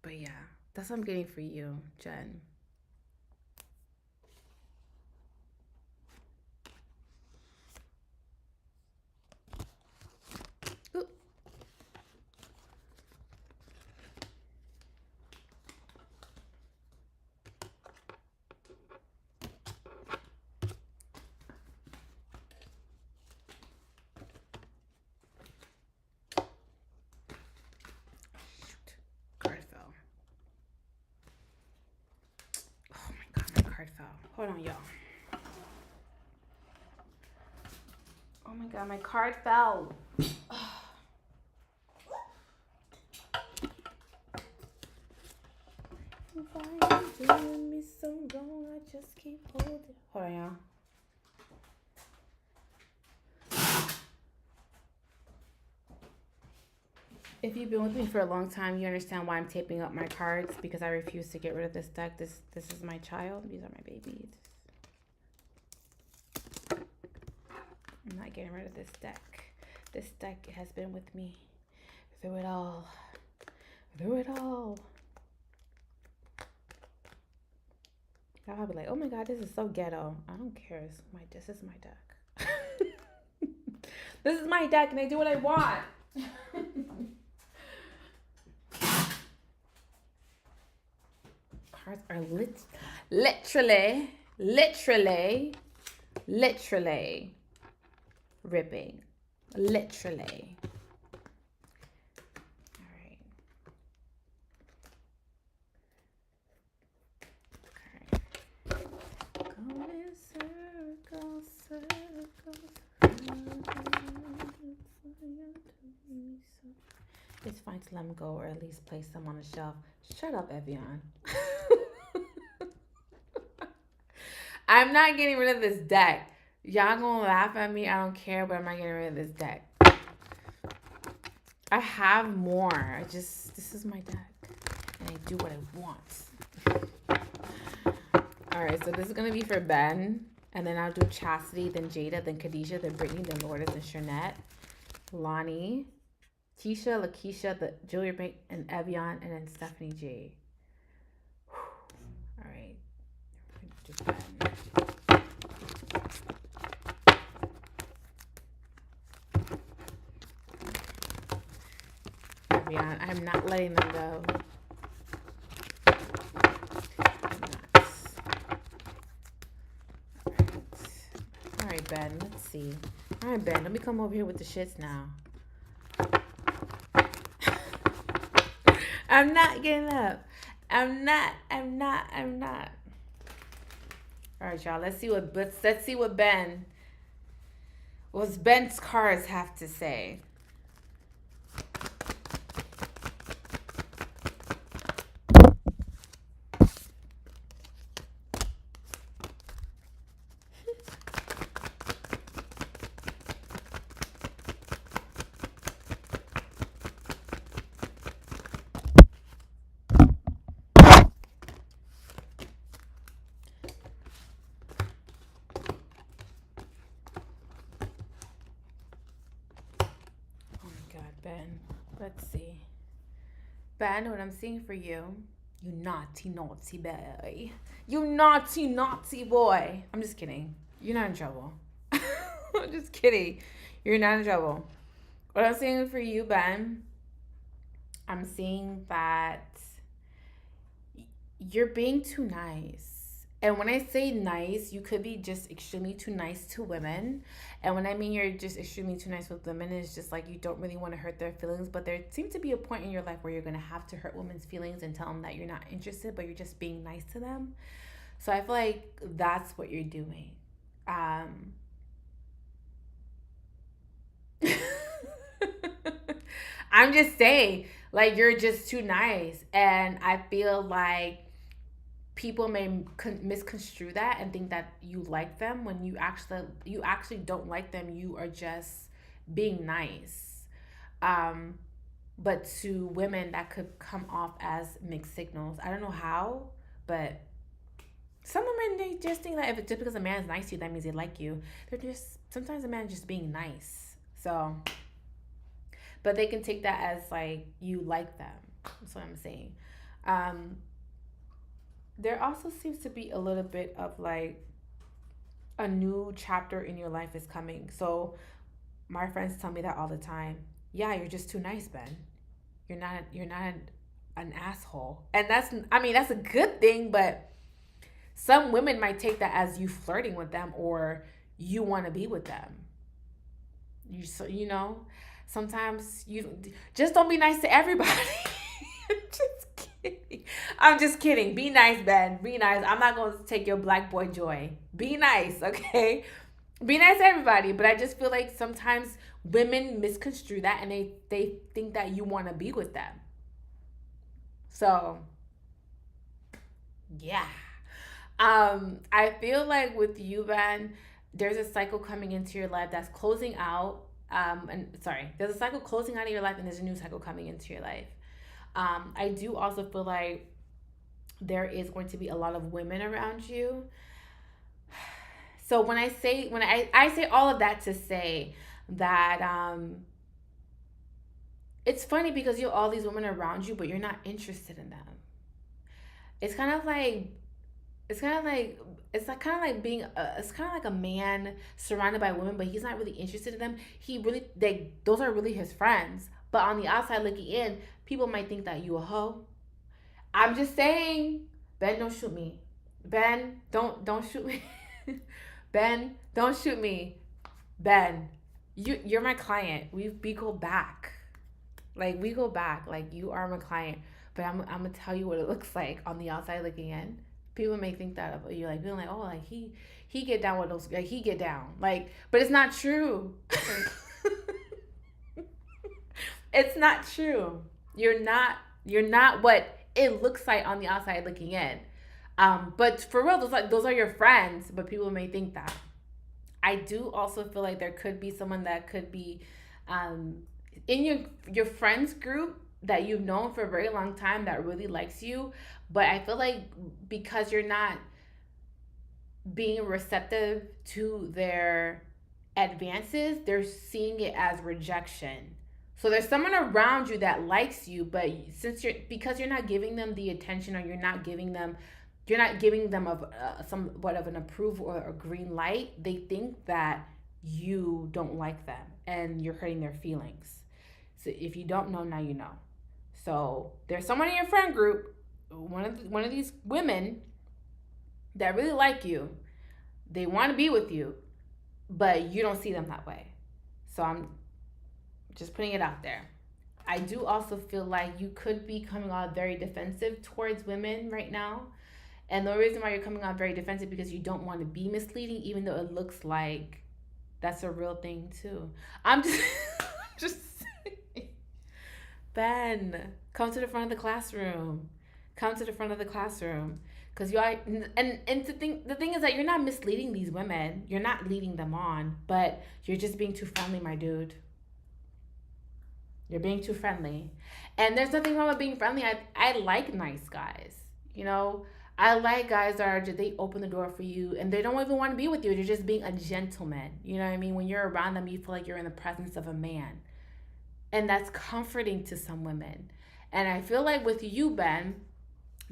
But yeah, that's what I'm getting for you, Jen. Ooh. Hold on, y'all. Oh my god, my card fell. Why you doing me so wrong? I just keep holding. Hold on, y'all. If you've been with me for a long time, you understand why I'm taping up my cards, because I refuse to get rid of this deck. This is my child. These are my babies. I'm not getting rid of this deck. This deck has been with me through it all. Y'all probably like, oh my god, this is so ghetto. I don't care. This is my deck. This is my deck, and I do what I want. Cards are literally ripping. Literally. All right. Go in circles, It's fine to let them go, or at least place them on a shelf. Shut up, Evian. I'm not getting rid of this deck. Y'all gonna laugh at me, I don't care, but I'm not getting rid of this deck. I have more. This is my deck, and I do what I want. All right, so this is gonna be for Ben, and then I'll do Chastity, then Jada, then Khadijah, then Brittany, then Lourdes, then Shanette, Lonnie, Keisha, Lakeisha, the Julia Bank, and Evian, and then Stephanie J. All right, do Ben. I'm not letting them go. All right, Ben, let's see. All right, Ben, let me come over here with the shits now. I'm not getting up. I'm not. All right, y'all, let's see what Ben's cards have to say. Ben, let's see. Ben, what I'm seeing for you, you naughty boy. You naughty boy. I'm just kidding. You're not in trouble. I'm just kidding. You're not in trouble. What I'm saying for you, Ben, I'm seeing that you're being too nice. And when I say nice, you could be just extremely too nice to women. And when I mean you're just extremely too nice with women, it's just like you don't really want to hurt their feelings. But there seems to be a point in your life where you're going to have to hurt women's feelings and tell them that you're not interested, but you're just being nice to them. So I feel like that's what you're doing. Um, I'm just saying, like, you're just too nice. And I feel like people may misconstrue that and think that you like them when you actually don't like them. You are just being nice. Um, but to women, that could come off as mixed signals. I don't know how, but some women, they just think that if it's just because a man is nice to you, that means they like you. They're just sometimes a man just being nice. So, but they can take that as like you like them. That's what I'm saying. Um, there also seems to be a little bit of like a new chapter in your life is coming. So my friends tell me that all the time. Yeah, you're just too nice, Ben. You're not an asshole. And that's, I mean, that's a good thing, but some women might take that as you flirting with them or you want to be with them. So sometimes you just don't be nice to everybody. Just kidding. I'm just kidding. Be nice, Ben. Be nice. I'm not going to take your black boy joy. Be nice, okay? Be nice to everybody. But I just feel like sometimes women misconstrue that and they think that you want to be with them. So, yeah. I feel like with you, Ben, there's a cycle coming into your life that's closing out. There's a cycle closing out of your life, and there's a new cycle coming into your life. I do also feel like there is going to be a lot of women around you. So when I say all of that to say that it's funny because you have all these women around you, but you're not interested in them. It's kind of like it's kind of like a man surrounded by women, but he's not really interested in them. Those are really his friends, but on the outside looking in, people might think that you a hoe. I'm just saying, Ben, don't shoot me. Ben, don't shoot me. Ben, don't shoot me. Ben, you're my client. We go back. Like we go back. Like you are my client. But I'm gonna tell you what it looks like on the outside looking in. People may think that of you, like being like, oh, like he get down with those, like he get down, like, but it's not true. It's not true. You're not what it looks like on the outside looking in. But for real, those are your friends. But people may think that. I do also feel like there could be someone that could be in your friends group that you've known for a very long time that really likes you, but I feel like because you're not being receptive to their advances, they're seeing it as rejection. So there's someone around you that likes you, but because you're not giving them the attention, or you're not giving them somewhat of an approval or a green light, they think that you don't like them and you're hurting their feelings. So if you don't know, now you know. So there's someone in your friend group, one of these women that really like you. They want to be with you, but you don't see them that way. So I'm just putting it out there. I do also feel like you could be coming out very defensive towards women right now. And the reason why you're coming out very defensive because you don't want to be misleading, even though it looks like that's a real thing too. I'm just just saying. Ben, come to the front of the classroom. Come to the front of the classroom. Because you are, and the thing is that you're not misleading these women. You're not leading them on, but you're just being too friendly, my dude. You're being too friendly. And there's nothing wrong with being friendly. I like nice guys. I like guys that are just, they open the door for you and they don't even want to be with you. They're just being a gentleman. You know what I mean? When you're around them, you feel like you're in the presence of a man. And that's comforting to some women. And I feel like with you, Ben,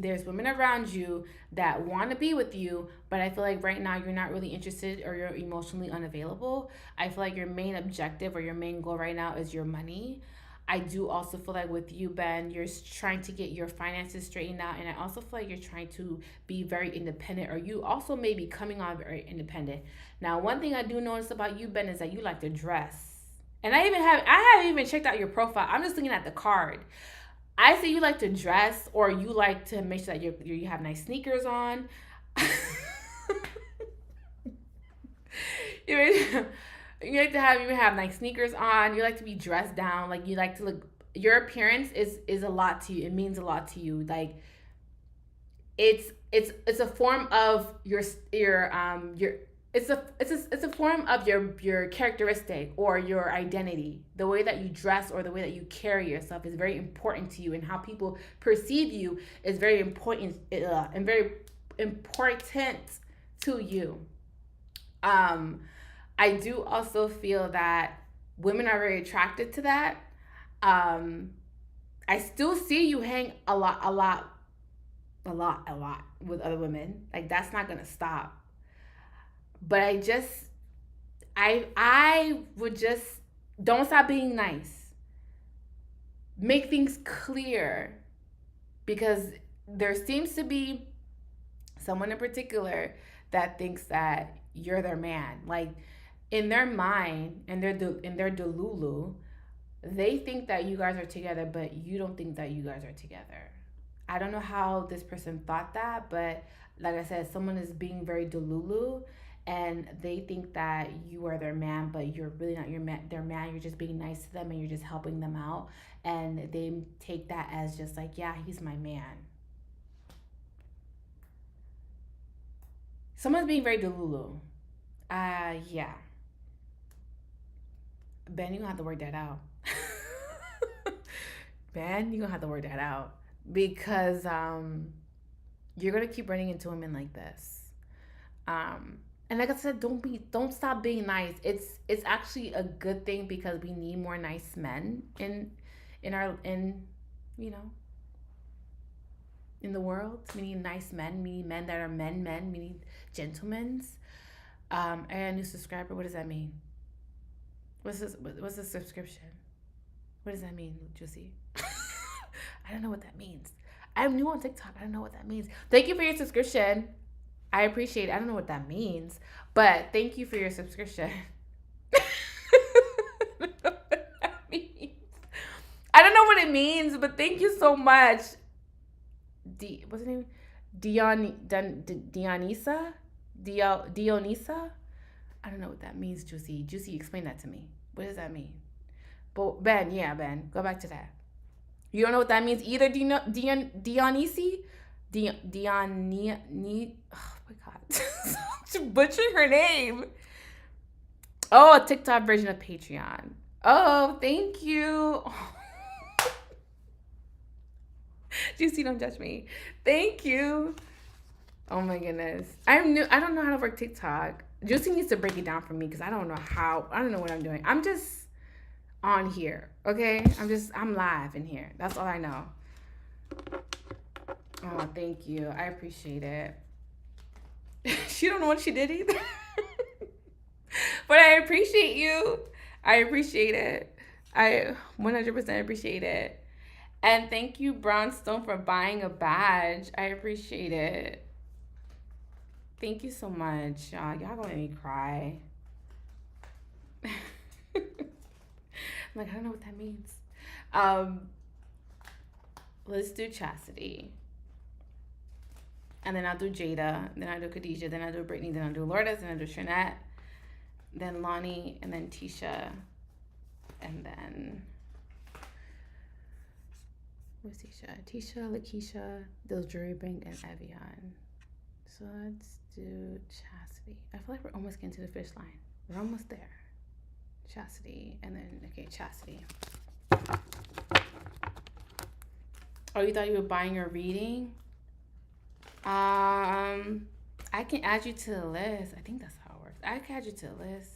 There's women around you that want to be with you, but I feel like right now you're not really interested or you're emotionally unavailable. I feel like your main objective or your main goal right now is your money. I do also feel like with you, Ben, you're trying to get your finances straightened out. And I also feel like you're trying to be very independent, or you also may be coming on very independent. Now, one thing I do notice about you, Ben, is that you like to dress. And I haven't even checked out your profile. I'm just looking at the card. I see you like to dress, or you like to make sure that you have nice sneakers on. you you like to have nice sneakers on. You like to be dressed down. Like you like to look. Your appearance is a lot to you. It means a lot to you. Like it's a form of your it's a form of your characteristic or your identity. The way that you dress or the way that you carry yourself is very important to you, and how people perceive you is very important and very important to you. I do also feel that women are very attracted to that. I still see you hang a lot with other women. Like that's not gonna stop. But I would just don't stop being nice. Make things clear, because there seems to be someone in particular that thinks that you're their man. Like in their mind and in their delulu, they think that you guys are together, but you don't think that you guys are together. I don't know how this person thought that, but like I said, someone is being very delulu, and they think that you are their man, but you're really not their man. You're just being nice to them and you're just helping them out, and they take that as just like, yeah, he's my man. Someone's being very delulu. Yeah. Ben, you're gonna have to work that out. Ben, you're gonna have to work that out, because you're gonna keep running into women like this. And like I said, don't stop being nice. It's actually a good thing, because we need more nice men in you know in the world. We need nice men. We need men that are men. We need gentlemen. I got a new subscriber. What does that mean? What's a subscription? What does that mean, Juicy? I don't know what that means. I'm new on TikTok. I don't know what that means. Thank you for your subscription. I appreciate it. I don't know what that means, but thank you for your subscription. I don't know what it means, but thank you so much. What's her name? Dionisa? Dionisa? I don't know what that means, Juicy. Juicy, explain that to me. What does that mean? But Ben, go back to that. You don't know what that means either, Dionisi? Dioni. Oh my God. Butchering her name. Oh, a TikTok version of Patreon. Oh, thank you. Juicy, don't judge me. Thank you. Oh my goodness. I'm new. I don't know how to work TikTok. Juicy needs to break it down for me, because I don't know what I'm doing. I'm just on here, okay? I'm live in here. That's all I know. Oh, thank you. I appreciate it. She don't know what she did either. But I appreciate you. I appreciate it. I 100% appreciate it. And thank you, Brownstone, for buying a badge. I appreciate it. Thank you so much. Y'all gonna make me cry. I'm like, I don't know what that means. Let's do Chastity. And then I'll do Jada. Then I'll do Khadijah. Then I'll do Brittany. Then I'll do Lourdes. Then I'll do Shanette. Then Lonnie. And then Tisha. And then... what's Tisha? Tisha, Lakeisha, Jury Bank, and Evian. So let's do Chastity. I feel like we're almost getting to the finish line. We're almost there. Chastity. And then, okay, Chastity. Oh, you thought you were buying your reading? I can add you to the list. I think that's how it works. I can add you to the list.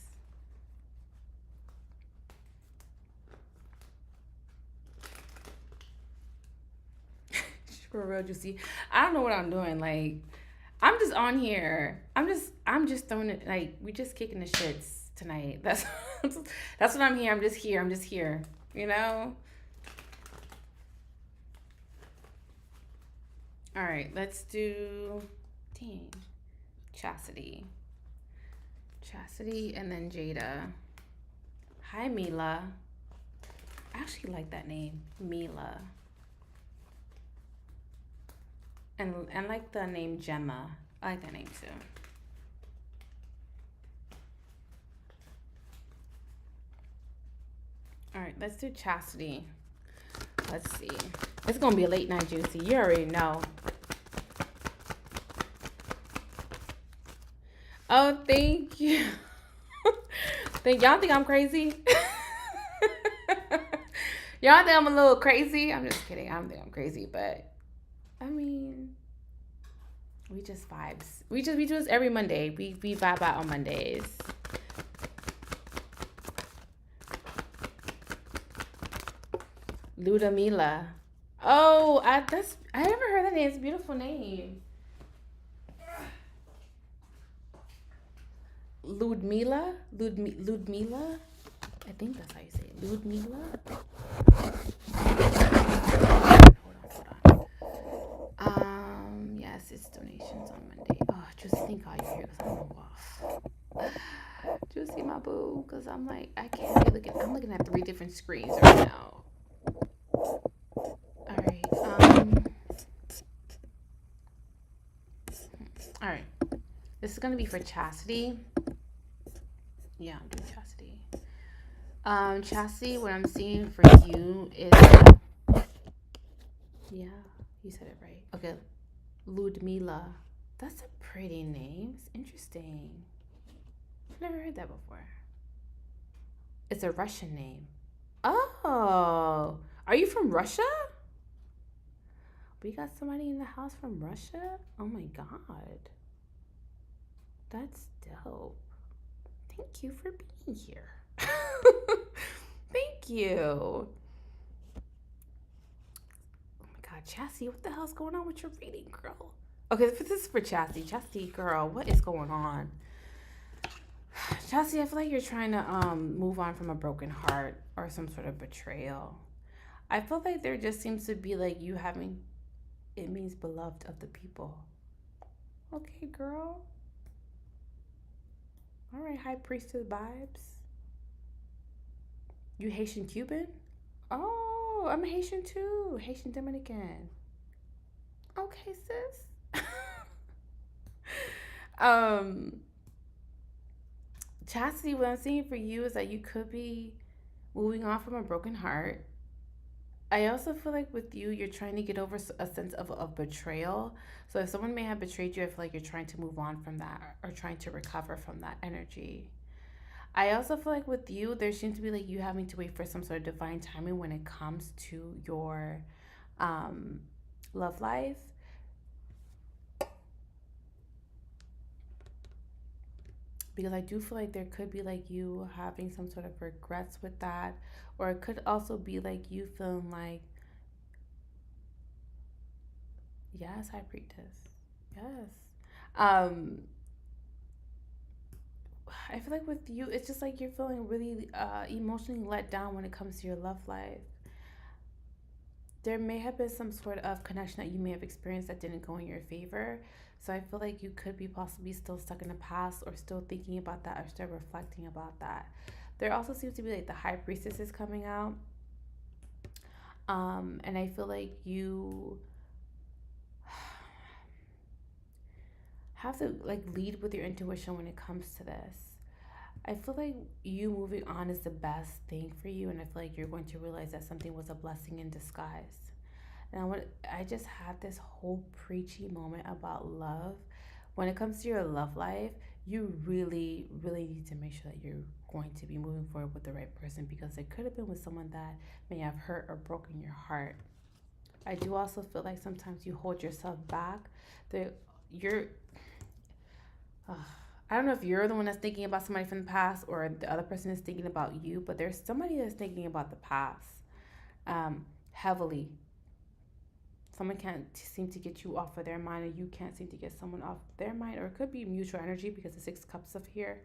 For real, Juicy. I don't know what I'm doing. Like, I'm just on here. I'm just throwing it. Like, we just kicking the shits tonight. That's what I'm here. I'm just here. I'm just here. You know. All right, let's do. Dang, Chastity, and then Jada. Hi, Mila. I actually like that name, Mila. And like the name Gemma. I like that name too. All right, let's do Chastity. Let's see. It's gonna be a late night, Juicy. You already know. Oh, thank you. Y'all think I'm crazy? Y'all think I'm a little crazy? I'm just kidding. I don't think I'm crazy, but I mean, we just vibes. We do this every Monday. We vibe out on Mondays. Ludmila. Oh, I never heard that name. It's a beautiful name. Ludmila? Ludmila? I think that's how you say it. Ludmila? Hold on. Yes, it's donations on Monday. Oh, just think how you're here because I'm off. Just see my boo because I'm like, I can't be looking. I'm looking at 3 different screens right now. Alright. Alright. This is going to be for Chastity. Yeah, I'm doing Chastity. Chastity, what I'm seeing for you is... Yeah, you said it right. Okay, Ludmila. That's a pretty name. It's interesting. I've never heard that before. It's a Russian name. Oh, are you from Russia? We got somebody in the house from Russia? Oh my God. That's dope. Thank you for being here. Thank you. Oh my God, Chastity, what the hell's going on with your reading, girl? Okay, this is for Chastity. Chastity, girl, what is going on? Chastity, I feel like you're trying to move on from a broken heart or some sort of betrayal. I feel like there just seems to be like you having, it means beloved of the people. Okay, girl. All right, High Priestess vibes. You Haitian Cuban? Oh, I'm Haitian too. Haitian Dominican. Okay, sis. Chastity, what I'm seeing for you is that you could be moving on from a broken heart. I also feel like with you, you're trying to get over a sense of betrayal. So if someone may have betrayed you, I feel like you're trying to move on from that or trying to recover from that energy. I also feel like with you, there seems to be like you having to wait for some sort of divine timing when it comes to your love life. Because I do feel like there could be like you having some sort of regrets with that. Or it could also be like you feeling like, yes, High Priestess. Yes. I feel like with you, it's just like you're feeling really emotionally let down when it comes to your love life. There may have been some sort of connection that you may have experienced that didn't go in your favor. So I feel like you could be possibly still stuck in the past or still thinking about that or still reflecting about that. There also seems to be like the High Priestess is coming out. And I feel like you have to like lead with your intuition when it comes to this. I feel like you moving on is the best thing for you, and I feel like you're going to realize that something was a blessing in disguise. And I just had this whole preachy moment about love. When it comes to your love life, you really, really need to make sure that you're going to be moving forward with the right person, because it could have been with someone that may have hurt or broken your heart. I do also feel like sometimes you hold yourself back. I don't know if you're the one that's thinking about somebody from the past or the other person is thinking about you, but there's somebody that's thinking about the past heavily. someone can't seem to get you off of their mind, or you can't seem to get someone off their mind, or it could be mutual energy because the Six Cups of here.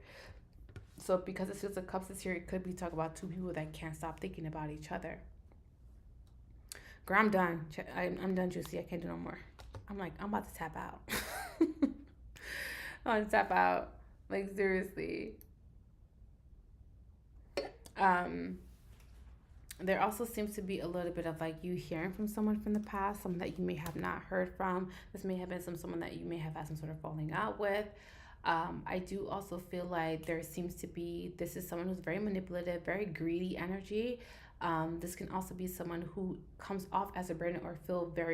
So because the Six of Cups is here, it could be talking about two people that can't stop thinking about each other. Girl, I'm done. I'm done, Juicy. I can't do no more. I'm about to tap out. I'm about to tap out. Like, seriously. There also seems to be a little bit of like you hearing from someone from the past, someone that you may have not heard from. This may have been someone that you may have had some sort of falling out with. I do also feel like there seems to be, this is someone who's very manipulative, very greedy energy. This can also be someone who comes off as a burden or feel their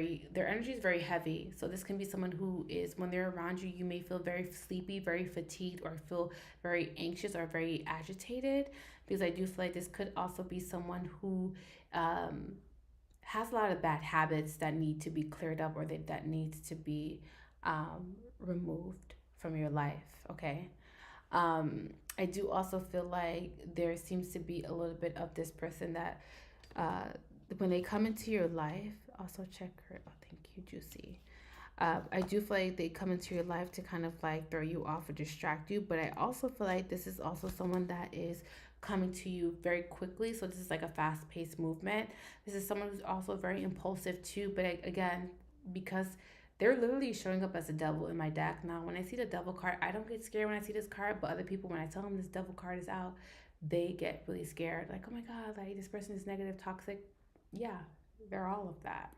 energy is very heavy. So this can be someone who is, when they're around you, you may feel very sleepy, very fatigued, or feel very anxious or very agitated. Because I do feel like this could also be someone who has a lot of bad habits that need to be cleared up, or that needs to be removed from your life, okay? I do also feel like there seems to be a little bit of this person that when they come into your life, also check her, oh, thank you, Juicy. I do feel like they come into your life to kind of like throw you off or distract you, but I also feel like this is also someone that is coming to you very quickly. So this is like a fast-paced movement. This is someone who's also very impulsive too, but again, because they're literally showing up as a devil in my deck. Now, when I see the devil card, I don't get scared when I see this card, but other people, when I tell them this devil card is out, they get really scared. Like, oh my God, like this person is negative, toxic. Yeah, they're all of that.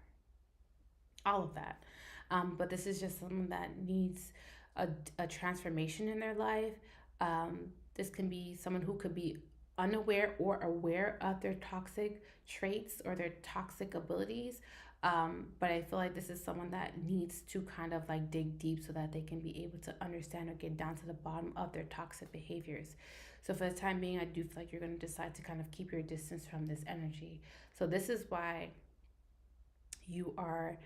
All of that. But this is just someone that needs a transformation in their life. This can be someone who could be unaware or aware of their toxic traits or their toxic abilities. But I feel like this is someone that needs to kind of like dig deep so that they can be able to understand or get down to the bottom of their toxic behaviors. So for the time being, I do feel like you're going to decide to kind of keep your distance from this energy. So this is why you are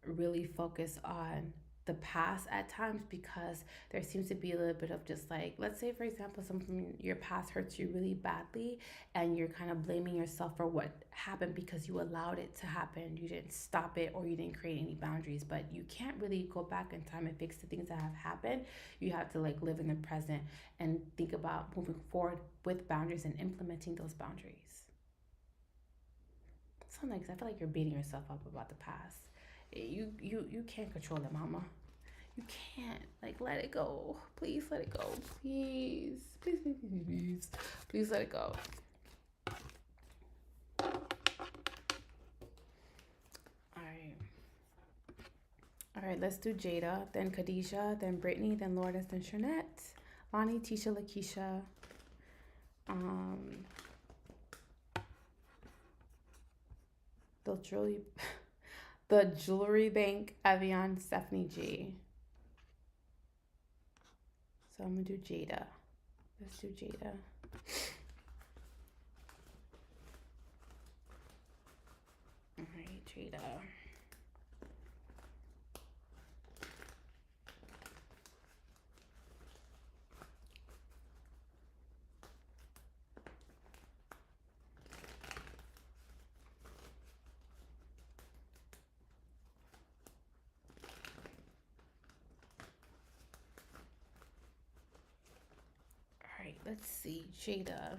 really focused on the past at times, because there seems to be a little bit of just like, let's say for example, something from your past hurts you really badly and you're kind of blaming yourself for what happened because you allowed it to happen. You didn't stop it, or you didn't create any boundaries, but you can't really go back in time and fix the things that have happened. You have to like live in the present and think about moving forward with boundaries and implementing those boundaries. Sometimes I feel like you're beating yourself up about the past. You can't control it, mama. You can't. Like, let it go. Please let it go. Please. Please, please, please, please. Please let it go. All right, let's do Jada, then Khadijah, then Brittany, then Lourdes, then Shanette, Lonnie, Tisha, Lakeisha, the Jewelry Bank, Evian, Stephanie G. So I'm gonna do Jada. Let's do Jada. All right, Jada. Let's see, Jada.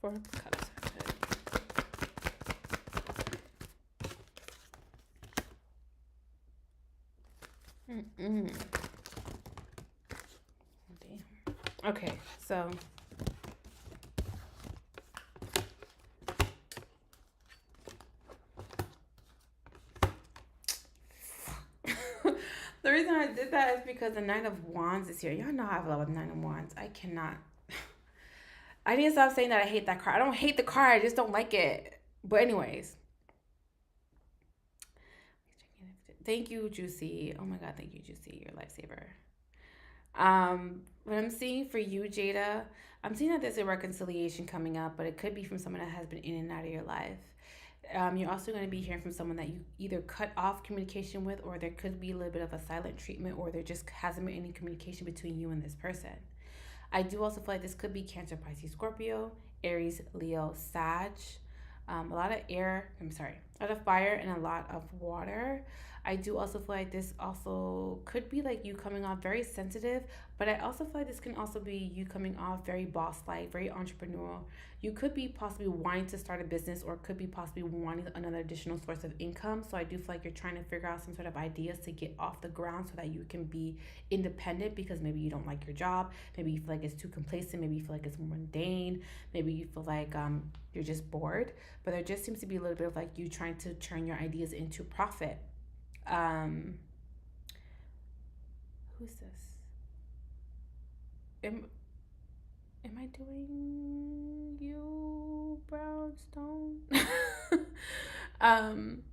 Four of Cups. Mm-mm. Okay, so the reason I did that is because the Nine of Wands is here. Y'all know I love the Nine of Wands. I cannot. I need to stop saying that I hate that card. I don't hate the card. I just don't like it. But anyways. Thank you, Juicy. Oh my God, thank you, Juicy. You're a lifesaver. What I'm seeing for you, Jada, I'm seeing that there's a reconciliation coming up, but it could be from someone that has been in and out of your life. You're also going to be hearing from someone that you either cut off communication with, or there could be a little bit of a silent treatment, or there just hasn't been any communication between you and this person. I do also feel like this could be Cancer, Pisces, Scorpio, Aries, Leo, Sag. A lot of air, a lot of fire and a lot of water. I do also feel like this also could be like you coming off very sensitive, but I also feel like this can also be you coming off very boss-like, very entrepreneurial. You could be possibly wanting to start a business, or could be possibly wanting another additional source of income. So I do feel like you're trying to figure out some sort of ideas to get off the ground so that you can be independent, because maybe you don't like your job, maybe you feel like it's too complacent, maybe you feel like it's mundane, maybe you feel like you're just bored. But there just seems to be a little bit of like you trying to turn your ideas into profit. Who's this? Am I doing you, Brownstone? I'm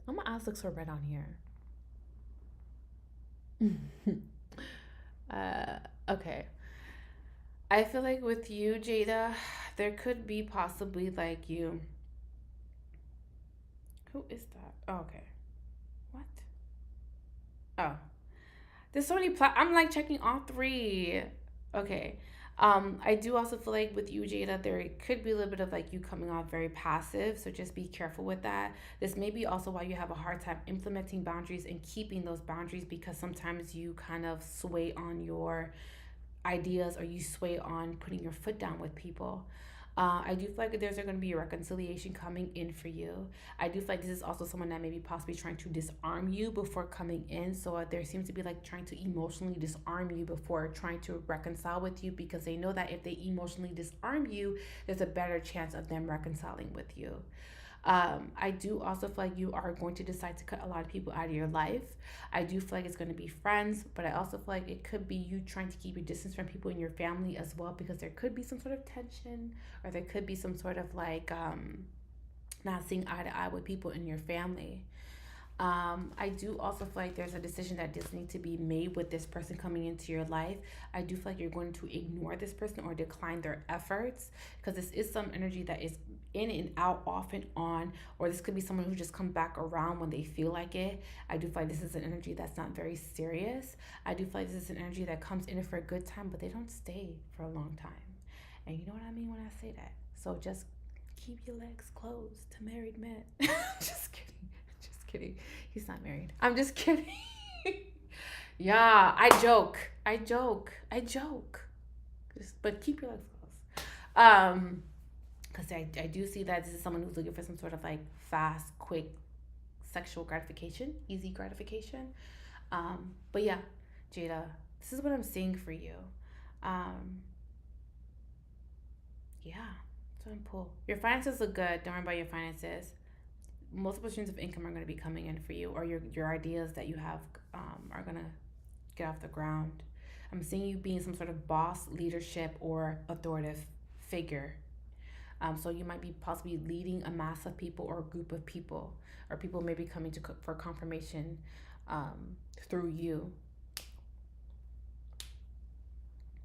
gonna ask look so red on here. Okay. I feel like with you, Jada, there could be possibly like you. Who is that? Oh, okay. What? Oh, there's so many. I'm like checking all three. Okay. I do also feel like with you, Jada, there could be a little bit of like you coming off very passive. So just be careful with that. This may be also why you have a hard time implementing boundaries and keeping those boundaries, because sometimes you kind of sway on your ideas, or you sway on putting your foot down with people. I do feel like there's going to be a reconciliation coming in for you. I do feel like this is also someone that may be possibly trying to disarm you before coming in. So there seems to be like trying to emotionally disarm you before trying to reconcile with you, because they know that if they emotionally disarm you, there's a better chance of them reconciling with you. I do also feel like you are going to decide to cut a lot of people out of your life. I do feel like it's going to be friends, but I also feel like it could be you trying to keep your distance from people in your family as well, because there could be some sort of tension, or there could be some sort of like not seeing eye to eye with people in your family. I do also feel like there's a decision that does need to be made with this person coming into your life. I do feel like you're going to ignore this person or decline their efforts, because this is some energy that is in and out, off and on, or this could be someone who just comes back around when they feel like it. I do feel like this is an energy that's not very serious. I do feel like this is an energy that comes in for a good time, but they don't stay for a long time. And you know what I mean when I say that. So just keep your legs closed to married men. Just kidding. Just kidding. He's not married. I'm just kidding. Yeah, I joke. But keep your legs closed. Because I do see that this is someone who's looking for some sort of like fast, quick sexual gratification, easy gratification. But yeah, Jada, this is what I'm seeing for you. Yeah, so I'm pull. Your finances look good. Don't worry about your finances. Multiple streams of income are going to be coming in for you, or your ideas that you have are going to get off the ground. I'm seeing you being some sort of boss, leadership, or authoritative figure. So you might be possibly leading a mass of people or a group of people, or people may be coming for confirmation through you.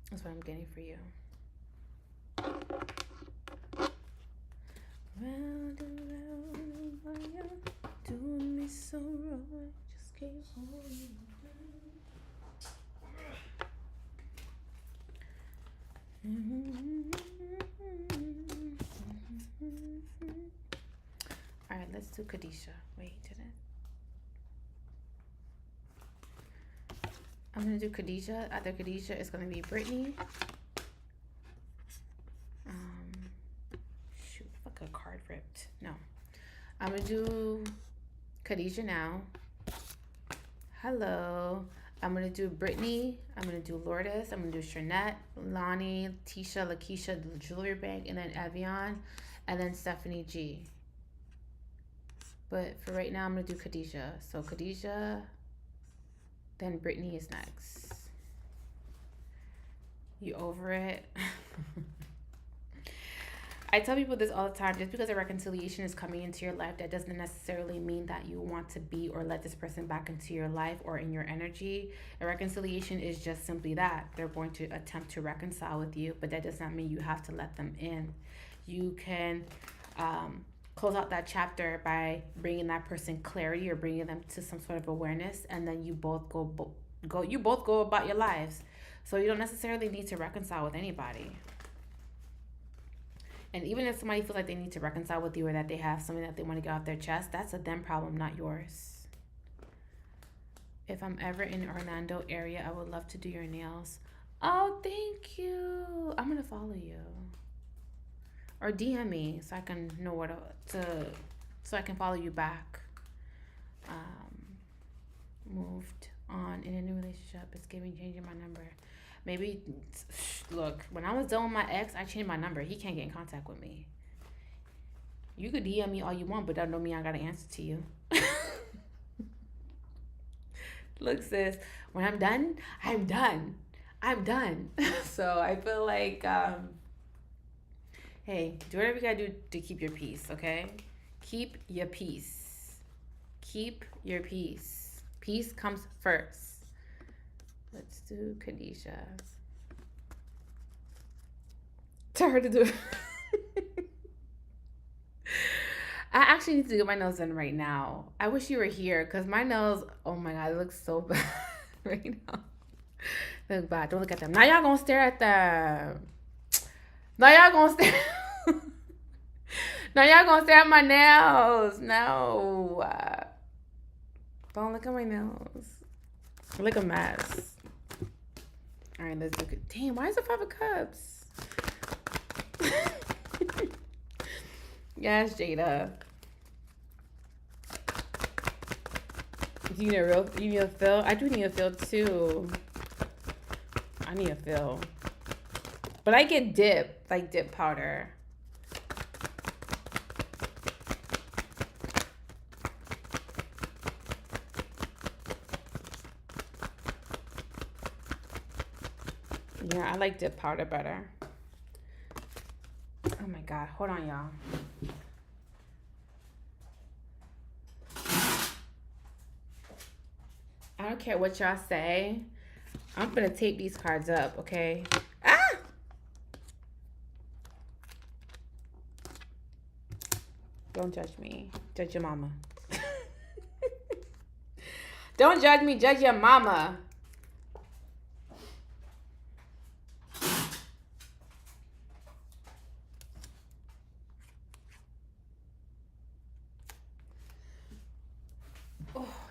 That's what I'm getting for you. Doing me so wrong, just keep holding All right, let's do Khadijah. Wait, did it? I'm gonna do Khadijah. After Khadijah, it's gonna be Brittany. Shoot, fuck, a card ripped. No, I'm gonna do Khadijah now. Hello. I'm gonna do Brittany. I'm gonna do Lourdes. I'm gonna do Sharnette, Lonnie, Tisha, Lakeisha, the Jewelry Bank, and then Evian, and then Stephanie G. But for right now, I'm gonna do Khadijah. So Khadijah, then Brittany is next. You over it? I tell people this all the time. Just because a reconciliation is coming into your life, that doesn't necessarily mean that you want to be or let this person back into your life or in your energy. A reconciliation is just simply that. They're going to attempt to reconcile with you, but that does not mean you have to let them in. You can close out that chapter by bringing that person clarity or bringing them to some sort of awareness, and then you both go about your lives. So you don't necessarily need to reconcile with anybody. And even if somebody feels like they need to reconcile with you or that they have something that they want to get off their chest, that's a them problem, not yours. If I'm ever in Orlando area, I would love to do your nails. Oh, thank you. I'm going to follow you. Or DM me so I can know so I can follow you back. Moved on in a new relationship. It's changing my number. Maybe, look, when I was done with my ex, I changed my number. He can't get in contact with me. You could DM me all you want, but that don't mean I got to answer to you. Look, sis, when I'm done, I'm done. I'm done. So I feel like, hey, do whatever you got to do to keep your peace, okay? Keep your peace. Keep your peace. Peace comes first. Let's do Khadijah. Tell her to do it. I actually need to get my nails done right now. I wish you were here because my nails, oh my God, they look so bad right now. They look bad. Don't look at them. Now y'all gonna stare at them. Now y'all gonna stare. Now y'all gonna stare at my nails. No. Don't look at my nails. I look a mess. All right, let's look at. Damn, why is it 5 of Cups? Yes, Jada. You need a fill? I do need a fill too. I need a fill. But I get dip, like dip powder. Yeah, I like dip powder better. Oh my God, hold on, y'all. I don't care what y'all say. I'm gonna tape these cards up, okay? Ah! Don't judge me. Judge your mama. Don't judge me, judge your mama.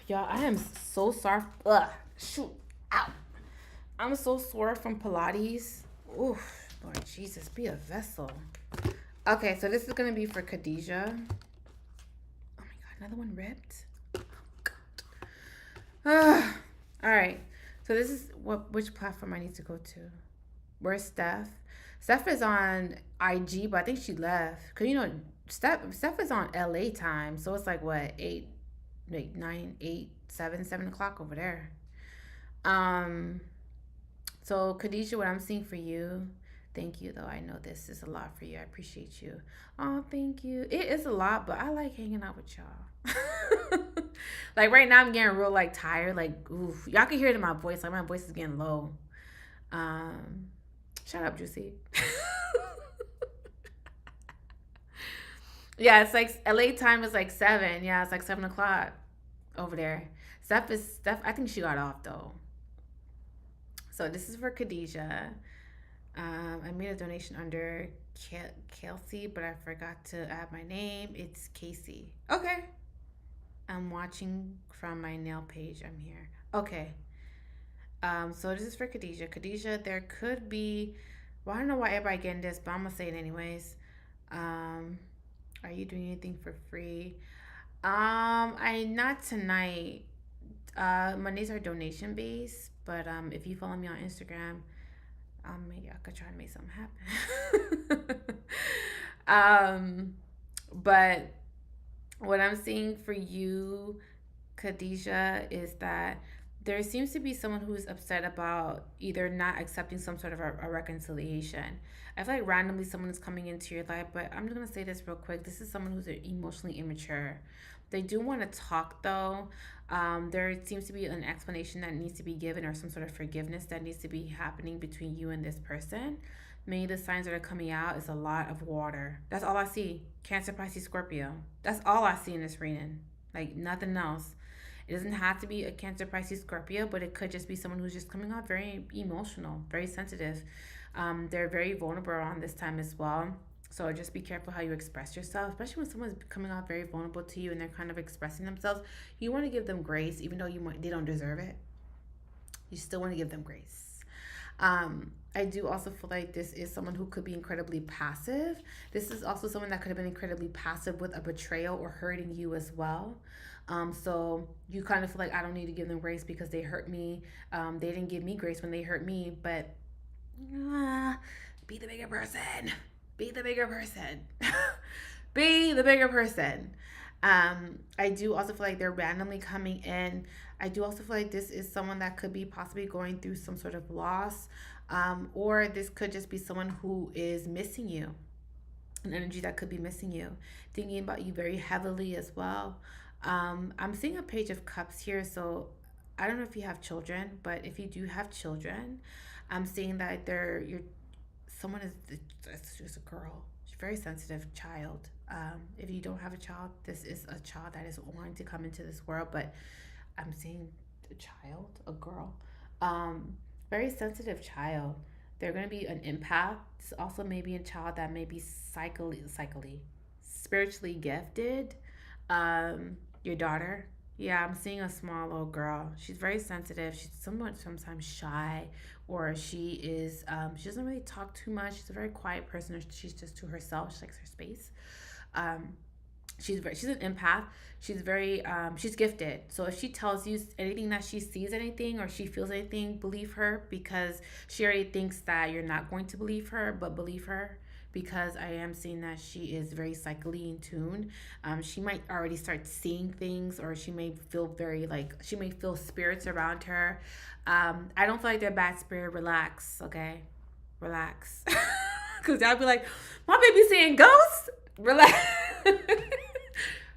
Y'all, I am so sorry. Ugh, shoot, ow. I'm so sore from Pilates. Oof, Lord Jesus, be a vessel. Okay, so this is going to be for Khadijah. Oh my God, another one ripped? Oh God. All right, so this is which platform I need to go to. Where's Steph? Steph is on IG, but I think she left. Because, you know, Steph is on LA time, so it's like, what, 7 o'clock over there. So Khadijah, what I'm seeing for you, thank you though. I know this is a lot for you. I appreciate you. Oh, thank you. It is a lot, but I like hanging out with y'all. Like right now I'm getting real like tired. Like, oof. Y'all can hear it in my voice. Like my voice is getting low. Shut up, Juicy. Yeah, it's like LA time is like 7. Yeah, it's like 7 o'clock over there. Steph, I think she got off though. So this is for Khadijah. I made a donation under Kelsey, but I forgot to add my name. It's Casey. Okay. I'm watching from my nail page. I'm here. Okay. So this is for Khadijah. Khadijah, there could be, well, I don't know why everybody getting this, but I'm gonna say it anyways. Are you doing anything for free? Not tonight. Mondays are donation based, but if you follow me on Instagram, maybe I could try to make something happen. But what I'm seeing for you, Khadijah, is that there seems to be someone who is upset about either not accepting some sort of a reconciliation. I feel like randomly someone is coming into your life, but I'm just gonna say this real quick. This is someone who's emotionally immature. They do want to talk though. There seems to be an explanation that needs to be given or some sort of forgiveness that needs to be happening between you and this person. Many of the signs that are coming out is a lot of water. That's all I see. Cancer, Pisces, Scorpio. That's all I see in this reading. Like nothing else. It doesn't have to be a Cancer, Pisces, Scorpio, but it could just be someone who's just coming off very emotional, very sensitive. They're very vulnerable around this time as well. So just be careful how you express yourself, especially when someone's coming off very vulnerable to you and they're kind of expressing themselves. You want to give them grace, even though they don't deserve it. You still want to give them grace. I do also feel like this is someone who could be incredibly passive. This is also someone that could have been incredibly passive with a betrayal or hurting you as well. So you kind of feel like I don't need to give them grace because they hurt me. They didn't give me grace when they hurt me, but be the bigger person. Be the bigger person. Be the bigger person. I do also feel like they're randomly coming in. I do also feel like this is someone that could be possibly going through some sort of loss, or this could just be someone who is missing you, an energy that could be missing you, thinking about you very heavily as well. I'm seeing a Page of Cups here, so I don't know if you have children, but if you do have children, I'm seeing that someone is a girl. She's a very sensitive child. If you don't have a child, this is a child that is wanting to come into this world, but I'm seeing a child, a girl, very sensitive child. They're going to be an empath. It's also maybe a child that may be spiritually gifted. Your daughter. Yeah, I'm seeing a small little girl. She's very sensitive. She's sometimes shy, or she doesn't really talk too much. She's a very quiet person. She's just to herself. She likes her space. She's an empath. She's gifted. So if she tells you anything, that she sees anything or she feels anything, believe her, because she already thinks that you're not going to believe her, but believe her, because I am seeing that she is very psychically in tune. She might already start seeing things, or she may feel she may feel spirits around her. I don't feel like they're bad spirit. Relax, okay? Relax. Because I'll be like, my baby's seeing ghosts? Relax.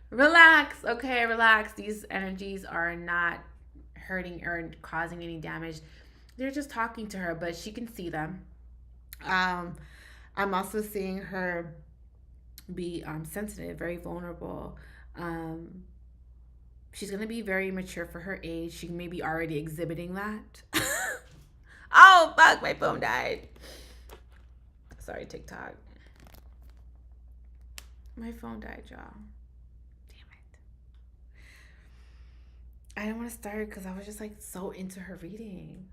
Relax, okay? Relax. These energies are not hurting or causing any damage. They're just talking to her, but she can see them. I'm also seeing her be sensitive, very vulnerable. She's going to be very mature for her age. She may be already exhibiting that. Oh, fuck, my phone died. Sorry, TikTok. My phone died, y'all. Damn it. I didn't want to start because I was just like so into her reading.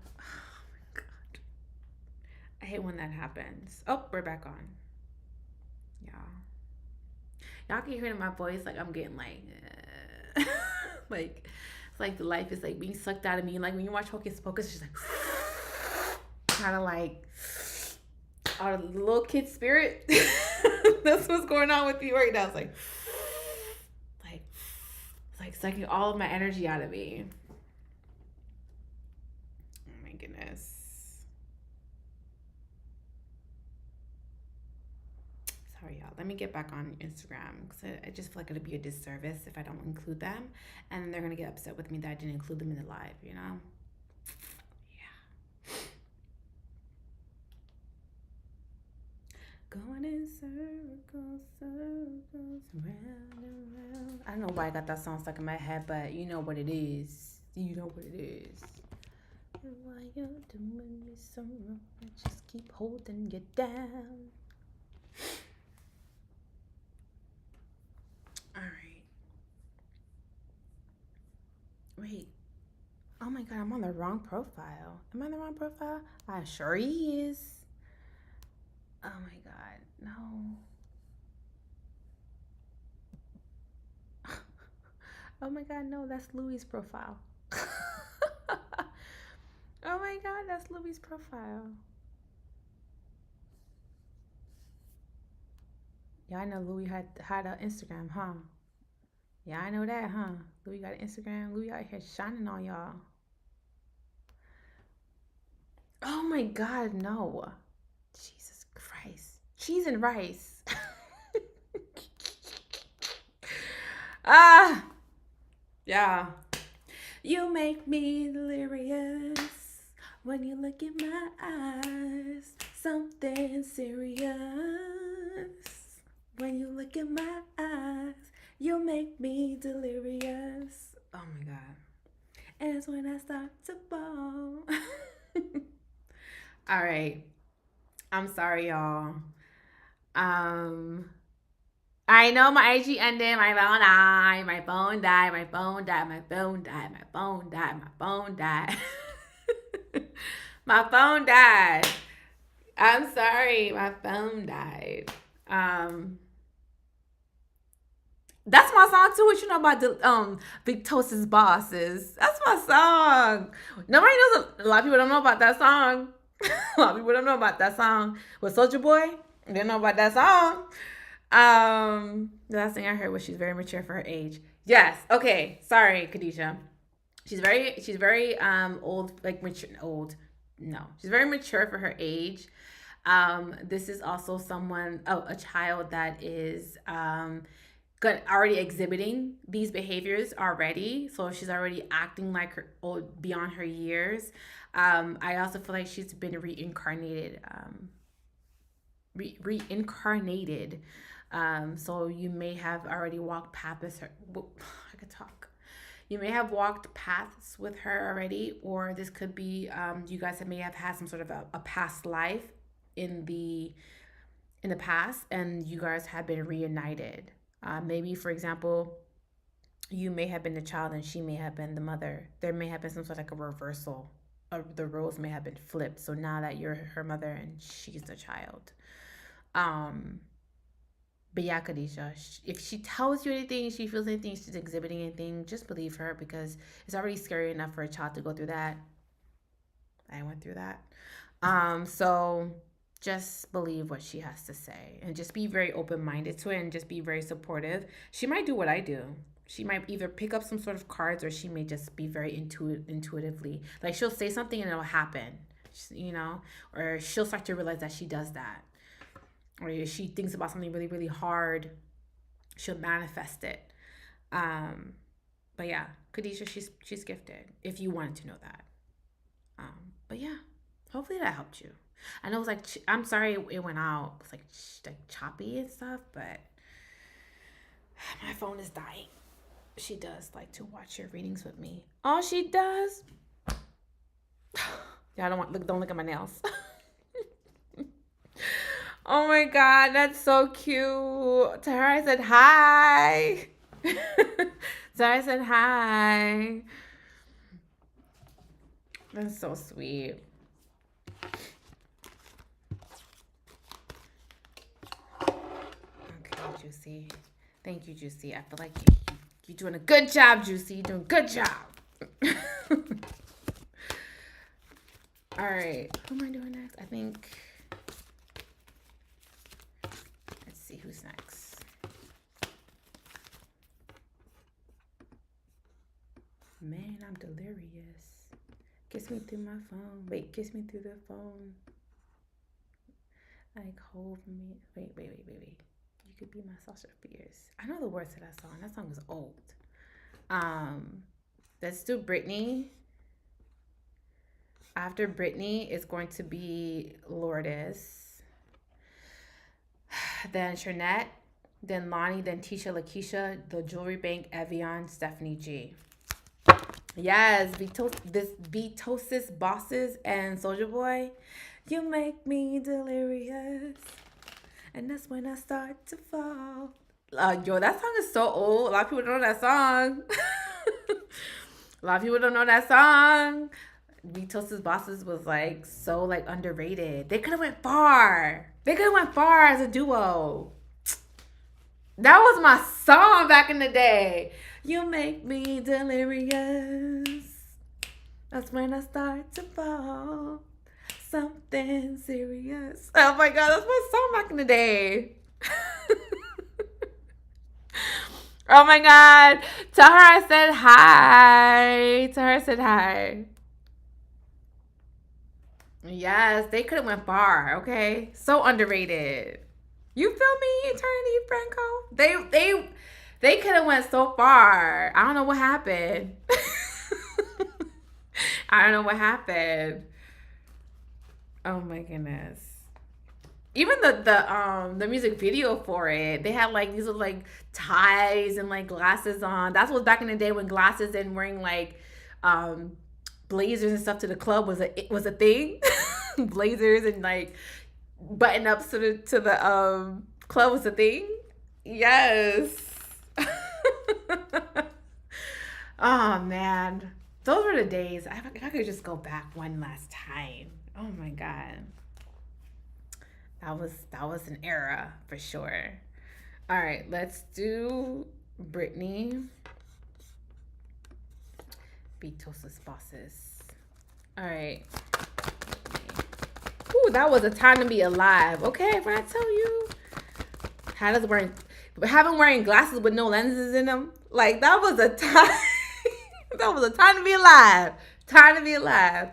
I hate when that happens. Oh, we're back on. Y'all can hear it in my voice. Like I'm getting like, like it's like the life is like being sucked out of me. Like when you watch Hocus Pocus, it's just like kind of like out of the little kid spirit. That's what's going on with me right now. It's like sucking all of my energy out of me. Oh my goodness. Sorry, y'all. Let me get back on Instagram because I just feel like it'll be a disservice if I don't include them. And then they're going to get upset with me that I didn't include them in the live, you know? Yeah. Going in circles, round and round. I don't know why I got that song stuck in my head, but you know what it is. You know what it is. Why you're doing me so wrong, I just keep holding you down. All right. Wait. Oh my God, I'm on the wrong profile. Am I on the wrong profile? I sure is. Oh my God, no. Oh my God, no, that's Louis' profile. Oh my God, that's Louis' profile. Yeah, I know Louis had an Instagram, huh? Yeah, I know that, huh? Louis got an Instagram. Louis out here shining on y'all. Oh my God, no. Jesus Christ. Cheese and rice. Ah, yeah. You make me delirious when you look in my eyes. Something serious. When you look in my eyes, you make me delirious. Oh my God. And it's when I start to fall. All right. I'm sorry, y'all. I know my IG ended, my phone died, my phone died, my phone died, my phone died, my phone died, my phone died. My phone died. I'm sorry, my phone died. That's my song too. What you know about the Victoria's Bosses? That's my song. Nobody knows. A lot of people don't know about that song. A lot of people don't know about that song with Soulja Boy. They don't know about that song. The last thing I heard was she's very mature for her age. Yes. Okay. Sorry, Khadijah. She's very old, like mature. Old. No, she's very mature for her age. This is also a child that is already exhibiting these behaviors already. So she's already acting like her old, beyond her years. I also feel like she's been reincarnated. Reincarnated. So you may have already walked paths. I could talk. You may have walked paths with her already, or this could be you guys may have had some sort of a past life in the past, and you guys have been reunited. Maybe, for example, you may have been the child and she may have been the mother. There may have been some sort of like a reversal. The roles may have been flipped. So now that you're her mother and she's the child. But yeah, Khadijah, if she tells you anything, she feels anything, she's exhibiting anything, just believe her, because it's already scary enough for a child to go through that. I went through that. So just believe what she has to say and just be very open-minded to it and just be very supportive. She might do what I do. She might either pick up some sort of cards, or she may just be very intuitively. Like, she'll say something and it'll happen, or she'll start to realize that she does that. Or if she thinks about something really, really hard, she'll manifest it. But yeah, Khadijah, she's gifted, if you wanted to know that. But yeah, hopefully that helped you. I know it was like, I'm sorry it went out. It's like choppy and stuff, but my phone is dying. She does like to watch your readings with me. Oh, she does? Yeah, don't look at my nails. Oh my God, that's so cute. To her, I said hi. So I said hi. That's so sweet. Okay, Juicy. Thank you, Juicy. I feel like you're doing a good job, Juicy. You're doing a good job. All right. Who am I doing next? I think... Let's see who's next. Man, I'm delirious. Kiss me through my phone. Wait, kiss me through the phone. Like, hold me. Wait. You could be my Sasha Fierce. I know the words to that song. That song is old. Let's do Britney. After Britney is going to be Lourdes. Then Trinette. Then Lonnie. Then Tisha Lakeisha. The Jewelry Bank. Evian. Stephanie G. Yes, Vitosis Bosses and Soulja Boy. You make me delirious, and that's when I start to fall. Yo, that song is so old. A lot of people don't know that song. A lot of people don't know that song. Vitosis Bosses was like so like underrated. They could have went far. As a duo. That was my song back in the day. You make me delirious. That's when I start to fall. Something serious. Oh my God, that's my song back in the day. Oh my God. Tell her I said hi. Yes, they could have went far, okay? So underrated. You feel me, Eternity Franco? They could have went so far. I don't know what happened. I don't know what happened. Oh my goodness. Even the music video for it, they had like these little like ties and like glasses on. That's what was back in the day when glasses and wearing like blazers and stuff to the club was a thing. Blazers and like button ups to the club was a thing. Yes. Oh man, those were the days. If I could just go back one last time. Oh my god, that was an era for sure. All right, let's do Britney. Beatles' bosses. All right. Ooh, that was a time to be alive. Okay, when I tell you, having wearing glasses with no lenses in them, like that was a time. That was a time to be alive. Time to be alive.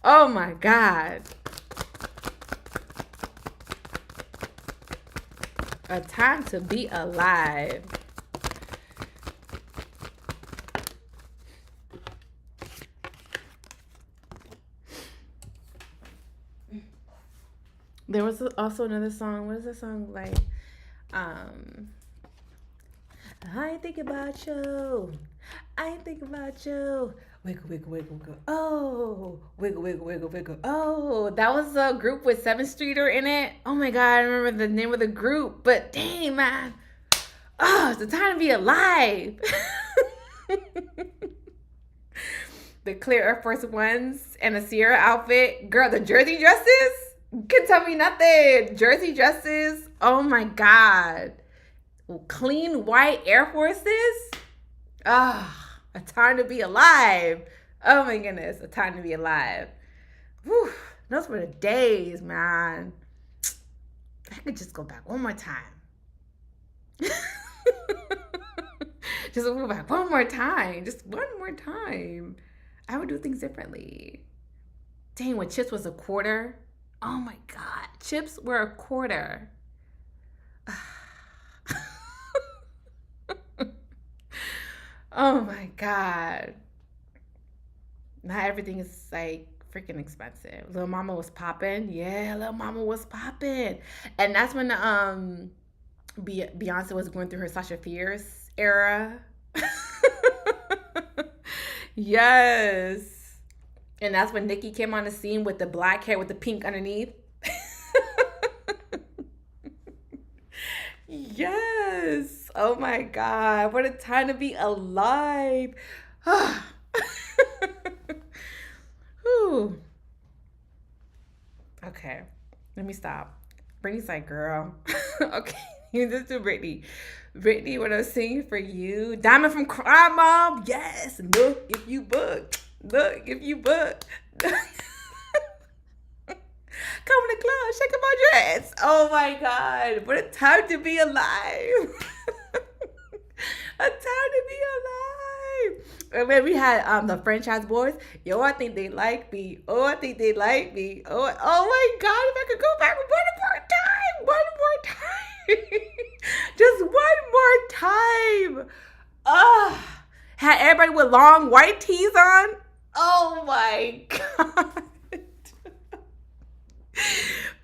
Oh my god. A time to be alive. There was also another song. What is the song like? I think about you. I think about you. Wiggle, wiggle, wiggle, wiggle. Oh, wiggle, wiggle, wiggle, wiggle. Oh, that was a group with 7th Streeter in it. Oh my god, I remember the name of the group. But dang, man. Oh, it's the time to be alive. The clear Air Force Ones and a Sierra outfit. Girl, the jersey dresses? Can tell me nothing. Jersey dresses. Oh my god. Clean white Air Forces. Ah, a time to be alive. Oh my goodness, a time to be alive. Whew, those were the days, man. I could just go back one more time. Just go back one more time. Just one more time. I would do things differently. Dang, when chips was a quarter. Oh my god, chips were a quarter. Oh my god. Not everything is like freaking expensive. Lil Mama was popping. Yeah, Lil Mama was popping. And that's when Beyonce was going through her Sasha Fierce era. Yes. And that's when Nicki came on the scene with the black hair with the pink underneath. Yes. Oh my god. What a time to be alive. Whew. Okay. Let me stop. Brittany's like, girl. Okay. You just do Brittany. Brittany, what I'm singing for you. Diamond from Crime Mob. Yes. Look if you book. Look if you book. Come in the club, shake up my dress. Oh my god, what a time to be alive. A time to be alive. And then we had the franchise boys. Yo, I think they like me. Oh, I think they like me. Oh my god, if I could go back one more time. Just one more time. Had everybody with long white tees on. Oh my god.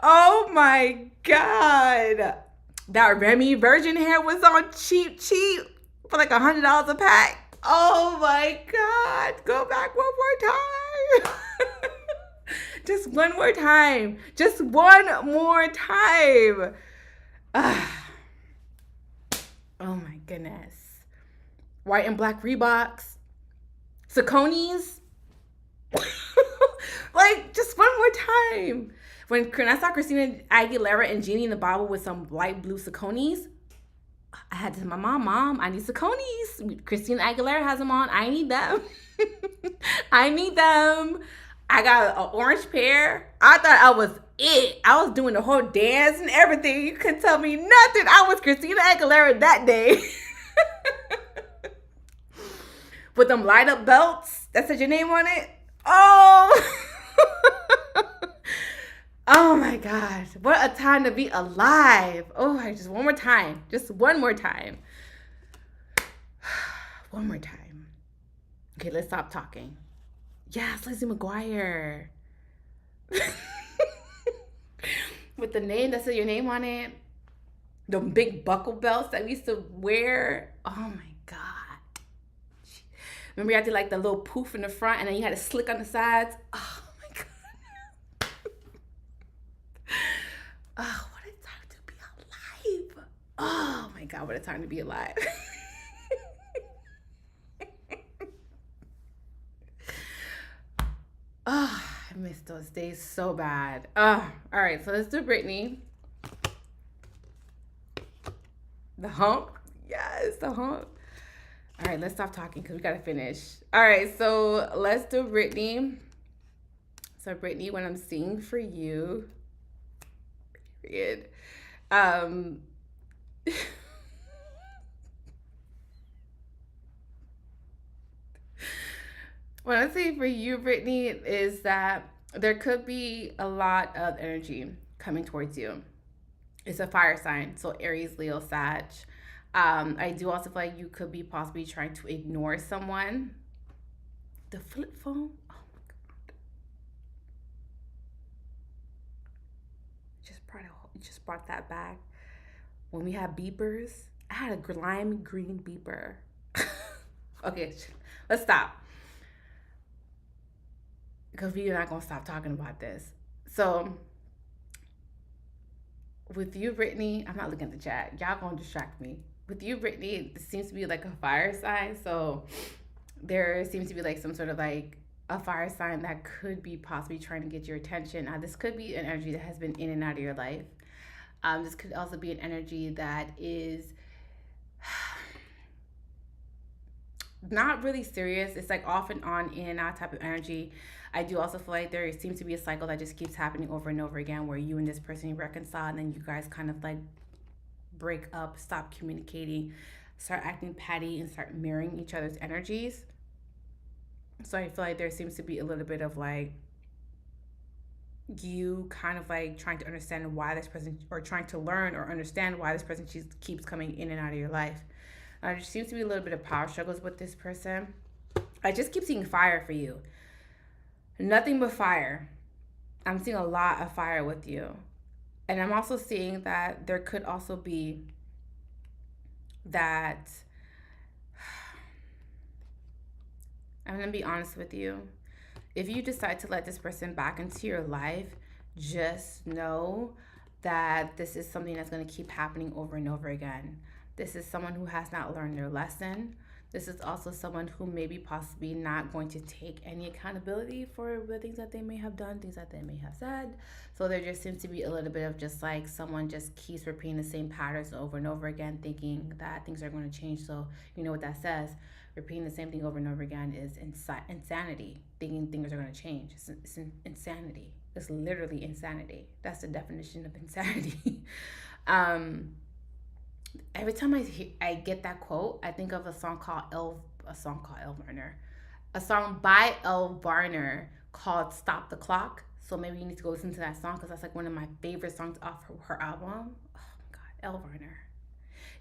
Oh my god. That Remy virgin hair was on cheap for like $100 a pack. Oh my god. Go back one more time. Just one more time. Just one more time. Oh my goodness. White and black Reeboks. Saucony's. Like, just one more time. When I saw Christina Aguilera and Genie in the Bottle with some light blue Saucony's, I had to tell my mom, I need Saucony's. Christina Aguilera has them on. I need them. I need them. I got an orange pair. I thought I was it. I was doing the whole dance and everything. You couldn't tell me nothing. I was Christina Aguilera that day. With them light up belts that said your name on it. Oh. Oh my gosh, what a time to be alive. Oh, just one more time. Just one more time. One more time. Okay, let's stop talking. Yes, Lizzie McGuire. With the name that said your name on it. The big buckle belts that we used to wear. Oh my God. Remember you had to like the little poof in the front and then you had to slick on the sides? Oh my God. Oh, what a time to be alive. Oh my God, what a time to be alive. Oh, I miss those days so bad. Oh, all right, so let's do Britney. The hump? Yes, the hump. All right, let's stop talking because we got to finish. All right, so let's do Britney. So Britney, when I'm singing for you, period. What I'm saying for you, Britney, is that there could be a lot of energy coming towards you. It's a fire sign, so Aries, Leo, Sag. I do also feel like you could be possibly trying to ignore someone. The flip phone? Oh my God. Just brought that back. When we had beepers, I had a lime green beeper. Okay, let's stop. Because we're not going to stop talking about this. So, with you, Britney, I'm not looking at the chat. Y'all going to distract me. With you, Britney, it seems to be like a fire sign. So, there seems to be like some sort of like a fire sign that could be possibly trying to get your attention. This could be an energy that has been in and out of your life. This could also be an energy that is not really serious. It's like off and on, in and out type of energy. I do also feel like there seems to be a cycle that just keeps happening over and over again where you and this person reconcile and then you guys kind of like break up, stop communicating, start acting petty, and start mirroring each other's energies. So I feel like there seems to be a little bit of like you kind of like trying to understand why this person, or trying to learn or understand why this person keeps coming in and out of your life. There seems to be a little bit of power struggles with this person. I just keep seeing fire for you. Nothing but fire. I'm seeing a lot of fire with you. And I'm also seeing that there could also be that, I'm going to be honest with you. If you decide to let this person back into your life, just know that this is something that's going to keep happening over and over again. This is someone who has not learned their lesson. This is also someone who may be possibly not going to take any accountability for the things that they may have done, things that they may have said. So there just seems to be a little bit of just like someone just keeps repeating the same patterns over and over again, thinking that things are going to change. So you know what that says? Repeating the same thing over and over again is insanity. Thinking things are going to change. It's insanity. It's literally insanity. That's the definition of insanity. Every time I get that quote, I think of a song by Elle Varner called "Stop the Clock." So maybe you need to go listen to that song because that's like one of my favorite songs off her album. Oh my God, Elle Varner.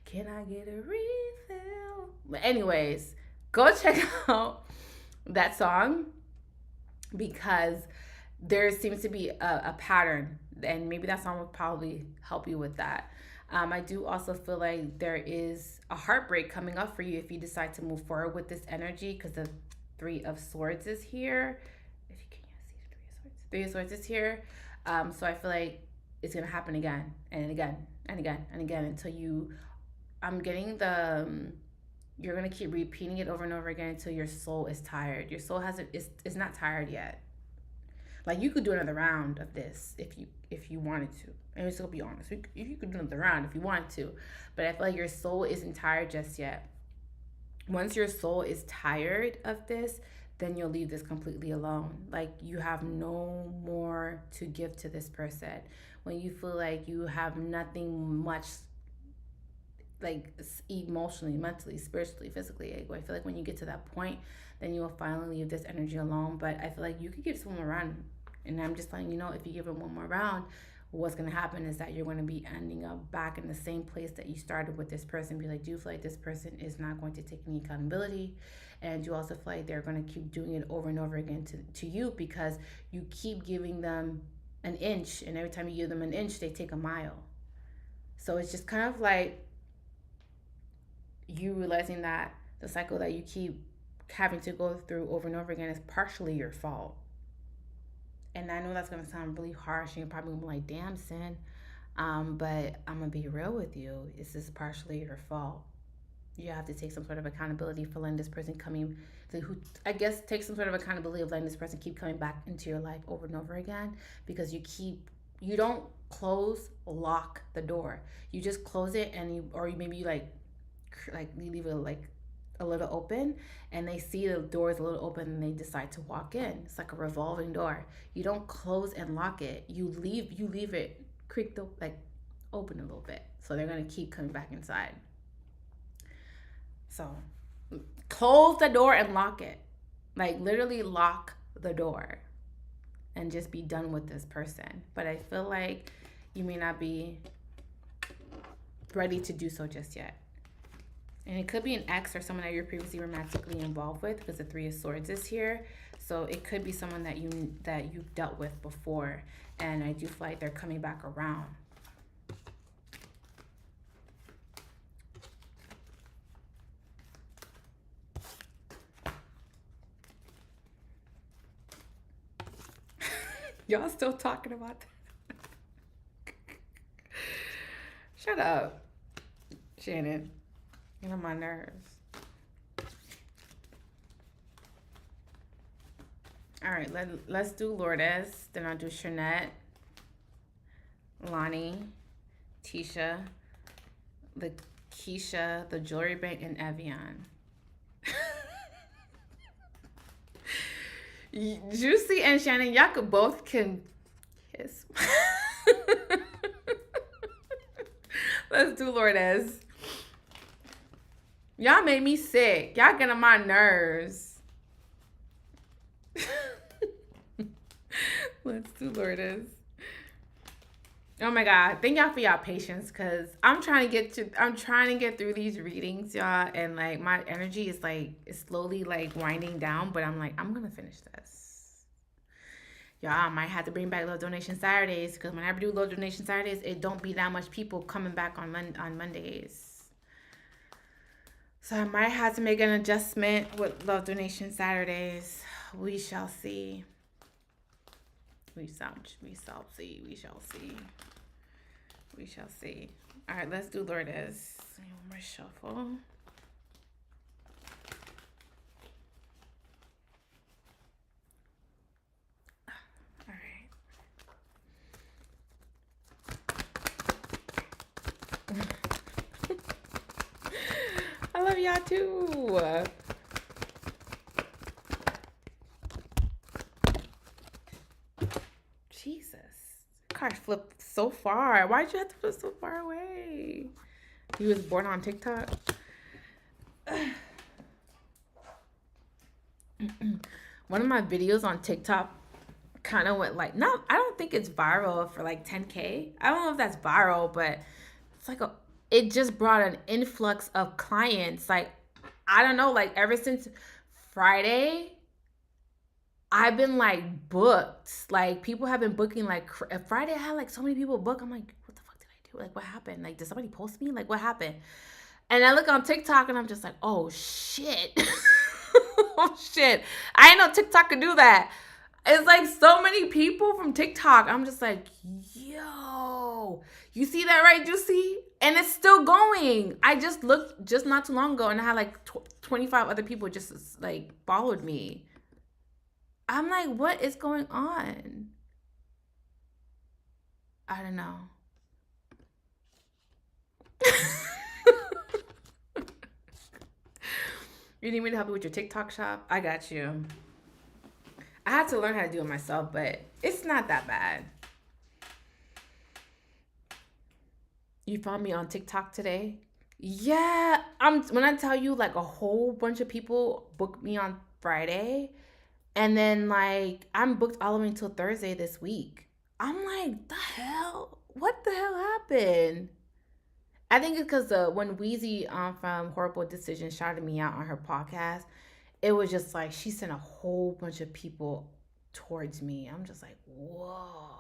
Can I get a refill? But anyways, go check out that song because there seems to be a pattern, and maybe that song will probably help you with that. I do also feel like there is a heartbreak coming up for you if you decide to move forward with this energy, because the Three of Swords is here. If you can see the Three of Swords is here. So I feel like it's gonna happen again and again and again and again until I'm getting you're gonna keep repeating it over and over again until your soul is tired. Your soul is not tired yet. Like you could do another round of this if you wanted to. And let's be honest, you could do another round if you wanted to. But I feel like your soul isn't tired just yet. Once your soul is tired of this, then you'll leave this completely alone. Like you have no more to give to this person. When you feel like you have nothing much, like emotionally, mentally, spiritually, physically. I feel like when you get to that point, then you will finally leave this energy alone. But I feel like you could give someone a run. And I'm just letting you know, if you give it one more round, what's going to happen is that you're going to be ending up back in the same place that you started with this person. Be like, do you feel like this person is not going to take any accountability? And do you also feel like they're going to keep doing it over and over again to you, because you keep giving them an inch, and every time you give them an inch, they take a mile. So it's just kind of like you realizing that the cycle that you keep having to go through over and over again is partially your fault. And I know that's going to sound really harsh, and you're probably going to be like, damn, Cyn. But I'm going to be real with you. This is partially your fault. You have to take some sort of accountability for letting this person take some sort of accountability of letting this person keep coming back into your life over and over again, because you don't lock the door. You just close it, and you leave it like a little open, and they see the door is a little open, and they decide to walk in. It's like a revolving door. You don't close and lock it. You leave it creaked up, like open a little bit, so they're gonna keep coming back inside. So close the door and lock it. Like literally lock the door and just be done with this person. But I feel like you may not be ready to do so just yet. And it could be an ex or someone that you're previously romantically involved with, because the Three of Swords is here. So it could be someone that you've dealt with before, and I do feel like they're coming back around. Y'all still talking about that? Shut up, Shannon. Get on my nerves. All right, let's do Lourdes. Then I'll do Shanette, Lonnie, Tisha, the Keisha, the Jewelry Bank, and Evian. Juicy and Shannon, y'all both can kiss. Let's do Lourdes. Y'all made me sick. Y'all get on my nerves. Let's do Lourdes. Oh my God. Thank y'all for y'all patience, because I'm trying to get through these readings, y'all, and like my energy is slowly like winding down, but I'm like, I'm gonna finish this. Y'all, I might have to bring back Low Donation Saturdays, because whenever I do Low Donation Saturdays, it don't be that much people coming back on Mondays. So I might have to make an adjustment with Love Donation Saturdays. We shall see. We shall see. All right, let's do Lourdes. One more shuffle. All right. I love y'all too. Jesus. Card flipped so far. Why'd you have to flip so far away? He was born on TikTok. One of my videos on TikTok kind of went like, no, I don't think it's viral for like 10K. I don't know if that's viral, but it's like it just brought an influx of clients. Like, I don't know, like ever since Friday, I've been like booked. Like people have been booking. Like Friday, I had like so many people book. I'm like, what the fuck did I do? Like, what happened? Like, did somebody post me? Like, what happened? And I look on TikTok and I'm just like, oh shit. Oh shit. I didn't know TikTok could do that. It's like so many people from TikTok. I'm just like, yo, you see that, right, Juicy? And it's still going. I just looked just not too long ago, and I had like 25 other people just like followed me. I'm like, what is going on? I don't know. You need me to help you with your TikTok shop? I got you. I had to learn how to do it myself, but it's not that bad. You found me on TikTok today? Yeah. When I tell you, like, a whole bunch of people booked me on Friday, And then like I'm booked all the way until Thursday this week. I'm like, the hell? What the hell happened? I think it's because when Wheezy from Horrible Decisions shouted me out on her podcast, it was just like she sent a whole bunch of people towards me. I'm just like, whoa.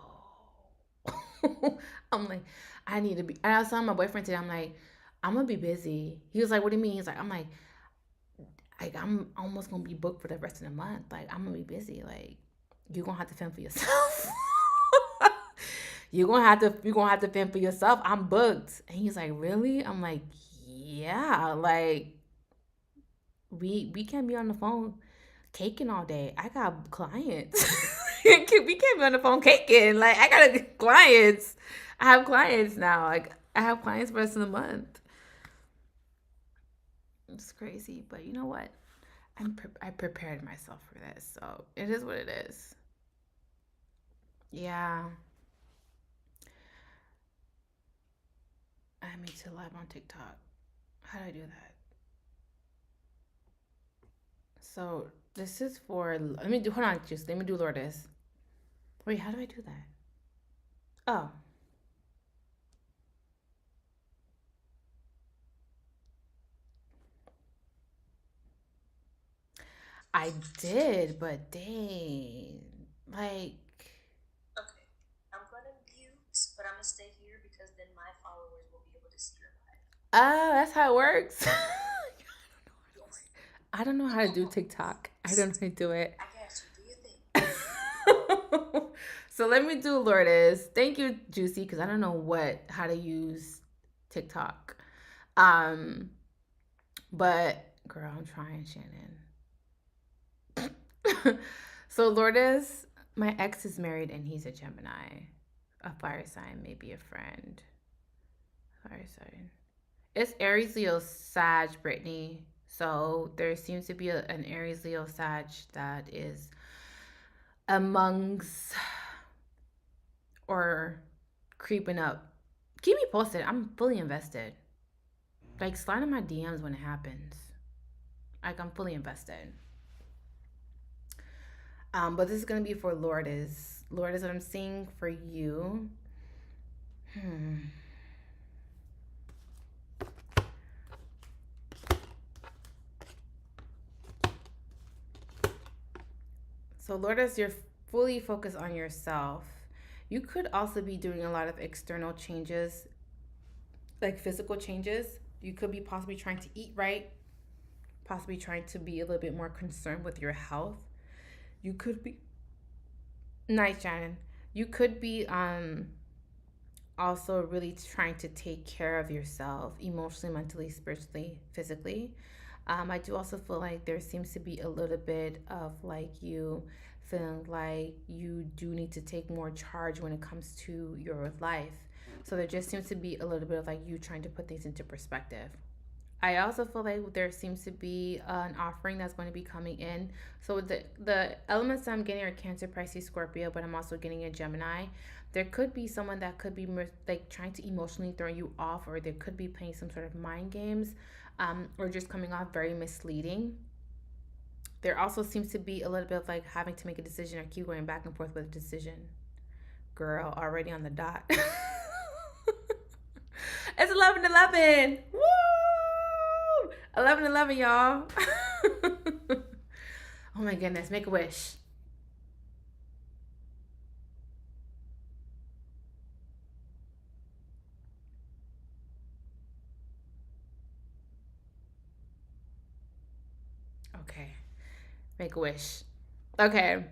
I'm like, I need to be. And I was telling my boyfriend today, I'm like, I'm gonna be busy. He was like, what do you mean? He's like, I'm almost gonna be booked for the rest of the month. Like, I'm gonna be busy. Like, you're gonna have to fend for yourself. You're gonna have to fend for yourself. I'm booked. And he's like, really? I'm like, yeah. Like, we can't be on the phone caking all day. I got clients. We can't be on the phone caking. Like, I got clients. I have clients now. Like, I have clients for the rest of the month. It's crazy, but you know what? I prepared myself for this, so it is what it is. Yeah, I made to live on TikTok. How do I do that? So this is for. Let me do. Hold on, just let me do Lourdes. Wait, how do I do that? Oh, I did, but dang, like, oh, that's how it works. I don't know how to do TikTok. I don't know how to do it. So let me do Lourdes. Thank you, Juicy, because I don't know how to use TikTok. Um, but girl, I'm trying, Shannon. So Lourdes, my ex is married and he's a Gemini. A fire sign, maybe a friend. Fire sign. It's Aries, Leo, Sag, Brittany. So there seems to be an Aries, Leo, Sag that is amongst or creeping up. Keep me posted. I'm fully invested. Like, slide in my DMs when it happens. Like, I'm fully invested. But this is gonna be for Lourdes. Lourdes, what I'm seeing for you. Hmm. So Lourdes, you're fully focused on yourself. You could also be doing a lot of external changes, like physical changes. You could be possibly trying to eat right, possibly trying to be a little bit more concerned with your health. You could be nice, Shannon. You could be also really trying to take care of yourself emotionally, mentally, spiritually, physically. I do also feel like there seems to be a little bit of like you feeling like you do need to take more charge when it comes to your life. So there just seems to be a little bit of like you trying to put things into perspective. I also feel like there seems to be an offering that's going to be coming in. So the elements I'm getting are Cancer, Pisces, Scorpio, but I'm also getting a Gemini. There could be someone that could be like trying to emotionally throw you off, or there could be playing some sort of mind games, or just coming off very misleading. There also seems to be a little bit of like having to make a decision or keep going back and forth with a decision. Girl, already on the dot. It's 11:11. Woo! 11:11, y'all. Oh my goodness, make a wish. Okay, make a wish. Okay,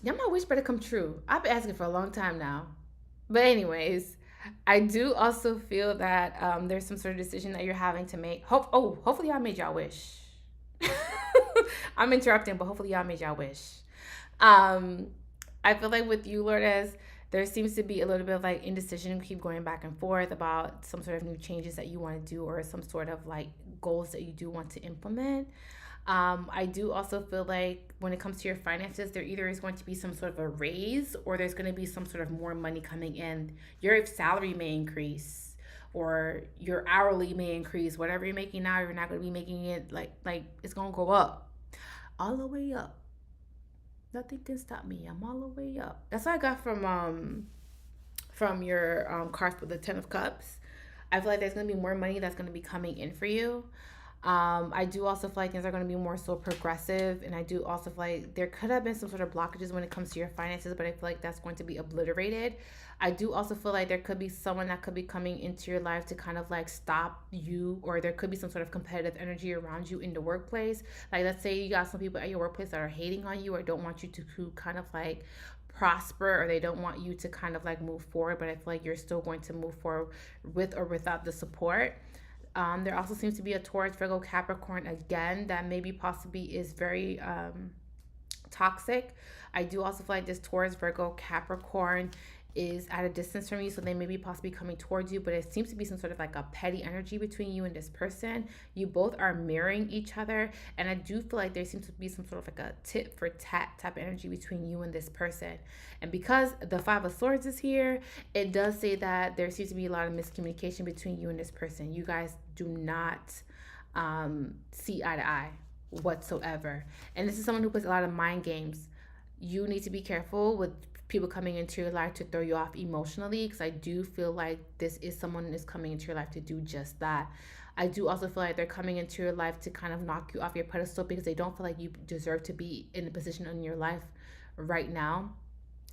yeah, my wish better come true. I've been asking for a long time now. But anyways, I do also feel that there's some sort of decision that you're having to make. Hopefully y'all made y'all wish. I'm interrupting, but hopefully y'all made y'all wish. Um, I feel like with you, Lourdes, there seems to be a little bit of like indecision. Keep going back and forth about some sort of new changes that you want to do or some sort of like goals that you do want to implement. I do also feel like when it comes to your finances, there either is going to be some sort of a raise or there's going to be some sort of more money coming in. Your salary may increase or your hourly may increase. Whatever you're making now, you're not going to be making it like it's going to go up all the way up. Nothing can stop me. I'm all the way up. That's what I got from your cards with the Ten of Cups. I feel like there's gonna be more money that's gonna be coming in for you. I do also feel like things are going to be more so progressive, and I do also feel like there could have been some sort of blockages when it comes to your finances, but I feel like that's going to be obliterated. I do also feel like there could be someone that could be coming into your life to kind of like stop you, or there could be some sort of competitive energy around you in the workplace. Like, let's say you got some people at your workplace that are hating on you or don't want you to kind of like prosper, or they don't want you to kind of like move forward, but I feel like you're still going to move forward with or without the support. There also seems to be a Taurus, Virgo, Capricorn again that maybe possibly is very toxic. I do also feel like this Taurus, Virgo, Capricorn is at a distance from you, so they may be possibly coming towards you, but it seems to be some sort of like a petty energy between you and this person. You both are mirroring each other, and I do feel like there seems to be some sort of like a tit for tat type of energy between you and this person. And because the Five of Swords is here, it does say that there seems to be a lot of miscommunication between you and this person. You guys do not see eye to eye whatsoever, and this is someone who puts a lot of mind games. You need to be careful with people coming into your life to throw you off emotionally, because I do feel like this is someone who is coming into your life to do just that. I do also feel like they're coming into your life to kind of knock you off your pedestal because they don't feel like you deserve to be in a position in your life right now.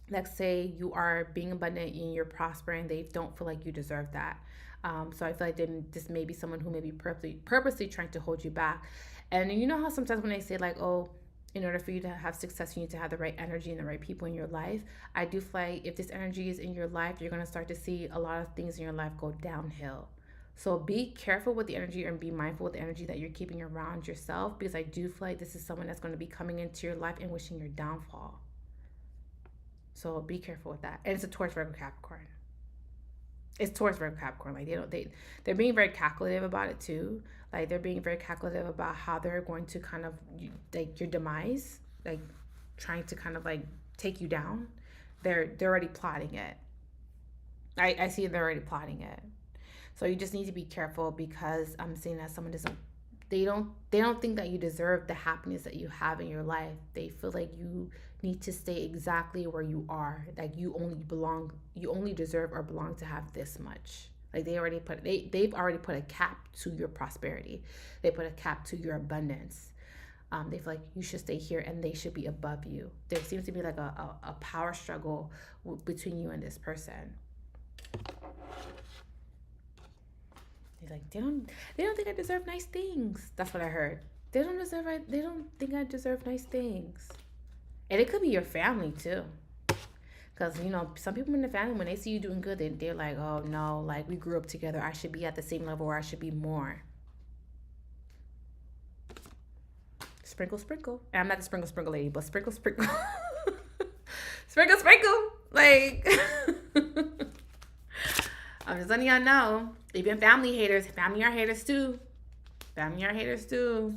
Let's say you are being abundant and you're prospering, they don't feel like you deserve that. So I feel like this may be someone who may be purposely trying to hold you back. And you know how sometimes when they say like, oh, in order for you to have success, you need to have the right energy and the right people in your life. I do feel like if this energy is in your life, you're going to start to see a lot of things in your life go downhill. So be careful with the energy and be mindful with the energy that you're keeping around yourself, because I do feel like this is someone that's going to be coming into your life and wishing your downfall. So be careful with that. And it's a Taurus, Virgo, Capricorn. It's Taurus, Virgo, Capricorn. Like they're being very calculative about it too. Like they're being very calculative about how they're going to kind of like your demise, like trying to kind of like take you down. They're already plotting it. I see they're already plotting it. So you just need to be careful, because I'm seeing that someone they don't think that you deserve the happiness that you have in your life. They feel like you need to stay exactly where you are. Like you only deserve or belong to have this much. Like they've already put a cap to your prosperity. They put a cap to your abundance. They feel like you should stay here and they should be above you. There seems to be like a power struggle between you and this person. He's like, they don't think I deserve nice things. That's what I heard. They don't think I deserve nice things. And it could be your family too. Because, you know, some people in the family, when they see you doing good, they're like, oh no, like we grew up together. I should be at the same level, or I should be more. Sprinkle, sprinkle. And I'm not the sprinkle lady, but sprinkle, sprinkle. Sprinkle, sprinkle. Like, I'm just letting y'all know. Even family haters. Family are haters too. Family are haters too.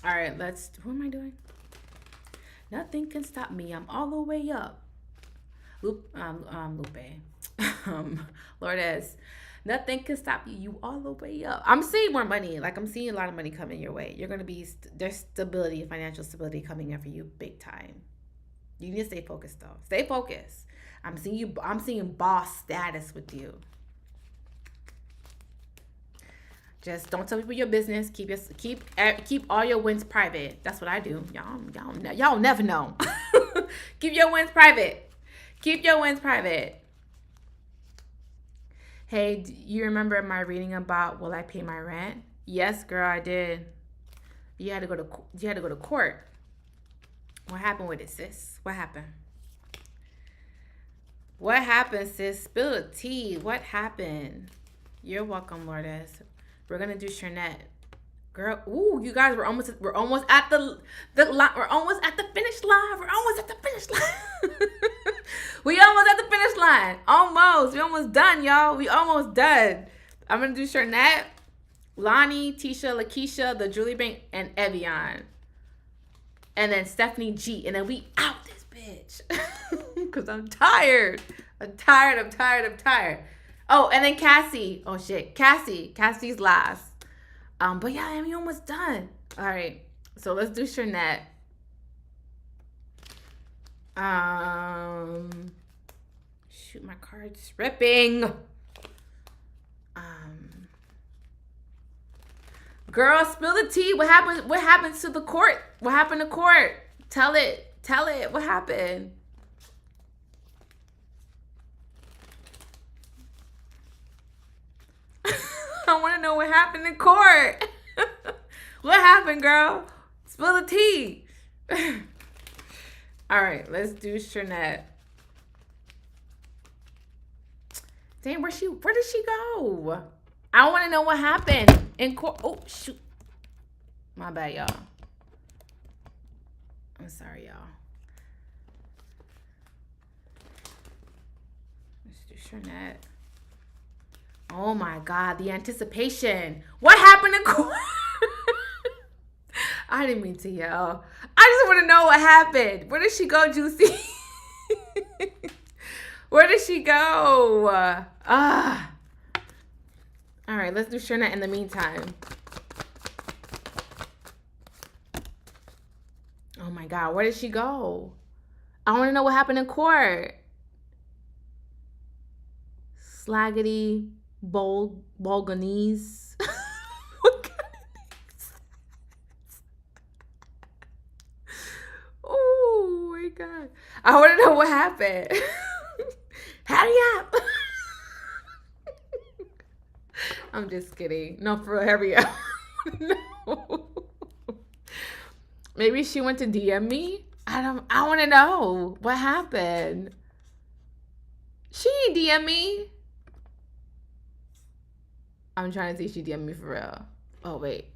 All right, what am I doing? Nothing can stop me. I'm all the way up. Lupe. Lourdes. Nothing can stop you. You all the way up. I'm seeing more money. Like I'm seeing a lot of money coming your way. You're gonna be there's stability, financial stability coming in for you big time. You need to stay focused though. Stay focused. I'm seeing boss status with you. Just don't tell people your business. Keep all your wins private. That's what I do. Y'all never know. Keep your wins private. Keep your wins private. Hey, do you remember my reading about will I pay my rent? Yes, girl, I did. You had to go to court. What happened with it, sis? What happened? What happened, sis? Spill the tea. What happened? You're welcome, Lourdes. We're gonna do Charnette. Girl, ooh, you guys, we're almost at the line. We're almost at the finish line. We're almost at the finish line. We almost at the finish line. Almost. We almost done, y'all. We almost done. I'm gonna do Charnette, Lonnie, Tisha, Lakeisha, the Julie Bank, and Evian. And then Stephanie G. And then we out this bitch. Cause I'm tired. I'm tired. Oh, and then Cassie. Oh shit. Cassie's last. But yeah, I'm almost done. All right. So let's do Charnette. Shoot, my card's ripping. Girl, spill the tea. What happened? What happened to the court? What happened to court? Tell it. Tell it. What happened? I want to know what happened in court. What happened, girl? Spill the tea. All right, let's do Shernette. Dang, where did she go? I want to know what happened in court. Oh, shoot. My bad, y'all. I'm sorry, y'all. Let's do Shernette. Oh my God, the anticipation. What happened in court? I didn't mean to yell. I just want to know what happened. Where did she go, Juicy? Where did she go? All right, let's do Shernette in the meantime. Oh my God, where did she go? I want to know what happened in court. Slaggity, Bolganese. What kind of names? Oh my God. I want to know what happened. Hurry up. I'm just kidding. No, for real, hurry up. No. Maybe she went to DM me. I want to know what happened. She ain't DM me. I'm trying to see if she DM me for real. Oh, wait.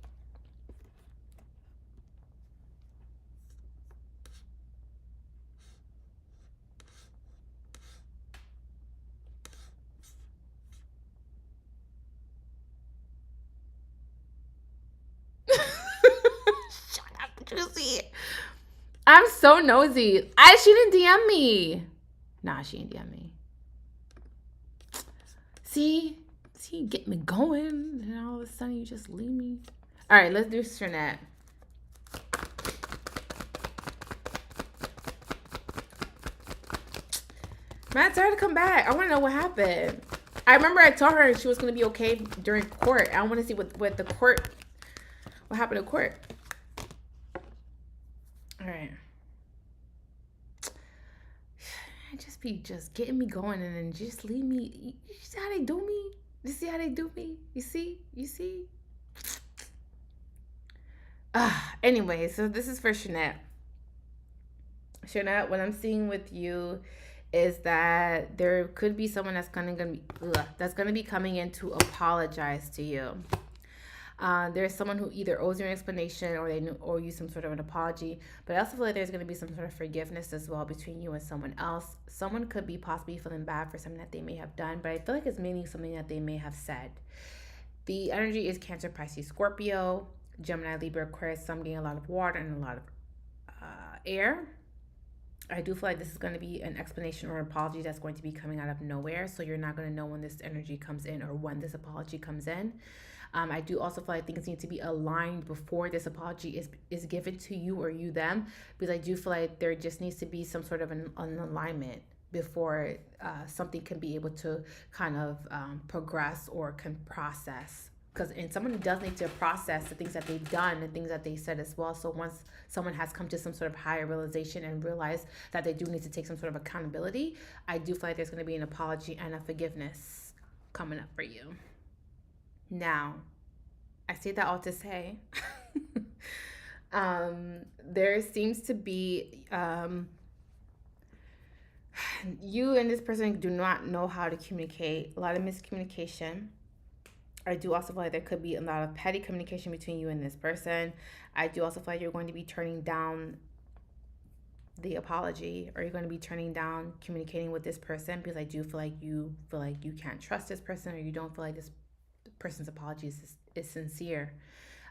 Shut up, Juicy. I'm so nosy. She didn't DM me. Nah, she didn't DM me. See, get me going, and all of a sudden you just leave me. All right, let's do Shernette. Man, tell her to come back. I want to know what happened. I remember I told her she was going to be okay during court. I want to see what happened to court. All right. Just getting me going and then just leave me. You see how they do me? You see how they do me? You see? Anyway, so this is for Shernette. Shernette, what I'm seeing with you is that there could be someone that's gonna be coming in to apologize to you. There's someone who either owes you an explanation or they owe you some sort of an apology. But I also feel like there's going to be some sort of forgiveness as well between you and someone else. Someone could be possibly feeling bad for something that they may have done, but I feel like it's mainly something that they may have said. The energy is Cancer, Pisces, Scorpio, Gemini, Libra, Aquarius. So I'm getting a lot of water and a lot of air. I do feel like this is going to be an explanation or an apology that's going to be coming out of nowhere. So you're not going to know when this energy comes in or when this apology comes in. I do also feel like things need to be aligned before this apology is given to you or you them, because I do feel like there just needs to be some sort of an alignment before something can be able to kind of progress or can process. And someone does need to process the things that they've done and things that they said as well. So once someone has come to some sort of higher realization and realize that they do need to take some sort of accountability, I do feel like there's going to be an apology and a forgiveness coming up for you. Now, I say that all to say, there seems to be, you and this person do not know how to communicate, a lot of miscommunication. I do also feel like there could be a lot of petty communication between you and this person. I do also feel like you're going to be turning down the apology, or you're going to be turning down communicating with this person, because I do feel like you can't trust this person, or you don't feel like this person's apology is sincere.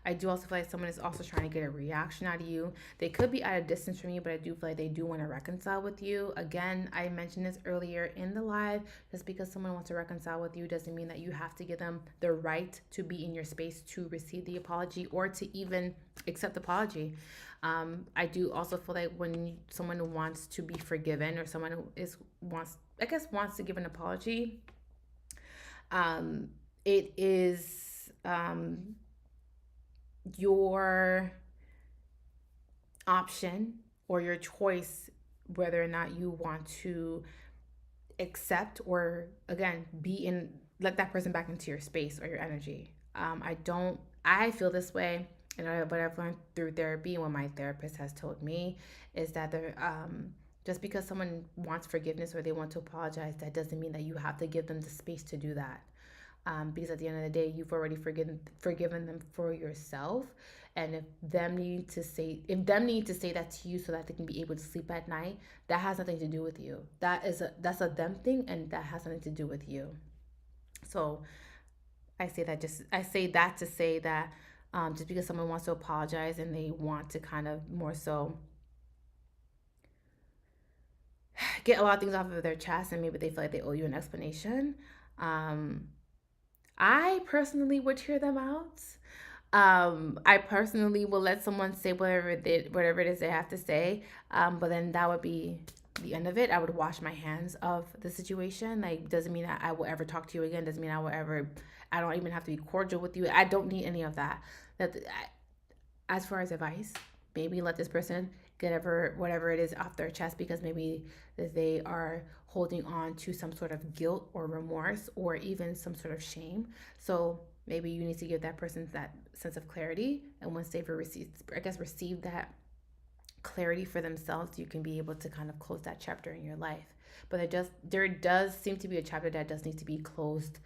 I do also feel like someone is also trying to get a reaction out of you. They could be at a distance from you, but I do feel like they do want to reconcile with you. Again, I mentioned this earlier in the live. Just because someone wants to reconcile with you doesn't mean that you have to give them the right to be in your space to receive the apology or to even accept the apology. I do also feel like when someone wants to be forgiven, or someone who wants to give an apology, it is your option or your choice whether or not you want to accept or, again, let that person back into your space or your energy. I feel this way, and what I've learned through therapy and what my therapist has told me is that just because someone wants forgiveness or they want to apologize, that doesn't mean that you have to give them the space to do that. Because at the end of the day, you've already forgiven them for yourself, and if them need to say that to you so that they can be able to sleep at night, that has nothing to do with you. That's a them thing, and that has nothing to do with you. So I say that to say that just because someone wants to apologize and they want to kind of more so get a lot of things off of their chest, and maybe they feel like they owe you an explanation, I personally would hear them out. I personally will let someone say whatever it is they have to say, but then that would be the end of it. I would wash my hands of the situation. Like, doesn't mean that I will ever talk to you again. Doesn't mean I don't even have to be cordial with you. I don't need any of that. As far as advice, maybe let this person get whatever it is off their chest, because maybe they are holding on to some sort of guilt or remorse or even some sort of shame. So maybe you need to give that person that sense of clarity, and once they've received that clarity for themselves, you can be able to kind of close that chapter in your life. But there does seem to be a chapter that does need to be closed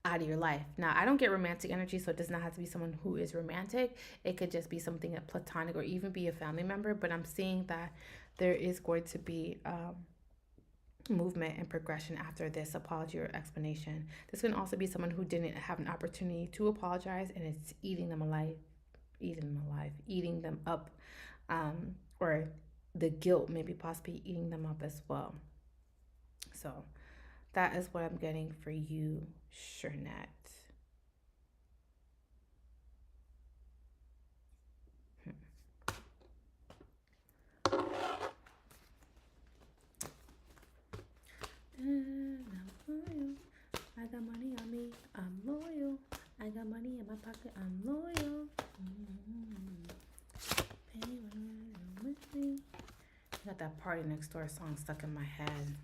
out of your life. Now, I don't get romantic energy, so it does not have to be someone who is romantic. It could just be something platonic or even be a family member. But I'm seeing that there is going to be movement and progression after this apology or explanation. This can also be someone who didn't have an opportunity to apologize, and it's eating them up, or the guilt maybe possibly eating them up as well. So that is what I'm getting for you, Shernette. I got money on me, I'm loyal. I got money in my pocket, I'm loyal. I got that Party Next Door song stuck in my head.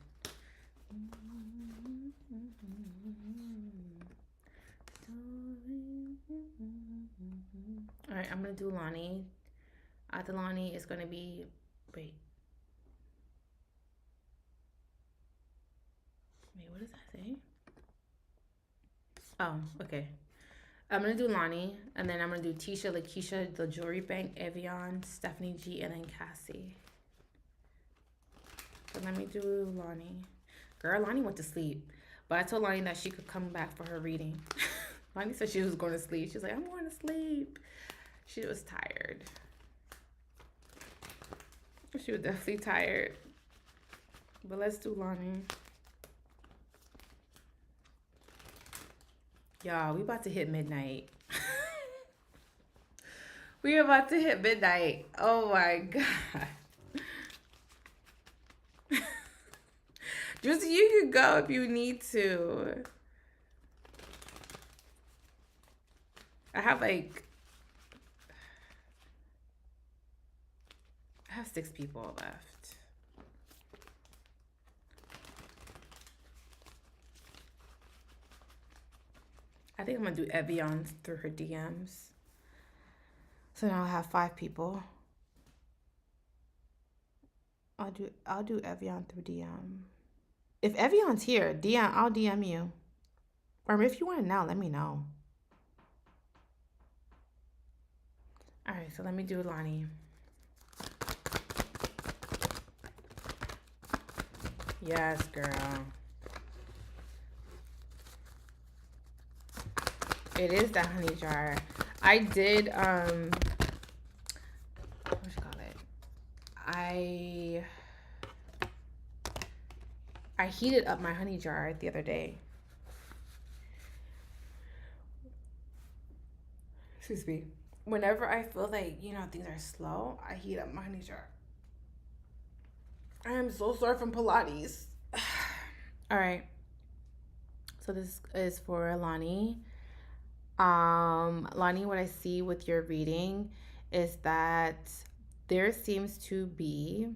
All right, I'm gonna do Lonnie. After Lonnie is gonna be wait, what does that say? Oh, okay. I'm gonna do Lonnie, and then I'm gonna do Tisha, Lakeisha, The Jewelry Bank, Evian, Stephanie G, and then Cassie. So let me do Lonnie. Girl, Lonnie went to sleep, but I told Lonnie that she could come back for her reading. Lonnie said she was going to sleep. She was like, I'm going to sleep. She was tired. She was definitely tired. But let's do Lonnie. Y'all, we about to hit midnight. We about to hit midnight. Oh my God. Just you can go if you need to. I have 6 people left. I think I'm gonna do Evian through her DMs. So now I'll have 5 people. I'll do Evian through DM. If Evian's here, I'll DM you. Or if you want it now, let me know. All right, so let me do Lonnie. Yes, girl. It is that honey jar. I did, what you call it? I heated up my honey jar the other day. Excuse me. Whenever I feel like, things are slow, I heat up my honey jar. I am so sore from Pilates. All right. So this is for Lonnie. Lonnie, what I see with your reading is that there seems to be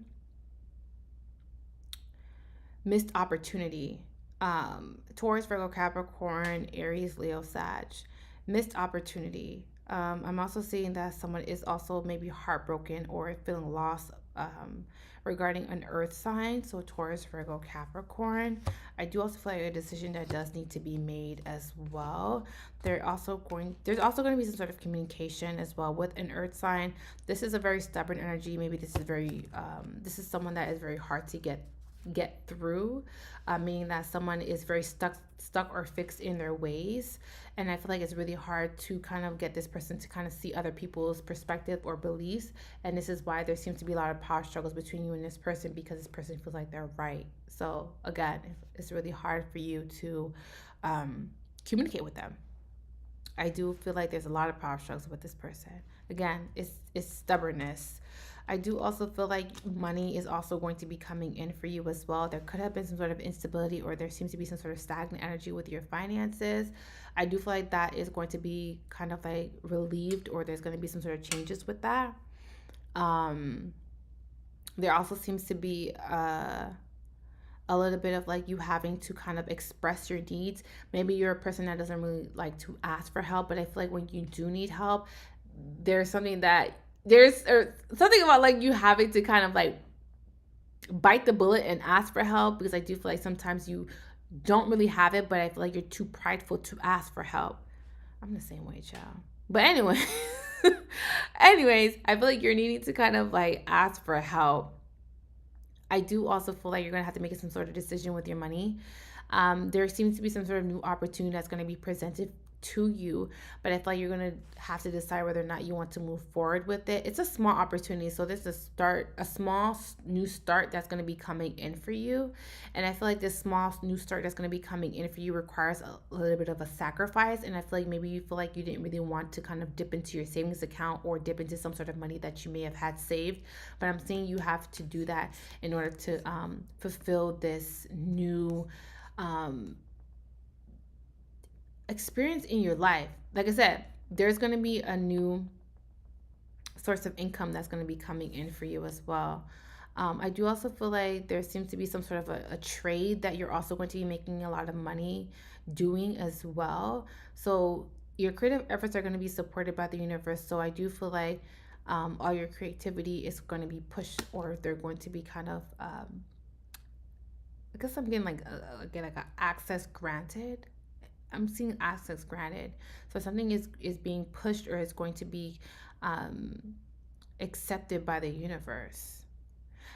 missed opportunity. Taurus, Virgo, Capricorn, Aries, Leo, Sag. Missed opportunity. I'm also seeing that someone is also maybe heartbroken or feeling lost regarding an earth sign. So Taurus, Virgo, Capricorn. I do also feel like a decision that does need to be made as well. There's also going to be some sort of communication as well with an earth sign. This is a very stubborn energy. Maybe this is someone that is very hard to get through, meaning that someone is very stuck or fixed in their ways, and I feel like it's really hard to kind of get this person to kind of see other people's perspective or beliefs, and this is why there seems to be a lot of power struggles between you and this person, because this person feels like they're right. So again, it's really hard for you to communicate with them. I do feel like there's a lot of power struggles with this person. Again, it's stubbornness. I do also feel like money is also going to be coming in for you as well. There could have been some sort of instability, or there seems to be some sort of stagnant energy with your finances. I do feel like that is going to be kind of like relieved, or there's going to be some sort of changes with that. There also seems to be a little bit of like you having to kind of express your needs. Maybe you're a person that doesn't really like to ask for help, but I feel like when you do need help, there's something about like you having to kind of like bite the bullet and ask for help, because I do feel like sometimes you don't really have it, but I feel like you're too prideful to ask for help. I'm the same way, child. But anyway, anyways, I feel like you're needing to kind of like ask for help. I do also feel like you're going to have to make some sort of decision with your money. There seems to be some sort of new opportunity that's going to be presented to you, but I feel like you're going to have to decide whether or not you want to move forward with it. It's a small opportunity, so this is a small new start that's going to be coming in for you, and I feel like this small new start that's going to be coming in for you requires a little bit of a sacrifice, and I feel like maybe you feel like you didn't really want to kind of dip into your savings account or dip into some sort of money that you may have had saved, but I'm saying you have to do that in order to fulfill this new experience in your life. Like I said, there's going to be a new source of income that's going to be coming in for you as well. I do also feel like there seems to be some sort of a trade that you're also going to be making a lot of money doing as well. So your creative efforts are going to be supported by the universe. So I do feel like all your creativity is going to be pushed, or they're going to be kind of I guess I'm getting like an access granted. I'm seeing access granted. So something is being pushed, or is going to be accepted by the universe.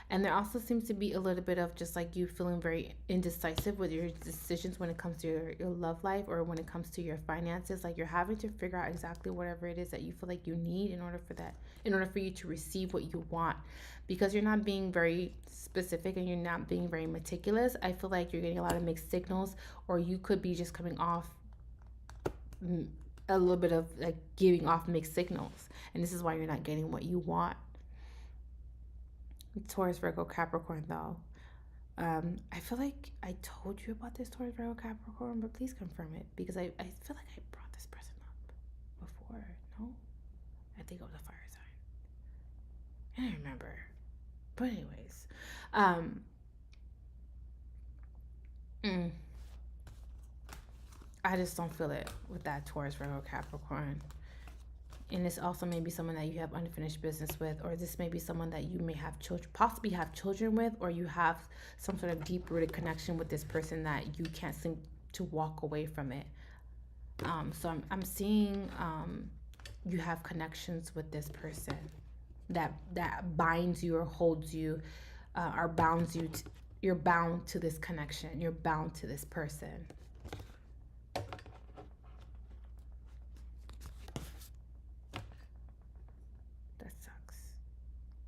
And there also seems to be a little bit of just like you feeling very indecisive with your decisions when it comes to your love life, or when it comes to your finances. Like you're having to figure out exactly whatever it is that you feel like you need in order for you to receive what you want, because you're not being very specific and you're not being very meticulous. I feel like you're getting a lot of mixed signals, or you could be just coming off a little bit of like giving off mixed signals, and this is why you're not getting what you want. Taurus, Virgo, Capricorn, though. I feel like I told you about this Taurus, Virgo, Capricorn, but please confirm it, because I feel like I brought this person up before. No? I think it was a fire sign. I don't remember. But anyways. I just don't feel it with that Taurus, Virgo, Capricorn. And this also may be someone that you have unfinished business with, or this may be someone that you may have possibly have children with, or you have some sort of deep-rooted connection with this person that you can't seem to walk away from it. So I'm seeing you have connections with this person that binds you or holds you, or bounds you. You're bound to this connection. You're bound to this person.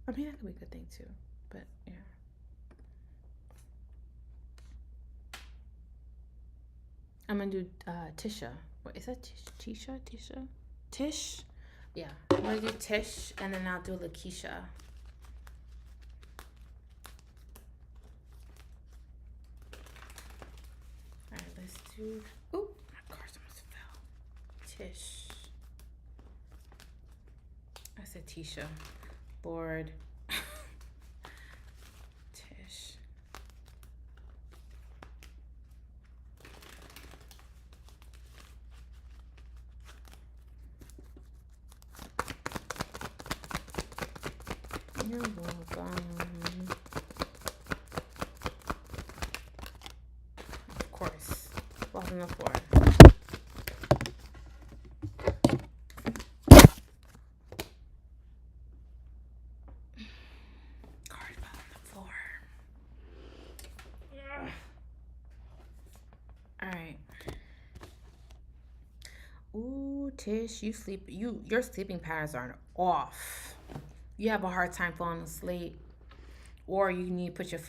I mean, that could be a good thing too. But yeah. I'm gonna do Tisha. What is that? Tisha? Tish? Yeah. I'm gonna do Tish, and then I'll do Lakeisha. Alright, let's do. Oh, my cards almost fell. Tish. I said Tisha. Lord. Tish. You're welcome. Of course. Falls on the floor. Card fell on the floor. Alright. Ooh, Tish, your sleeping patterns are off. You have a hard time falling asleep, or you need to put your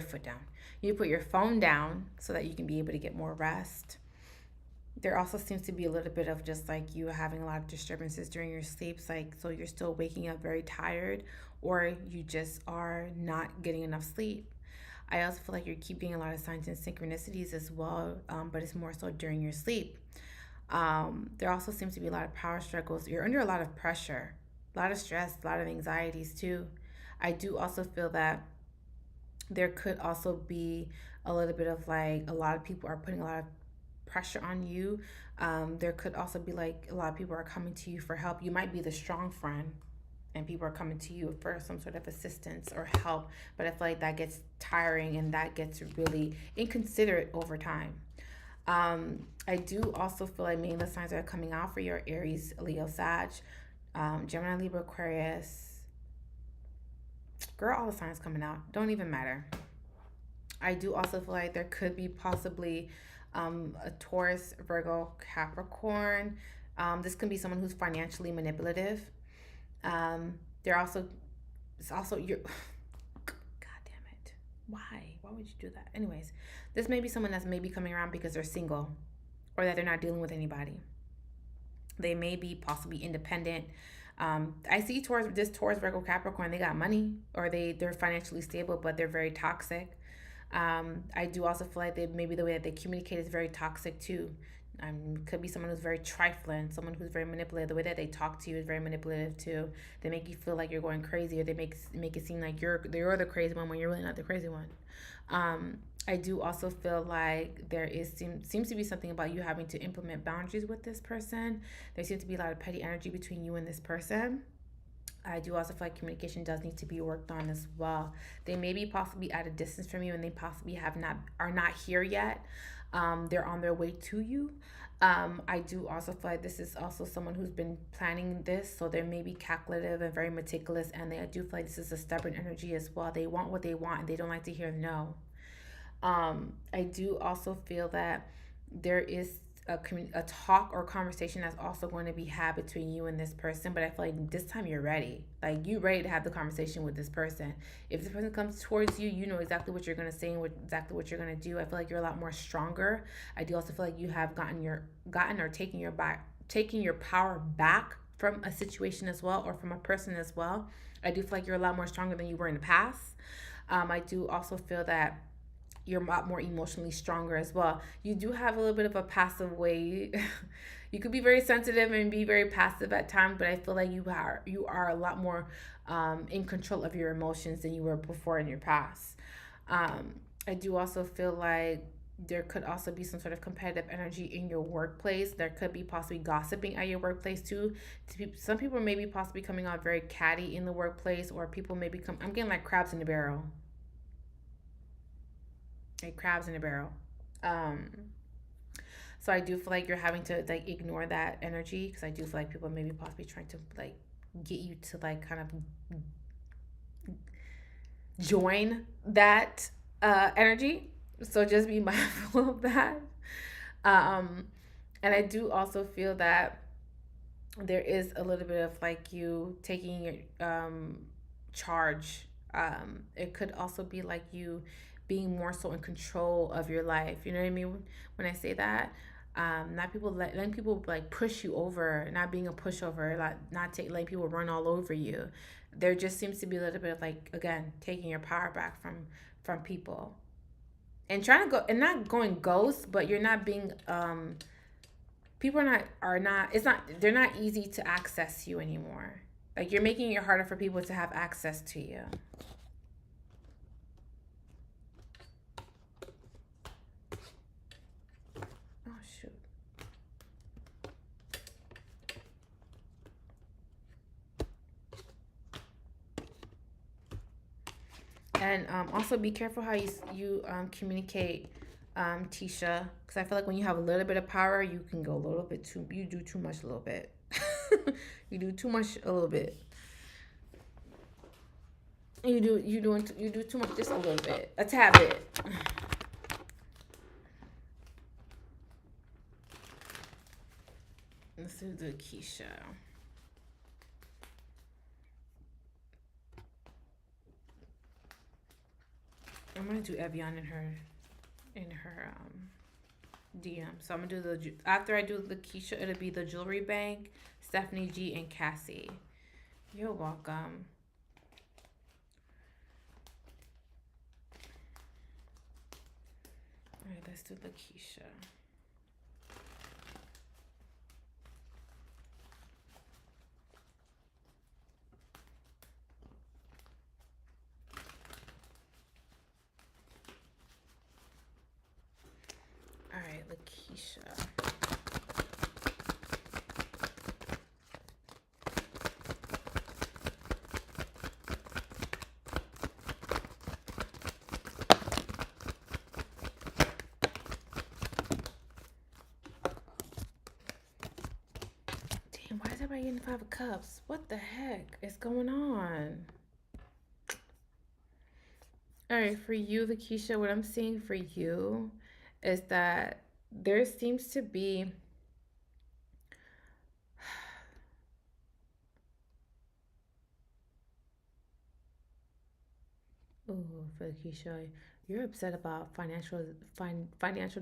foot down. You put your phone down so that you can be able to get more rest. There also seems to be a little bit of just like you having a lot of disturbances during your sleeps, like so you're still waking up very tired, or you just are not getting enough sleep. I also feel like you keep getting a lot of signs and synchronicities as well, but it's more so during your sleep. There also seems to be a lot of power struggles. You're under a lot of pressure, a lot of stress, a lot of anxieties too. I do also feel that there could also be a little bit of like a lot of people are putting a lot of pressure on you. There could also be like a lot of people are coming to you for help. You might be the strong friend and people are coming to you for some sort of assistance or help, but I feel like that gets tiring and that gets really inconsiderate over time. I do also feel like many of the signs that are coming out for your Aries, Leo, Sag, Gemini, Libra, Aquarius. Girl, all the signs coming out. Don't even matter. I do also feel like there could be possibly a Taurus, Virgo, Capricorn. This can be someone who's financially manipulative. It's also your. God damn it. Why? Why would you do that? Anyways, this may be someone that's maybe coming around because they're single or that they're not dealing with anybody. They may be possibly independent. I see Taurus, Virgo, Capricorn, they got money or they're financially stable, but they're very toxic. I do also feel like maybe the way that they communicate is very toxic too. Could be someone who's very trifling, someone who's very manipulative. The way that they talk to you is very manipulative too. They make you feel like you're going crazy, or they make it seem like you're the crazy one when you're really not the crazy one. I do also feel like seems to be something about you having to implement boundaries with this person. There seems to be a lot of petty energy between you and this person. I do also feel like communication does need to be worked on as well. They may be possibly at a distance from you, and they possibly are not here yet. They're on their way to you. I do also feel like this is also someone who's been planning this, so they may be calculative and very meticulous, and I do feel like this is a stubborn energy as well. They want what they want, and they don't like to hear no. I do also feel that there is a talk or conversation that's also going to be had between you and this person, but I feel like this time you're ready. Like, you're ready to have the conversation with this person. If this person comes towards you, you know exactly what you're going to say and exactly what you're going to do. I feel like you're a lot more stronger. I do also feel like you have taken your power back from a situation as well, or from a person as well. I do feel like you're a lot more stronger than you were in the past. I do also feel that you're a lot more emotionally stronger as well. You do have a little bit of a passive way. You could be very sensitive and be very passive at times, but I feel like you are a lot more in control of your emotions than you were before in your past. I do also feel like there could also be some sort of competitive energy in your workplace. There could be possibly gossiping at your workplace too. Some people may be possibly coming out very catty in the workplace, or people may become, I'm getting like crabs in a barrel. Like crabs in a barrel. So I do feel like you're having to like ignore that energy, because I do feel like people may be possibly trying to like get you to like kind of join that energy. So just be mindful of that. And I do also feel that there is a little bit of like you taking your charge. It could also be like you being more so in control of your life. You know what I mean? When I say that, not people letting people like push you over, not being a pushover, like not letting people run all over you. There just seems to be a little bit of like, again, taking your power back from people and trying to go and not going ghost, but you're not being people are not it's not they're not easy to access you anymore. Like you're making it harder for people to have access to you. Oh shoot. And also be careful how you communicate, Tisha, because I feel like when you have a little bit of power, you can go a little bit too. You do too much a little bit. You do too much a little bit. You do too much just a little bit, a tad bit. Let's do the Keisha. I'm gonna do Evian in her DM. So I'm gonna do after I do the Keisha, it'll be the Jewelry Bank, Stephanie G, and Cassie. You're welcome. All right, let's do the Keisha. All right, Lakeisha. Damn, why is everybody getting 5 of Cups? What the heck is going on? All right, for you, Lakeisha, what I'm seeing for you is that there seems to be oh, for Lakeisha, you're upset about financial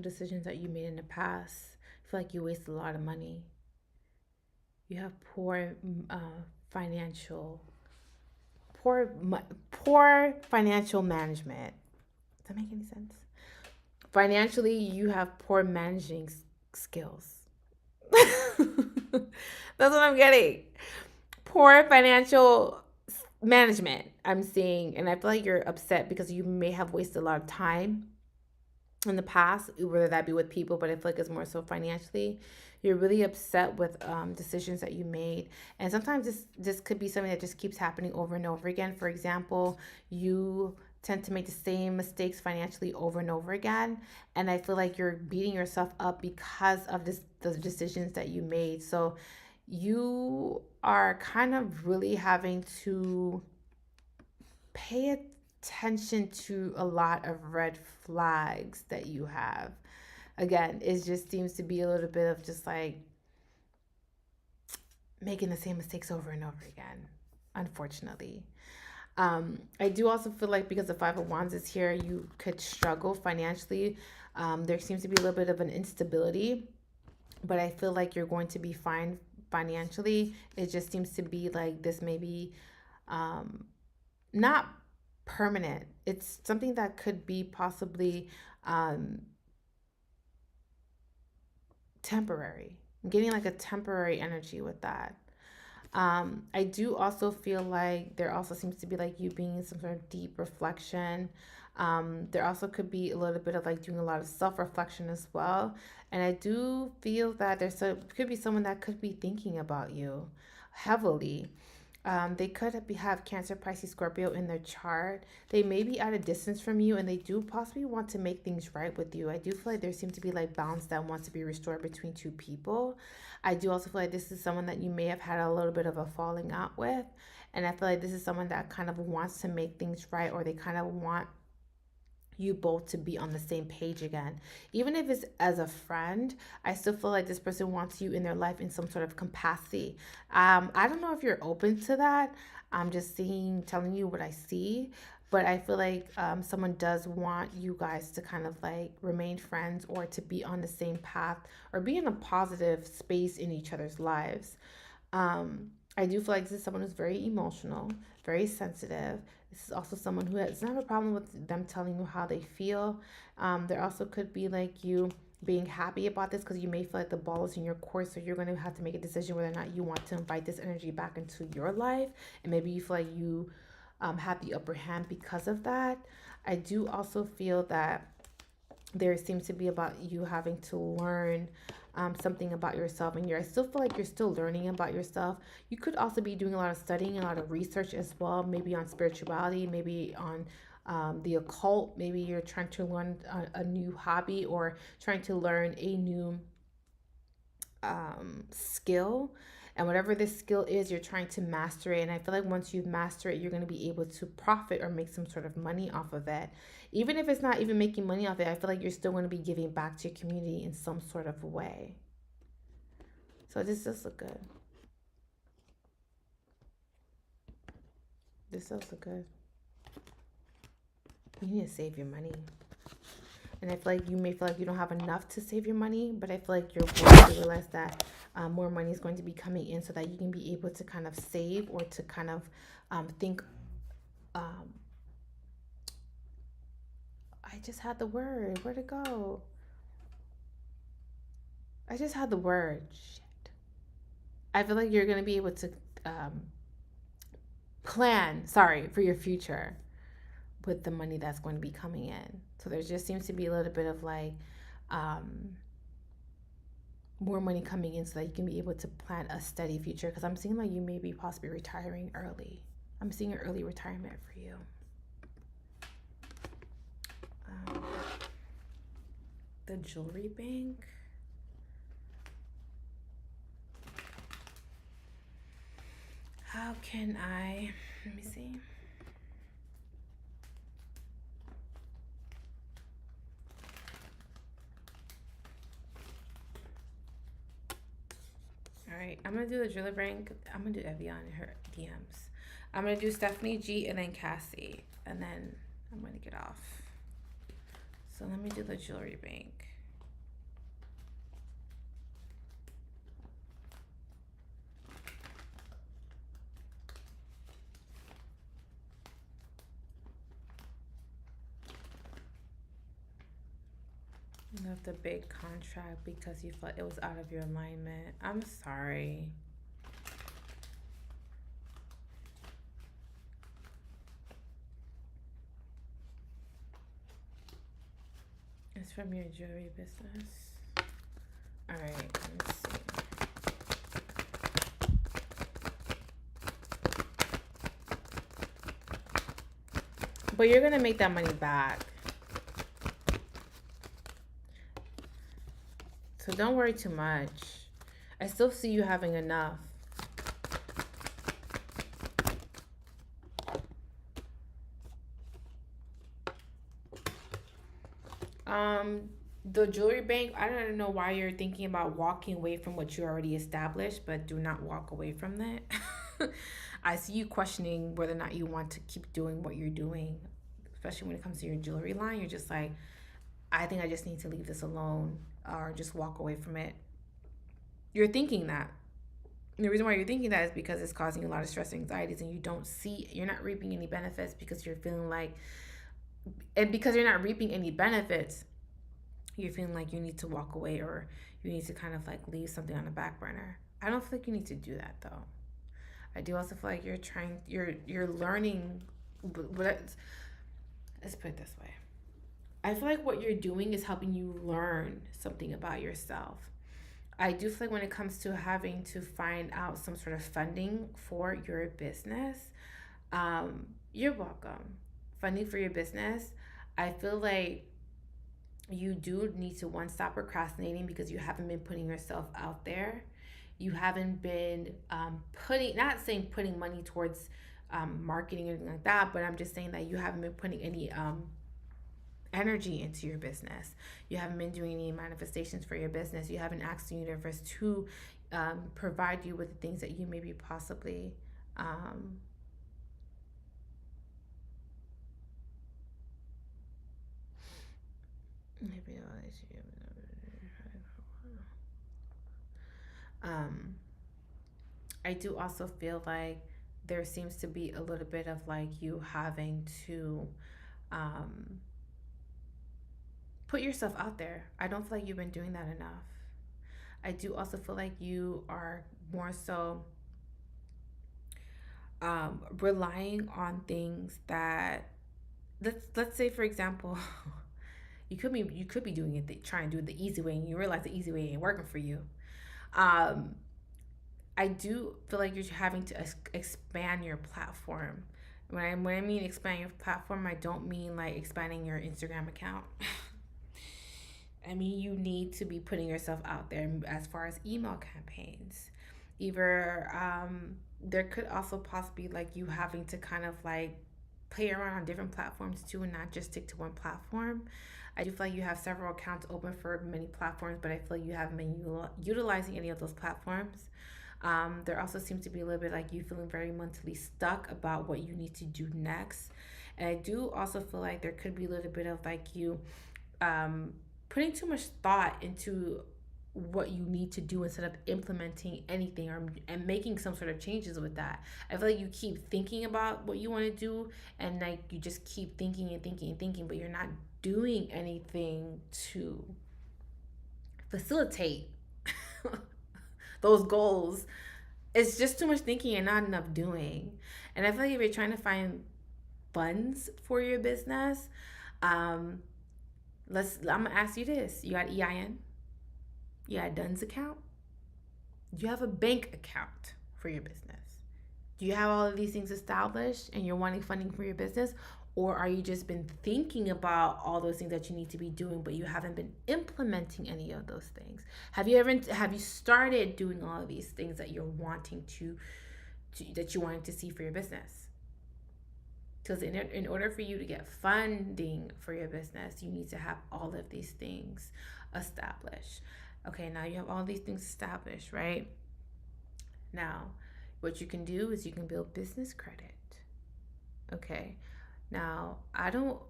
decisions that you made in the past. I feel like you wasted a lot of money. You have financial poor poor financial management. Does that make any sense? Financially, you have poor managing skills. That's what I'm getting. Poor financial management, I'm seeing, and I feel like you're upset because you may have wasted a lot of time in the past, whether that be with people, but I feel like it's more so financially. You're really upset with decisions that you made, and sometimes this could be something that just keeps happening over and over again. For example, you tend to make the same mistakes financially over and over again, and I feel like you're beating yourself up because of the decisions that you made. So you are kind of really having to pay attention to a lot of red flags that you have. Again, it just seems to be a little bit of just like making the same mistakes over and over again, unfortunately. I do also feel like because the Five of Wands is here, you could struggle financially. There seems to be a little bit of an instability, but I feel like you're going to be fine financially. It just seems to be like this maybe not permanent. It's something that could be possibly temporary. I'm getting like a temporary energy with that. I do also feel like there also seems to be like you being in some sort of deep reflection. There also could be a little bit of like doing a lot of self reflection as well. And I do feel that could be someone that could be thinking about you heavily. They could have Cancer, Pisces, Scorpio in their chart. They may be at a distance from you and they do possibly want to make things right with you. I do feel like there seems to be like balance that wants to be restored between two people. I do also feel like this is someone that you may have had a little bit of a falling out with. And I feel like this is someone that kind of wants to make things right, or they kind of want you both to be on the same page again. Even if it's as a friend, I still feel like this person wants you in their life in some sort of capacity. I don't know if you're open to that. I'm just telling you what I see. But I feel like someone does want you guys to kind of like remain friends or to be on the same path or be in a positive space in each other's lives. I do feel like this is someone who's very emotional, very sensitive. This is also someone who doesn't have a problem with them telling you how they feel. There also could be like you being happy about this because you may feel like the ball is in your court, so you're going to have to make a decision whether or not you want to invite this energy back into your life, and maybe you feel like you have the upper hand because of that. I do also feel that there seems to be about you having to learn something about yourself, and I still feel like you're still learning about yourself. You could also be doing a lot of studying, a lot of research as well, maybe on spirituality, maybe on the occult. Maybe you're trying to learn a new hobby or trying to learn a new skill. And whatever this skill is, you're trying to master it. And I feel like once you master it, you're going to be able to profit or make some sort of money off of it. Even if it's not even making money off it, I feel like you're still going to be giving back to your community in some sort of way. So this does look good. This does look good. You need to save your money. And I feel like you may feel like you don't have enough to save your money, but I feel like you're going to realize that more money is going to be coming in so that you can be able to kind of save or to kind of think. I just had the word. Where'd it go? I just had the word. Shit. I feel like you're going to be able to plan, for your future with the money that's going to be coming in. So there just seems to be a little bit of like more money coming in so that you can be able to plan a steady future. Because I'm seeing like you may be possibly retiring early. I'm seeing an early retirement for you. The jewelry bank. How can I, let me see. All right, I'm gonna do the jewelry bank. I'm gonna do Evian in her DMs. I'm gonna do Stephanie G and then Cassie, and then I'm gonna get off. So let me do the jewelry bank. You left a big contract because you felt it was out of your alignment. I'm sorry. It's from your jewelry business. All right, let me see. But you're gonna make that money back. So don't worry too much. I still see you having enough. The jewelry bank, I don't know why you're thinking about walking away from what you already established, but do not walk away from that. I see you questioning whether or not you want to keep doing what you're doing, especially when it comes to your jewelry line. You're just like, I think I just need to leave this alone or just walk away from it. You're thinking that. And the reason why you're thinking that is because it's causing you a lot of stress and anxieties, and you're not reaping any benefits because you're feeling like, and because you're not reaping any benefits, you're feeling like you need to walk away or you need to kind of like leave something on the back burner. I don't feel like you need to do that though. I do also feel like you're learning, but let's put it this way. I feel like what you're doing is helping you learn something about yourself. I do feel like when it comes to having to find out some sort of funding for your business, you're welcome. Funding for your business, I feel like you do need to stop procrastinating because you haven't been putting yourself out there. You haven't been not saying putting money towards marketing or anything like that, but I'm just saying that you haven't been putting any energy into your business. You haven't been doing any manifestations for your business. You haven't asked the universe to provide you with the things that you maybe possibly I do also feel like there seems to be a little bit of like you having to put yourself out there. I don't feel like you've been doing that enough. I do also feel like you are more so relying on things that, let's say for example, you could be doing it, trying to do it the easy way, and you realize the easy way ain't working for you. I do feel like you're having to expand your platform. When I mean expand your platform, I don't mean like expanding your Instagram account. I mean, you need to be putting yourself out there as far as email campaigns. Either there could also possibly like you having to kind of like play around on different platforms too, and not just stick to one platform. I do feel like you have several accounts open for many platforms, but I feel like you haven't been utilizing any of those platforms. There also seems to be a little bit like you feeling very mentally stuck about what you need to do next. And I do also feel like there could be a little bit of like you putting too much thought into what you need to do instead of implementing anything and making some sort of changes with that. I feel like you keep thinking about what you want to do, and like you just keep thinking and thinking and thinking, but you're not doing anything to facilitate those goals. It's just too much thinking and not enough doing. And I feel like if you're trying to find funds for your business, I'm gonna ask you this: you got EIN? You got a DUNS account? Do you have a bank account for your business? Do you have all of these things established and you're wanting funding for your business? Or are you just been thinking about all those things that you need to be doing, but you haven't been implementing any of those things? Have you started doing all of these things that you're wanting that you wanted to see for your business? Because in order for you to get funding for your business, you need to have all of these things established. Okay, now you have all these things established, right? Now, what you can do is you can build business credit. Okay. Now, I don't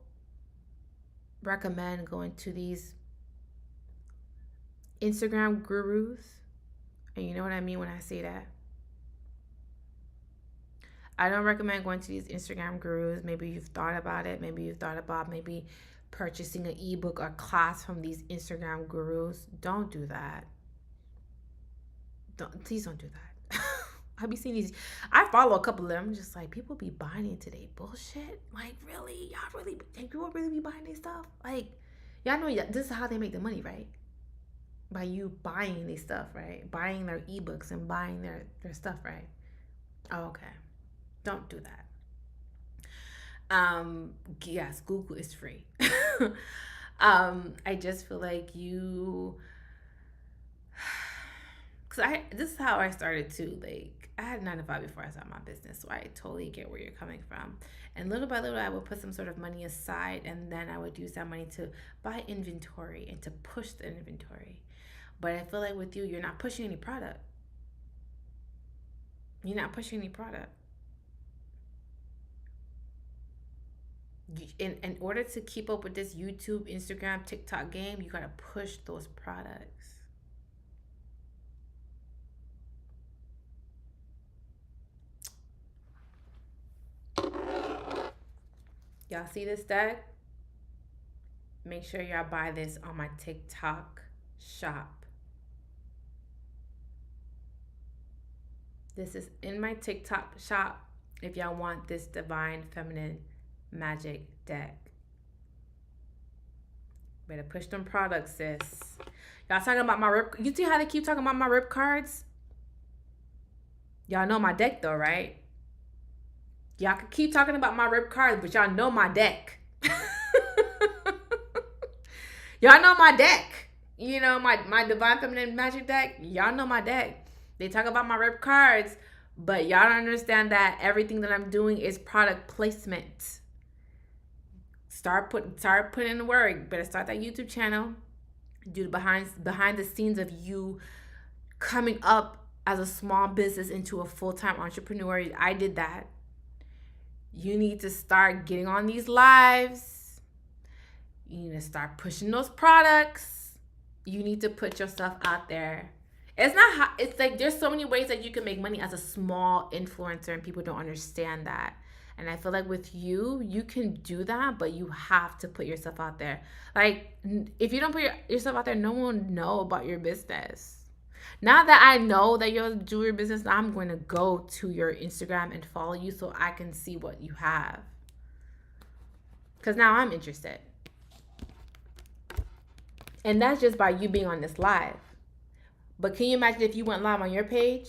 recommend going to these Instagram gurus. And you know what I mean when I say that? I don't recommend going to these Instagram gurus. Maybe you've thought about it. Maybe you've thought about purchasing an ebook or class from these Instagram gurus. Don't do that. Please don't do that. I be seeing these. I follow a couple of them. I'm just like, people be buying into their bullshit. Like, really? People really be buying their stuff? Like, y'all know this is how they make the money, right? By you buying their stuff, right? Buying their ebooks and buying their stuff, right? Oh, okay. Don't do that. Yes, Google is free. I just feel like this is how I started too. Like, I had 9 to 5 before I started my business, so I totally get where you're coming from. And little by little, I would put some sort of money aside, and then I would use that money to buy inventory and to push the inventory. But I feel like with you, you're not pushing any product. You're not pushing any product. In order to keep up with this YouTube, Instagram, TikTok game, you gotta push those products. Y'all see this deck? Make sure y'all buy this on my TikTok shop. This is in my TikTok shop if y'all want this divine feminine magic deck. Better push them products, sis. Y'all talking about my rip. You see how they keep talking about my rip cards? Y'all know my deck though, right? Y'all can keep talking about my rip cards, but y'all know my deck. Y'all know my deck. You know, my divine feminine magic deck. Y'all know my deck. They talk about my rip cards, but y'all don't understand that everything that I'm doing is product placement. start putting in the work. Better start that YouTube channel. Do the behind the scenes of you coming up as a small business into a full-time entrepreneur. I did that. You need to start getting on these lives. You need to start pushing those products. You need to put yourself out there. It's like there's so many ways that you can make money as a small influencer, and people don't understand that. And I feel like with you can do that, but you have to put yourself out there. Like, if you don't put yourself out there, no one will know about your business. Now that I know that you're a jewelry business, now I'm going to go to your Instagram and follow you so I can see what you have. Because now I'm interested. And that's just by you being on this live. But can you imagine if you went live on your page?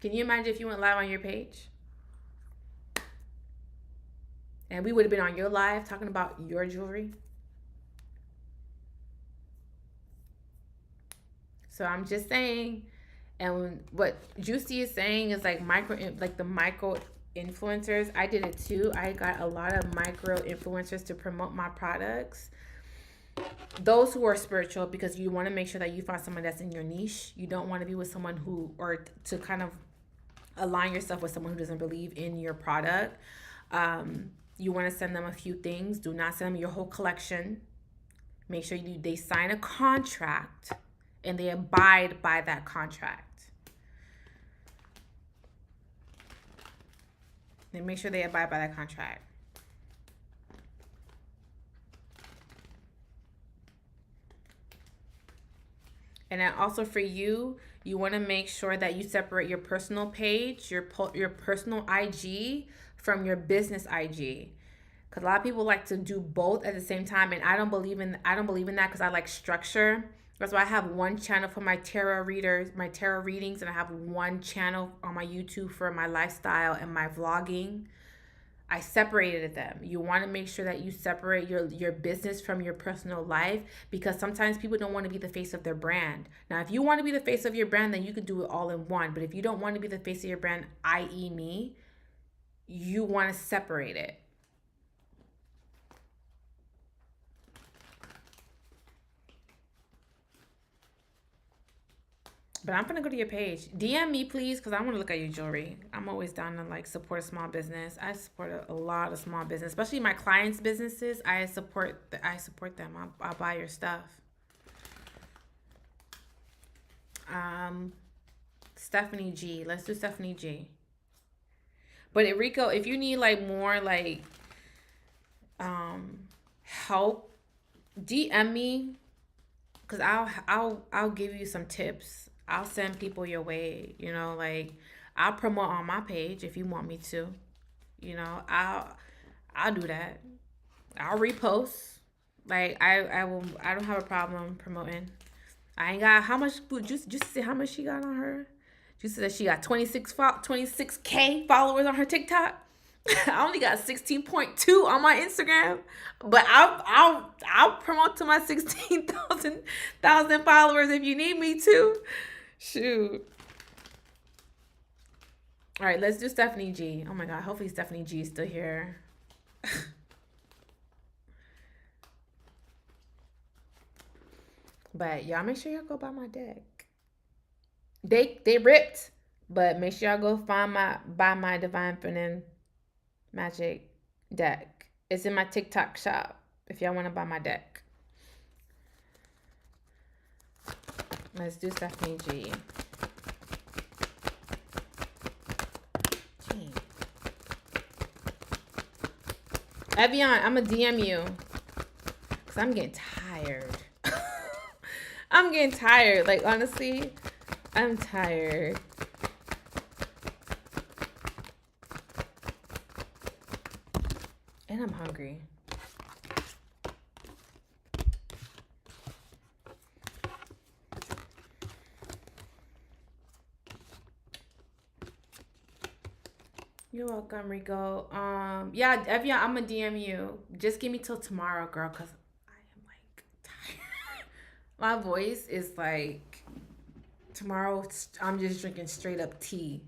Can you imagine if you went live on your page? And we would have been on your live talking about your jewelry. So I'm just saying, and what Juicy is saying is like the micro influencers. I did it too. I got a lot of micro influencers to promote my products. Those who are spiritual, because you want to make sure that you find someone that's in your niche. You don't want to be with someone or to kind of align yourself with someone who doesn't believe in your product. You want to send them a few things. Do not send them your whole collection. Make sure they sign a contract and they abide by that contract. They make sure they abide by that contract. And then also for you want to make sure that you separate your personal page, your personal IG from your business IG. Because a lot of people like to do both at the same time, and I don't believe in that, because I like structure. That's why I have one channel for my tarot readings, and I have one channel on my YouTube for my lifestyle and my vlogging. I separated them. You want to make sure that you separate your business from your personal life, because sometimes people don't want to be the face of their brand. Now, if you want to be the face of your brand, then you could do it all in one. But if you don't want to be the face of your brand, i.e. me, you want to separate it. But I'm gonna go to your page. DM me, please, because I want to look at your jewelry. I'm always down to like support a small business. I support a lot of small business, especially my clients' businesses. I support them. I'll buy your stuff. Stephanie G. Let's do Stephanie G. But Enrico, if you need like more like help, DM me, because I'll give you some tips. I'll send people your way, like I'll promote on my page if you want me to. I'll do that. I'll repost. Like I don't have a problem promoting. I ain't got how much just see how much she got on her. She said she got 26K followers on her TikTok. I only got 16.2 on my Instagram, but I'll promote to my 16,000 followers if you need me to. Shoot. All right, let's do Stephanie G. Oh my God, hopefully Stephanie G is still here. But y'all make sure y'all go buy my deck. They ripped, but make sure y'all go buy my Divine Feminine Magic deck. It's in my TikTok shop if y'all want to buy my deck. Let's do Stephanie G. Evian, I'm going to DM you. Because I'm getting tired. I'm getting tired. Like, honestly, I'm tired. And I'm hungry. You're welcome, Rico. Yeah, Evian, I'm gonna DM you. Just give me till tomorrow, girl, because I am like tired. My voice is like tomorrow. I'm just drinking straight up tea.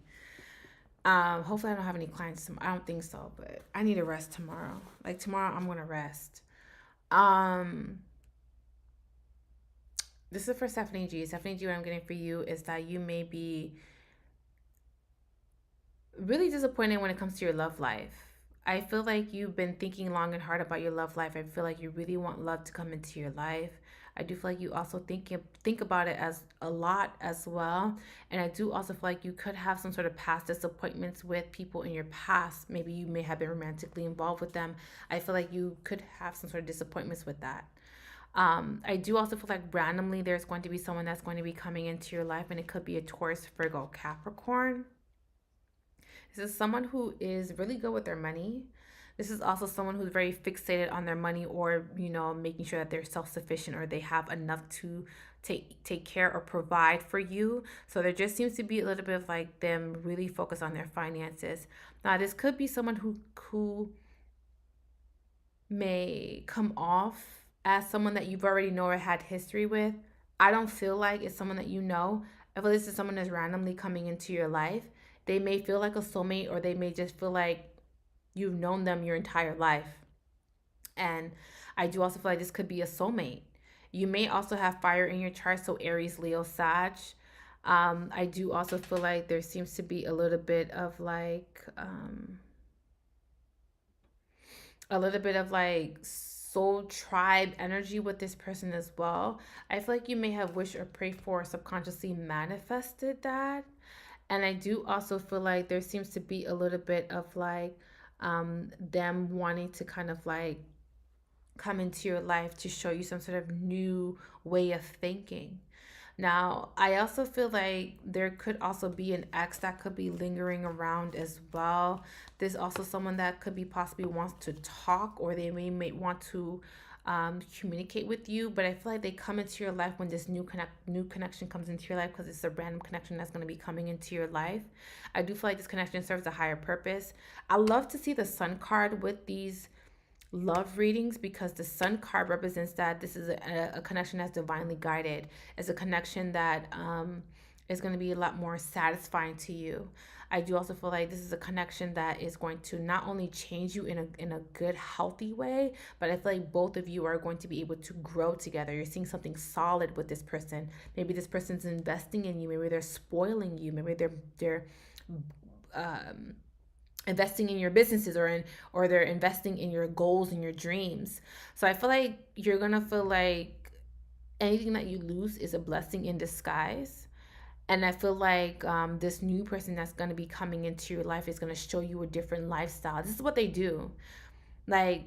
Hopefully I don't have any clients. I don't think so, but I need to rest tomorrow. Like tomorrow I'm gonna rest. This is for Stephanie G. Stephanie G, what I'm getting for you is that you may be really disappointed when it comes to your love life. I feel like you've been thinking long and hard about your love life. I feel like you really want love to come into your life. I do feel like you also think about it as a lot as well. And I do also feel like you could have some sort of past disappointments with people in your past. Maybe you may have been romantically involved with them. I feel like you could have some sort of disappointments with that. I do also feel like randomly there's going to be someone that's going to be coming into your life, and it could be a Taurus, Virgo, Capricorn. This is someone who is really good with their money. This is also someone who's very fixated on their money, or, you know, making sure that they're self-sufficient or they have enough to take care or provide for you. So there just seems to be a little bit of like them really focused on their finances. Now, this could be someone who may come off as someone that you've already know or had history with. I don't feel like it's someone that you know. I feel this is someone that's randomly coming into your life. They may feel like a soulmate, or they may just feel like you've known them your entire life. And I do also feel like this could be a soulmate. You may also have fire in your chart, so Aries, Leo, Sag. I do also feel like there seems to be a little bit of like soul tribe energy with this person as well. I feel like you may have wished or prayed for or subconsciously manifested that. And I do also feel like there seems to be a little bit of like them wanting to kind of like come into your life to show you some sort of new way of thinking. Now, I also feel like there could also be an ex that could be lingering around as well. There's also someone that could be possibly wants to talk, or they may want to communicate with you, but I feel like they come into your life when this new connection comes into your life, because it's a random connection that's going to be coming into your life. I do feel like this connection serves a higher purpose. I love to see the Sun card with these love readings, because the Sun card represents that this is a connection that's divinely guided. It's a connection that is going to be a lot more satisfying to you. I do also feel like this is a connection that is going to not only change you in a good, healthy way, but I feel like both of you are going to be able to grow together. You're seeing something solid with this person. Maybe this person's investing in you. Maybe they're spoiling you. Maybe they're investing in your businesses, or they're investing in your goals and your dreams. So I feel like you're gonna feel like anything that you lose is a blessing in disguise. And I feel like this new person that's going to be coming into your life is going to show you a different lifestyle. This is what they do. Like,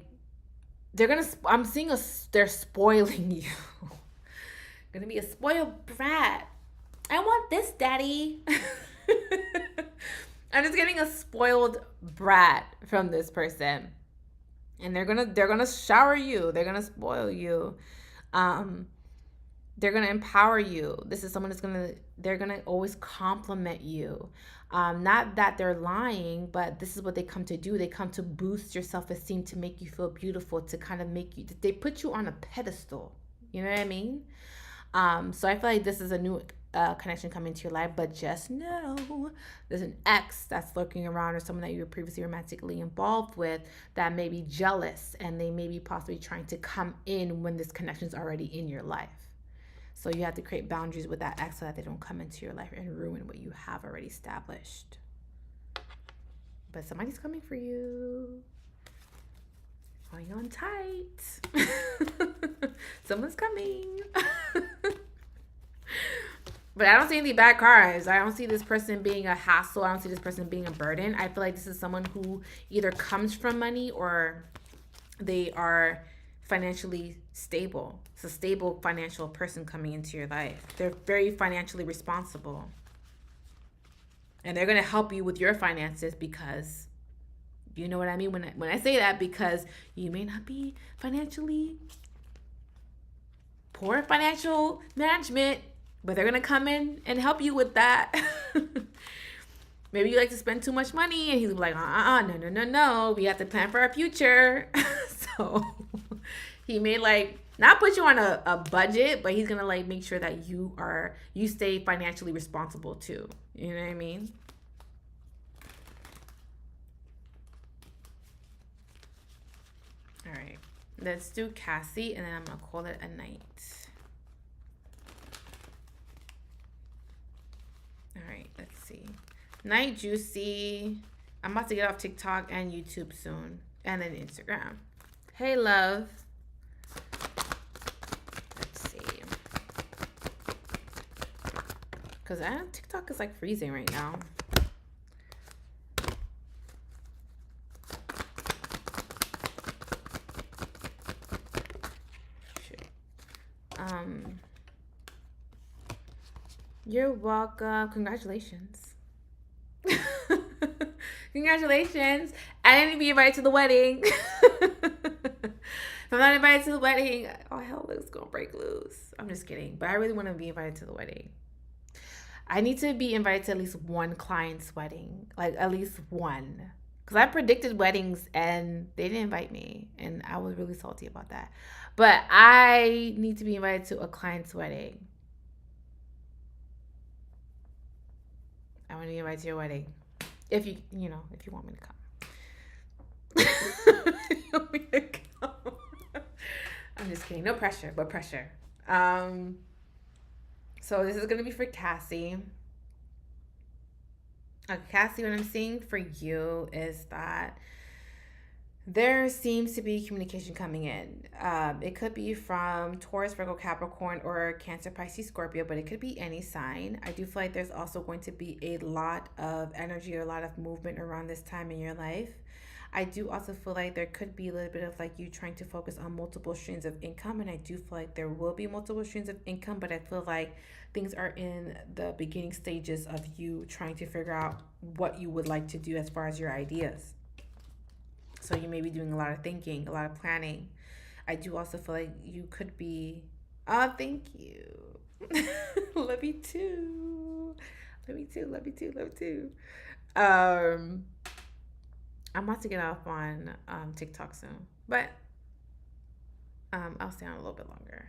I'm seeing they're spoiling you. Going to be a spoiled brat. I want this, daddy. I'm just getting a spoiled brat from this person. And they're going to shower you. They're going to spoil you. They're going to empower you. This is someone they're going to always compliment you. Not that they're lying, but this is what they come to do. They come to boost your self-esteem, to make you feel beautiful, to kind of they put you on a pedestal. You know what I mean? So I feel like this is a new connection coming to your life, but just know there's an ex that's lurking around, or someone that you were previously romantically involved with that may be jealous, and they may be possibly trying to come in when this connection is already in your life. So you have to create boundaries with that ex so that they don't come into your life and ruin what you have already established. But somebody's coming for you. Hang on tight. Someone's coming. But I don't see any bad cards. I don't see this person being a hassle. I don't see this person being a burden. I feel like this is someone who either comes from money, or they are financially stable. It's a stable financial person coming into your life. They're very financially responsible. And they're going to help you with your finances, because you know what I mean when I say that, because you may not be financially poor financial management, but they're going to come in and help you with that. Maybe you like to spend too much money, and he's like, no. We have to plan for our future. So he may like not put you on a budget, but he's going to like make sure that you stay financially responsible too. You know what I mean? All right. Let's do Cassie, and then I'm going to call it a night. All right. Let's see. Night Juicy. I'm about to get off TikTok and YouTube soon. And then Instagram. Hey, love. Let's see. Because TikTok is like freezing right now. You're welcome. Congratulations. Congratulations. I didn't be invited to the wedding. If I'm not invited to the wedding, oh, hell is going to break loose. I'm just kidding. But I really want to be invited to the wedding. I need to be invited to at least one client's wedding. Like, at least one. Because I predicted weddings and they didn't invite me. And I was really salty about that. But I need to be invited to a client's wedding. I want to be invited to your wedding. If you want me to come. If you want me to come. I'm just kidding. No pressure, but pressure. So this is going to be for Cassie. Cassie, what I'm seeing for you is that there seems to be communication coming in. It could be from Taurus, Virgo, Capricorn, or Cancer, Pisces, Scorpio, but it could be any sign. I do feel like there's also going to be a lot of energy or a lot of movement around this time in your life. I do also feel like there could be a little bit of like you trying to focus on multiple streams of income, and I do feel like there will be multiple streams of income, but I feel like things are in the beginning stages of you trying to figure out what you would like to do as far as your ideas. So you may be doing a lot of thinking, a lot of planning. I do also feel like you could be, oh, thank you. Love you too. Love you too, love you too, love you too. I'm about to get off on TikTok soon, but I'll stay on a little bit longer.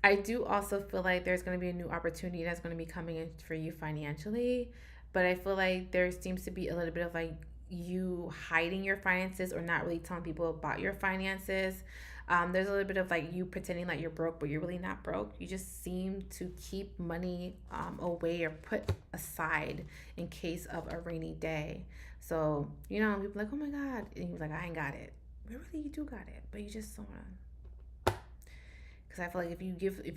I do also feel like there's going to be a new opportunity that's going to be coming in for you financially, but I feel like there seems to be a little bit of like you hiding your finances or not really telling people about your finances. There's a little bit of like you pretending like you're broke, but you're really not broke. You just seem to keep money away or put aside in case of a rainy day. So, people are like, oh my God. And you're like, I ain't got it. But really, you do got it, but you just don't want to. Because I feel like if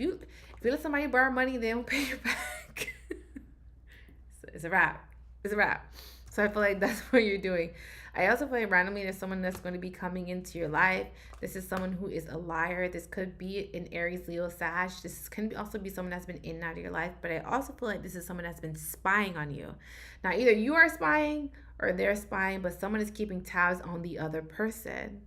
you let somebody borrow money, they don't pay you back. It's a wrap. It's a wrap. So I feel like that's what you're doing. I also feel like randomly there's someone that's going to be coming into your life. This is someone who is a liar. This could be an Aries, Leo, Sag. This can also be someone that's been in and out of your life. But I also feel like this is someone that's been spying on you. Now, either you are spying or they're spying, but someone is keeping tabs on the other person.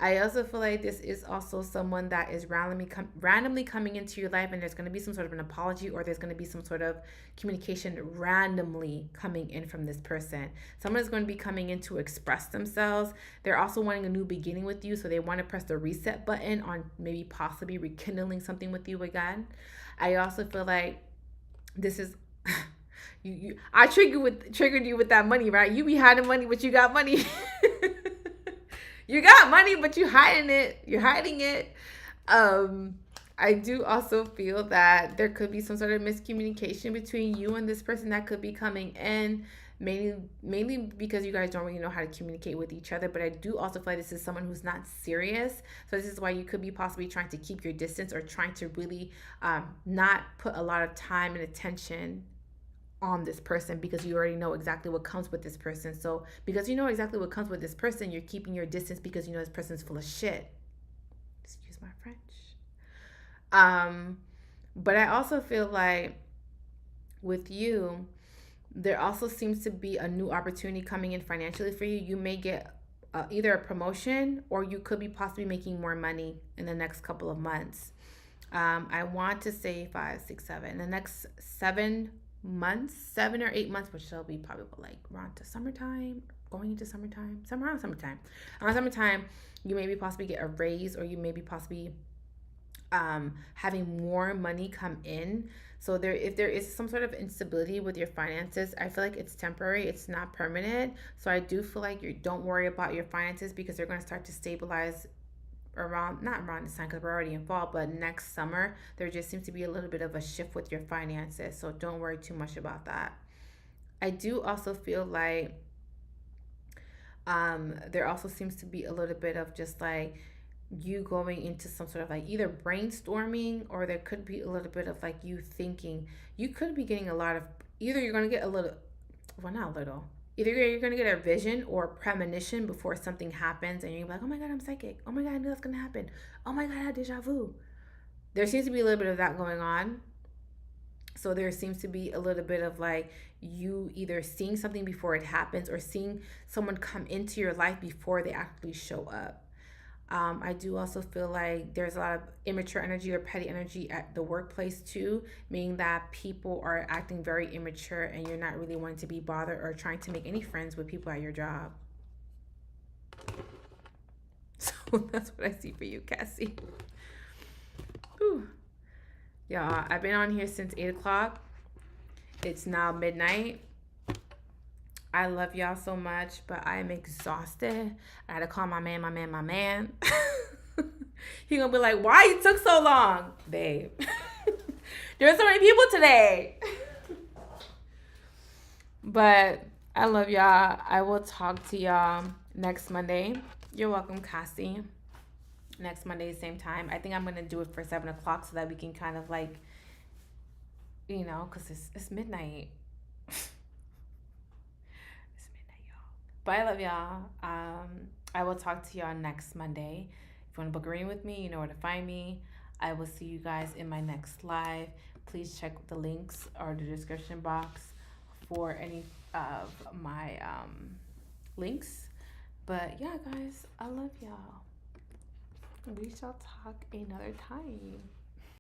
I also feel like this is also someone that is randomly coming into your life, and there's going to be some sort of an apology, or there's going to be some sort of communication randomly coming in from this person. Someone is going to be coming in to express themselves. They're also wanting a new beginning with you, so they want to press the reset button on maybe possibly rekindling something with you again. I also feel like this is... I triggered you with that money, right? You be hiding money, but you got money. You got money, but you're hiding it. You're hiding it. I do also feel that there could be some sort of miscommunication between you and this person that could be coming in, mainly because you guys don't really know how to communicate with each other. But I do also feel like this is someone who's not serious. So this is why you could be possibly trying to keep your distance, or trying to really not put a lot of time and attention on this person, because you already know exactly what comes with this person. So because you know exactly what comes with this person, you're keeping your distance because you know this person's full of shit. Excuse my French. But I also feel like with you, there also seems to be a new opportunity coming in financially for you. You may get either a promotion, or you could be possibly making more money in the next couple of months. I want to say 5, 6, 7. The next 7 months, 7 or 8 months, which will be probably like around to summertime, going into summertime, around summertime, you maybe possibly get a raise, or you maybe possibly having more money come in. So if there is some sort of instability with your finances, I feel like it's temporary. It's not permanent. So I do feel like you don't worry about your finances, because they're going to start to stabilize around, not around this time because we're already in fall, but next summer there just seems to be a little bit of a shift with your finances. So don't worry too much about that. I do also feel like there also seems to be a little bit of just like you going into some sort of like either brainstorming, or there could be a little bit of like you thinking. You could be getting a lot of, either you're going to get a little, well, not a little, either you're going to get a vision or a premonition before something happens, and you're like, oh my God, I'm psychic. Oh my God, I knew that's going to happen. Oh my God, I had deja vu. There seems to be a little bit of that going on. So there seems to be a little bit of like you either seeing something before it happens, or seeing someone come into your life before they actually show up. I do also feel like there's a lot of immature energy or petty energy at the workplace too, meaning that people are acting very immature and you're not really wanting to be bothered or trying to make any friends with people at your job. So that's what I see for you, Cassie. Whew. Y'all, I've been on here since 8 o'clock. It's now midnight. I love y'all so much, but I am exhausted. I had to call my man. He gonna be like, why you took so long? Babe. There's so many people today. But I love y'all. I will talk to y'all next Monday. You're welcome, Cassie. Next Monday, same time. I think I'm gonna do it for 7 o'clock so that we can kind of like, you know, because it's midnight. But I love y'all. I will talk to y'all next Monday. If you want to book a reading with me, you know where to find me. I will see you guys in my next live. Please check the links or the description box for any of my links. But yeah, guys, I love y'all. We shall talk another time.